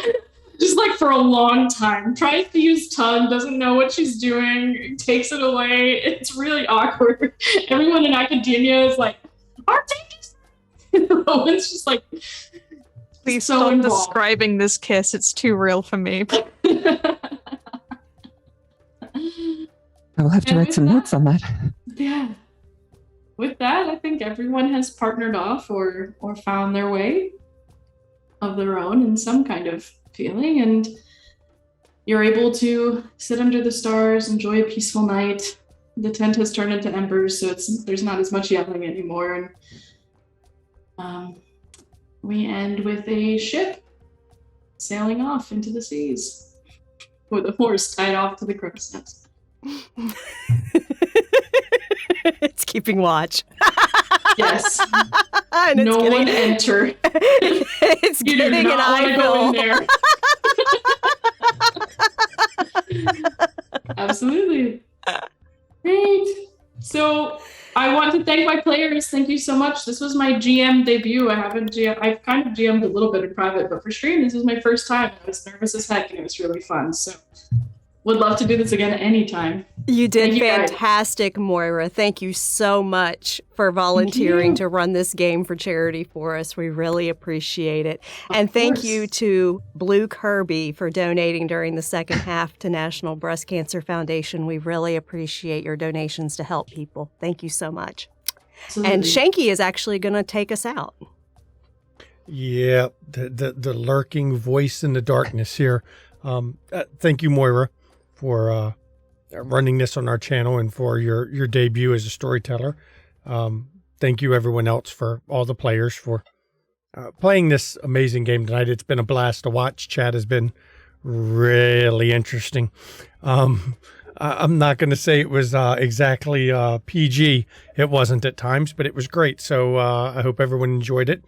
Just like for a long time. Tries to use tongue, doesn't know what she's doing, takes it away. It's really awkward. Everyone in academia is like, aren't they? Rowan's just like, Please so stop involved. describing this kiss. It's too real for me. I will have to And write with some that- notes on that. Yeah. With that, I think everyone has partnered off or found their way of their own in some kind of feeling, and you're able to sit under the stars, enjoy a peaceful night. The tent has turned into embers, so there's not as much yelling anymore. And we end with a ship sailing off into the seas with a horse tied off to the crow's nest. It's keeping watch. Yes. And it's No getting, one enter. it's You do getting an not want to go in eyeful. there. Absolutely. Great. So I want to thank my players. Thank you so much. This was my GM debut. I've kind of GM'd a little bit in private, but for stream, this was my first time. I was nervous as heck, and it was really fun. So would love to do this again anytime. You did Thank you, guys. fantastic, Moira. Thank you so much for volunteering you. to run this game for charity for us. We really appreciate it. Of And thank course. you to Blue Kirby for donating during the second half to National Breast Cancer Foundation. We really appreciate your donations to help people. Thank you so much. Absolutely. And Shanky is actually going to take us out. Yeah, the lurking voice in the darkness here. Thank you, Moira, for running this on our channel and for your debut as a storyteller. Thank you, everyone else, for all the players for playing this amazing game tonight. It's been a blast to watch. Chat has been really interesting. I'm not going to say it was exactly PG. It wasn't at times, but it was great. So I hope everyone enjoyed it.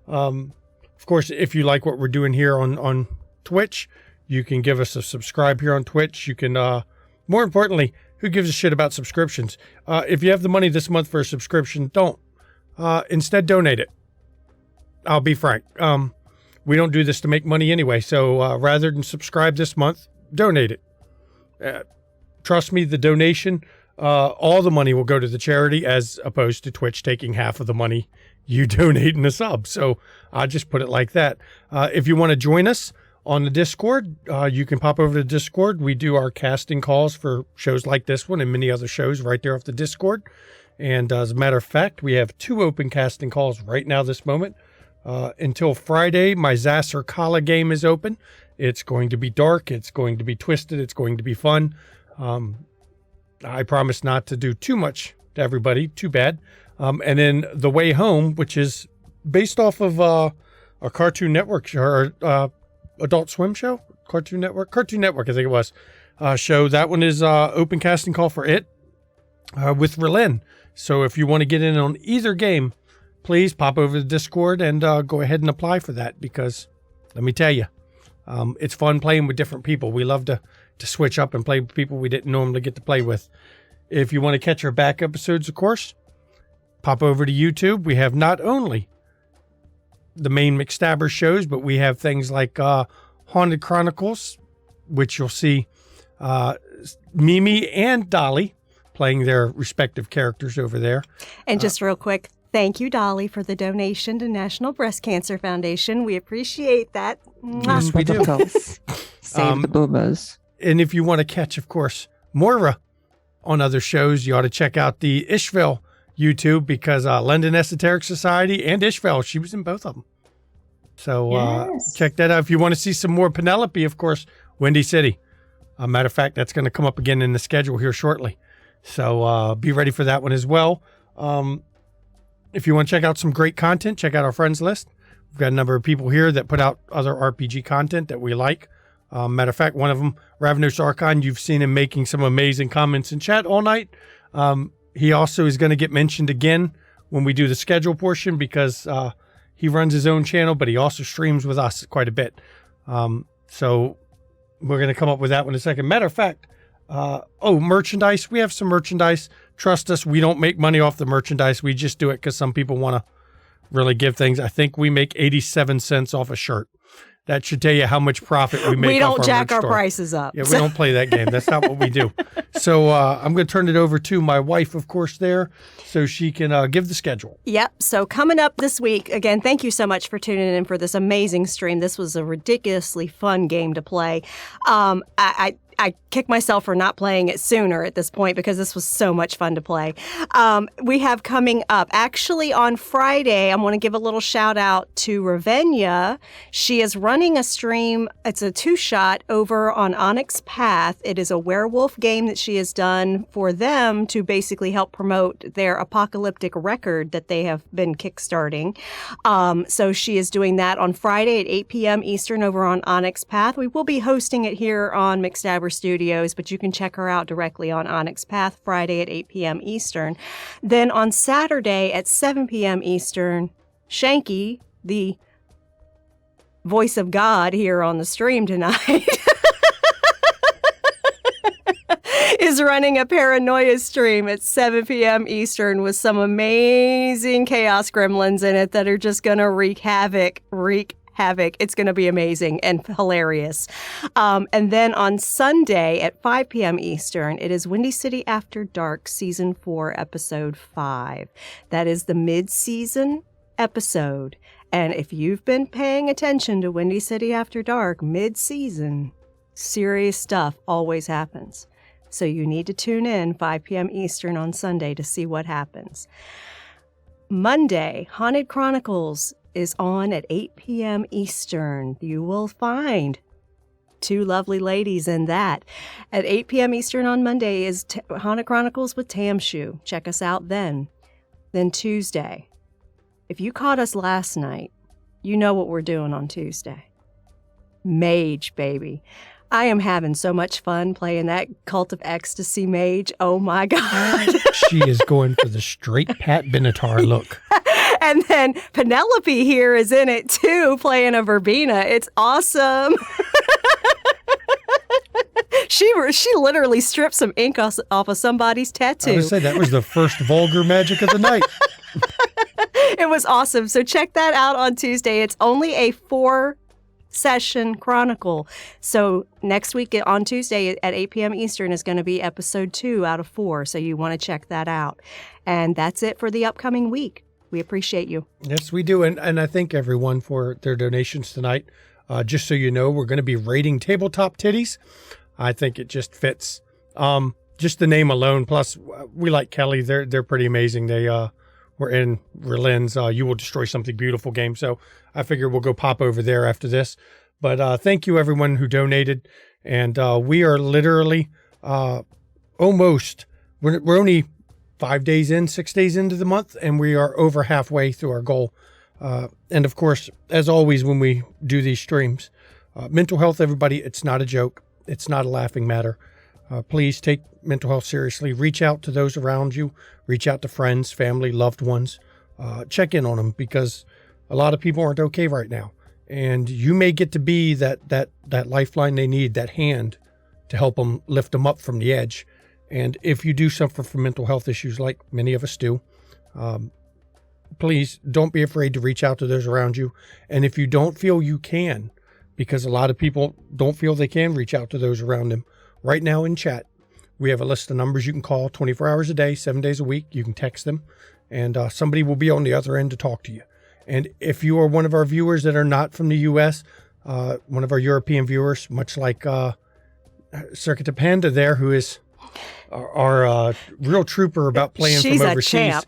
Of course, if you like what we're doing here on Twitch, you can give us a subscribe here on Twitch. You can, more importantly, who gives a shit about subscriptions? If you have the money this month for a subscription, don't. Instead, donate it. I'll be frank. We don't do this to make money anyway. So rather than subscribe this month, donate it. Trust me, the donation, all the money will go to the charity as opposed to Twitch taking half of the money you donate in a sub. So I'll just put it like that. If you want to join us on the Discord, you can pop over to Discord. We do our casting calls for shows like this one and many other shows right there off the Discord. And as a matter of fact, we have 2 open casting calls right now this moment. Until Friday, my Zasser Kala game is open. It's going to be dark. It's going to be twisted. It's going to be fun. I promise not to do too much to everybody. Too bad. And then The Way Home, which is based off of a Cartoon Network show, or Adult Swim show? Cartoon Network, I think it was. Show. That one is open casting call for it with Relin. So if you want to get in on either game, please pop over to Discord and go ahead and apply for that, because let me tell you, it's fun playing with different people. We love to switch up and play with people we didn't normally get to play with. If you want to catch our back episodes, of course, pop over to YouTube. We have not only the main McStabber shows, but we have things like Haunted Chronicles, which you'll see Mimi and Dolly playing their respective characters over there. And just real quick, thank you, Dolly, for the donation to National Breast Cancer Foundation. We appreciate that. Yes, we do. Save the boobas. And if you want to catch, of course, Moira on other shows, you ought to check out the Ishville YouTube, because London Esoteric Society and Ishville, she was in both of them. So check that out. If you want to see some more Penelope, of course, Windy City. Matter of fact, that's going to come up again in the schedule here shortly. So be ready for that one as well. If you want to check out some great content, check out our friends list. We've got a number of people here that put out other RPG content that we like. Matter of fact, one of them, Ravnos Archon, you've seen him making some amazing comments in chat all night. He also is going to get mentioned again when we do the schedule portion, because he runs his own channel, but he also streams with us quite a bit. So we're going to come up with that one in a second. Matter of fact, merchandise. We have some merchandise. Trust us, we don't make money off the merchandise. We just do it because some people want to really give things. I think we make 87 cents off a shirt. That should tell you how much profit we make. We don't off jack our store. prices up. Yeah, we don't play that game. That's not what we do. So I'm going to turn it over to my wife, of course, there, so she can give the schedule. Yep. So coming up this week, again, thank you so much for tuning in for this amazing stream. This was a ridiculously fun game to play. I kick myself for not playing it sooner at this point, because this was so much fun to play. We have coming up, actually on Friday, I want to give a little shout out to Ravenia. She is running a stream. It's a 2-shot over on Onyx Path. It is a werewolf game that she has done for them to basically help promote their apocalyptic record that they have been kickstarting. So she is doing that on Friday at 8 p.m. Eastern over on Onyx Path. We will be hosting it here on McStabber Studios, but you can check her out directly on Onyx Path Friday at 8 p.m. Eastern. Then on Saturday at 7 p.m. Eastern, Shanky, the voice of God here on the stream tonight, is running a Paranoia stream at 7 p.m. Eastern with some amazing chaos gremlins in it that are just going to wreak havoc. It's going to be amazing and hilarious. And then on Sunday at 5 p.m. Eastern, it is Windy City After Dark, Season 4, Episode 5. That is the mid-season episode. And if you've been paying attention to Windy City After Dark, mid-season, serious stuff always happens. So you need to tune in 5 p.m. Eastern on Sunday to see what happens. Monday, Haunted Chronicles is on at 8 p.m. Eastern. You will find 2 lovely ladies in that. At 8 p.m. Eastern on Monday is Haunted Chronicles with Tamshu. Check us out then. Then Tuesday. If you caught us last night, you know what we're doing on Tuesday. Mage, baby. I am having so much fun playing that Cult of Ecstasy mage. Oh my God. She is going for the straight Pat Benatar look. And then Penelope here is in it too, playing a verbena. It's awesome. She literally stripped some ink off of somebody's tattoo. I would say that was the first vulgar magic of the night. It was awesome. So check that out on Tuesday. It's only a 4-session chronicle. So next week on Tuesday at 8 p.m. Eastern is going to be episode 2 out of 4. So you want to check that out. And that's it for the upcoming week. We appreciate you. Yes, we do. And I thank everyone for their donations tonight. Just so you know, we're going to be rating Tabletop Titties. I think it just fits. Just the name alone. Plus, we like Kelly. They're pretty amazing. They were in Berlin's You Will Destroy Something Beautiful game. So I figure we'll go pop over there after this. But thank you, everyone who donated. And we are literally almost, we're only 6 days into the month, and we are over halfway through our goal. And of course, as always, when we do these streams, mental health, everybody, it's not a joke. It's not a laughing matter. Please take mental health seriously. Reach out to those around you. Reach out to friends, family, loved ones. Check in on them, because a lot of people aren't okay right now. And you may get to be that lifeline they need, that hand to help them, lift them up from the edge. And if you do suffer from mental health issues, like many of us do, please don't be afraid to reach out to those around you. And if you don't feel you can, because a lot of people don't feel they can reach out to those around them, right now in chat, we have a list of numbers you can call 24 hours a day, 7 days a week. You can text them, and somebody will be on the other end to talk to you. And if you are one of our viewers that are not from the U.S., one of our European viewers, much like Circuit Panda there, who is our real trooper about playing She's from a overseas. champ.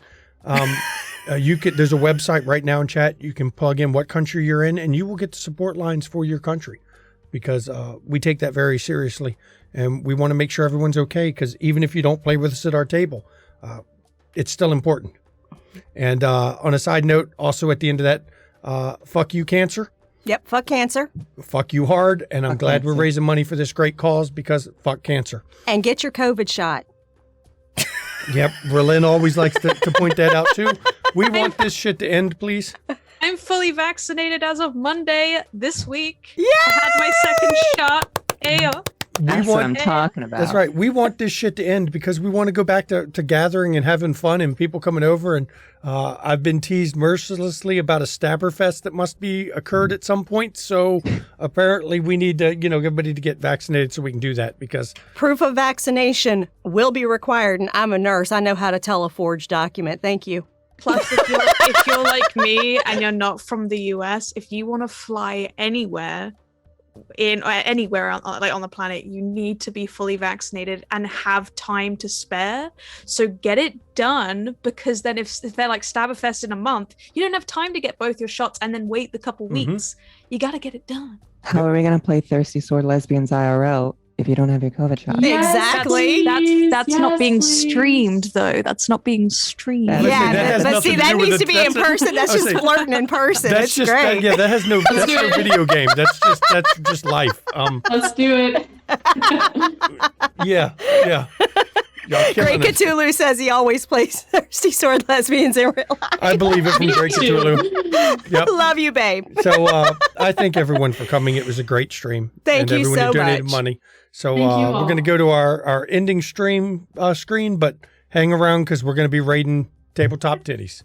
There's a website right now in chat. You can plug in what country you're in, and you will get the support lines for your country, because we take that very seriously, and we want to make sure everyone's okay, because even if you don't play with us at our table, it's still important. And on a side note, also at the end of that, fuck you, cancer. Yep, fuck cancer. Fuck you hard, and I'm Fuck glad cancer. we're raising money for this great cause, because fuck cancer. And get your COVID shot. Yep, Berlin always likes to point that out too. We want this shit to end, please. I'm fully vaccinated as of Monday this week. Yeah! I had my second shot. Ayo. That's what I'm talking about. That's right. We want this shit to end, because we want to go back to gathering and having fun and people coming over. And I've been teased mercilessly about a Stabber Fest that must be occurred at some point. So apparently we need to, everybody to get vaccinated so we can do that, because Proof of vaccination will be required, and I'm a nurse. I know how to tell a forged document. Thank you. Plus, if you're like me and you're not from the US, if you want to fly anywhere anywhere on the planet, you need to be fully vaccinated and have time to spare. So get it done, because then if they're like Stabberfest in a month, you don't have time to get both your shots and then wait the couple weeks. You got to get it done. How are we going to play Thirsty Sword Lesbians IRL if you don't have your COVID shot? Yeah. Exactly. That's not being streamed, though. That's not being streamed. That but see, that needs to be in person. That's just flirting in person. that's just great. that has no video game. That's just life. Let's do it. Yeah. Great Cthulhu says he always plays Thirsty Sword Lesbians in real life. I believe it from Great Cthulhu. Yep. Love you, babe. So I thank everyone for coming. It was a great stream. Thank and you everyone so who donated much. money. So Thank you we're all. going to go to our ending stream screen, but hang around, because we're going to be raiding Tabletop Titties.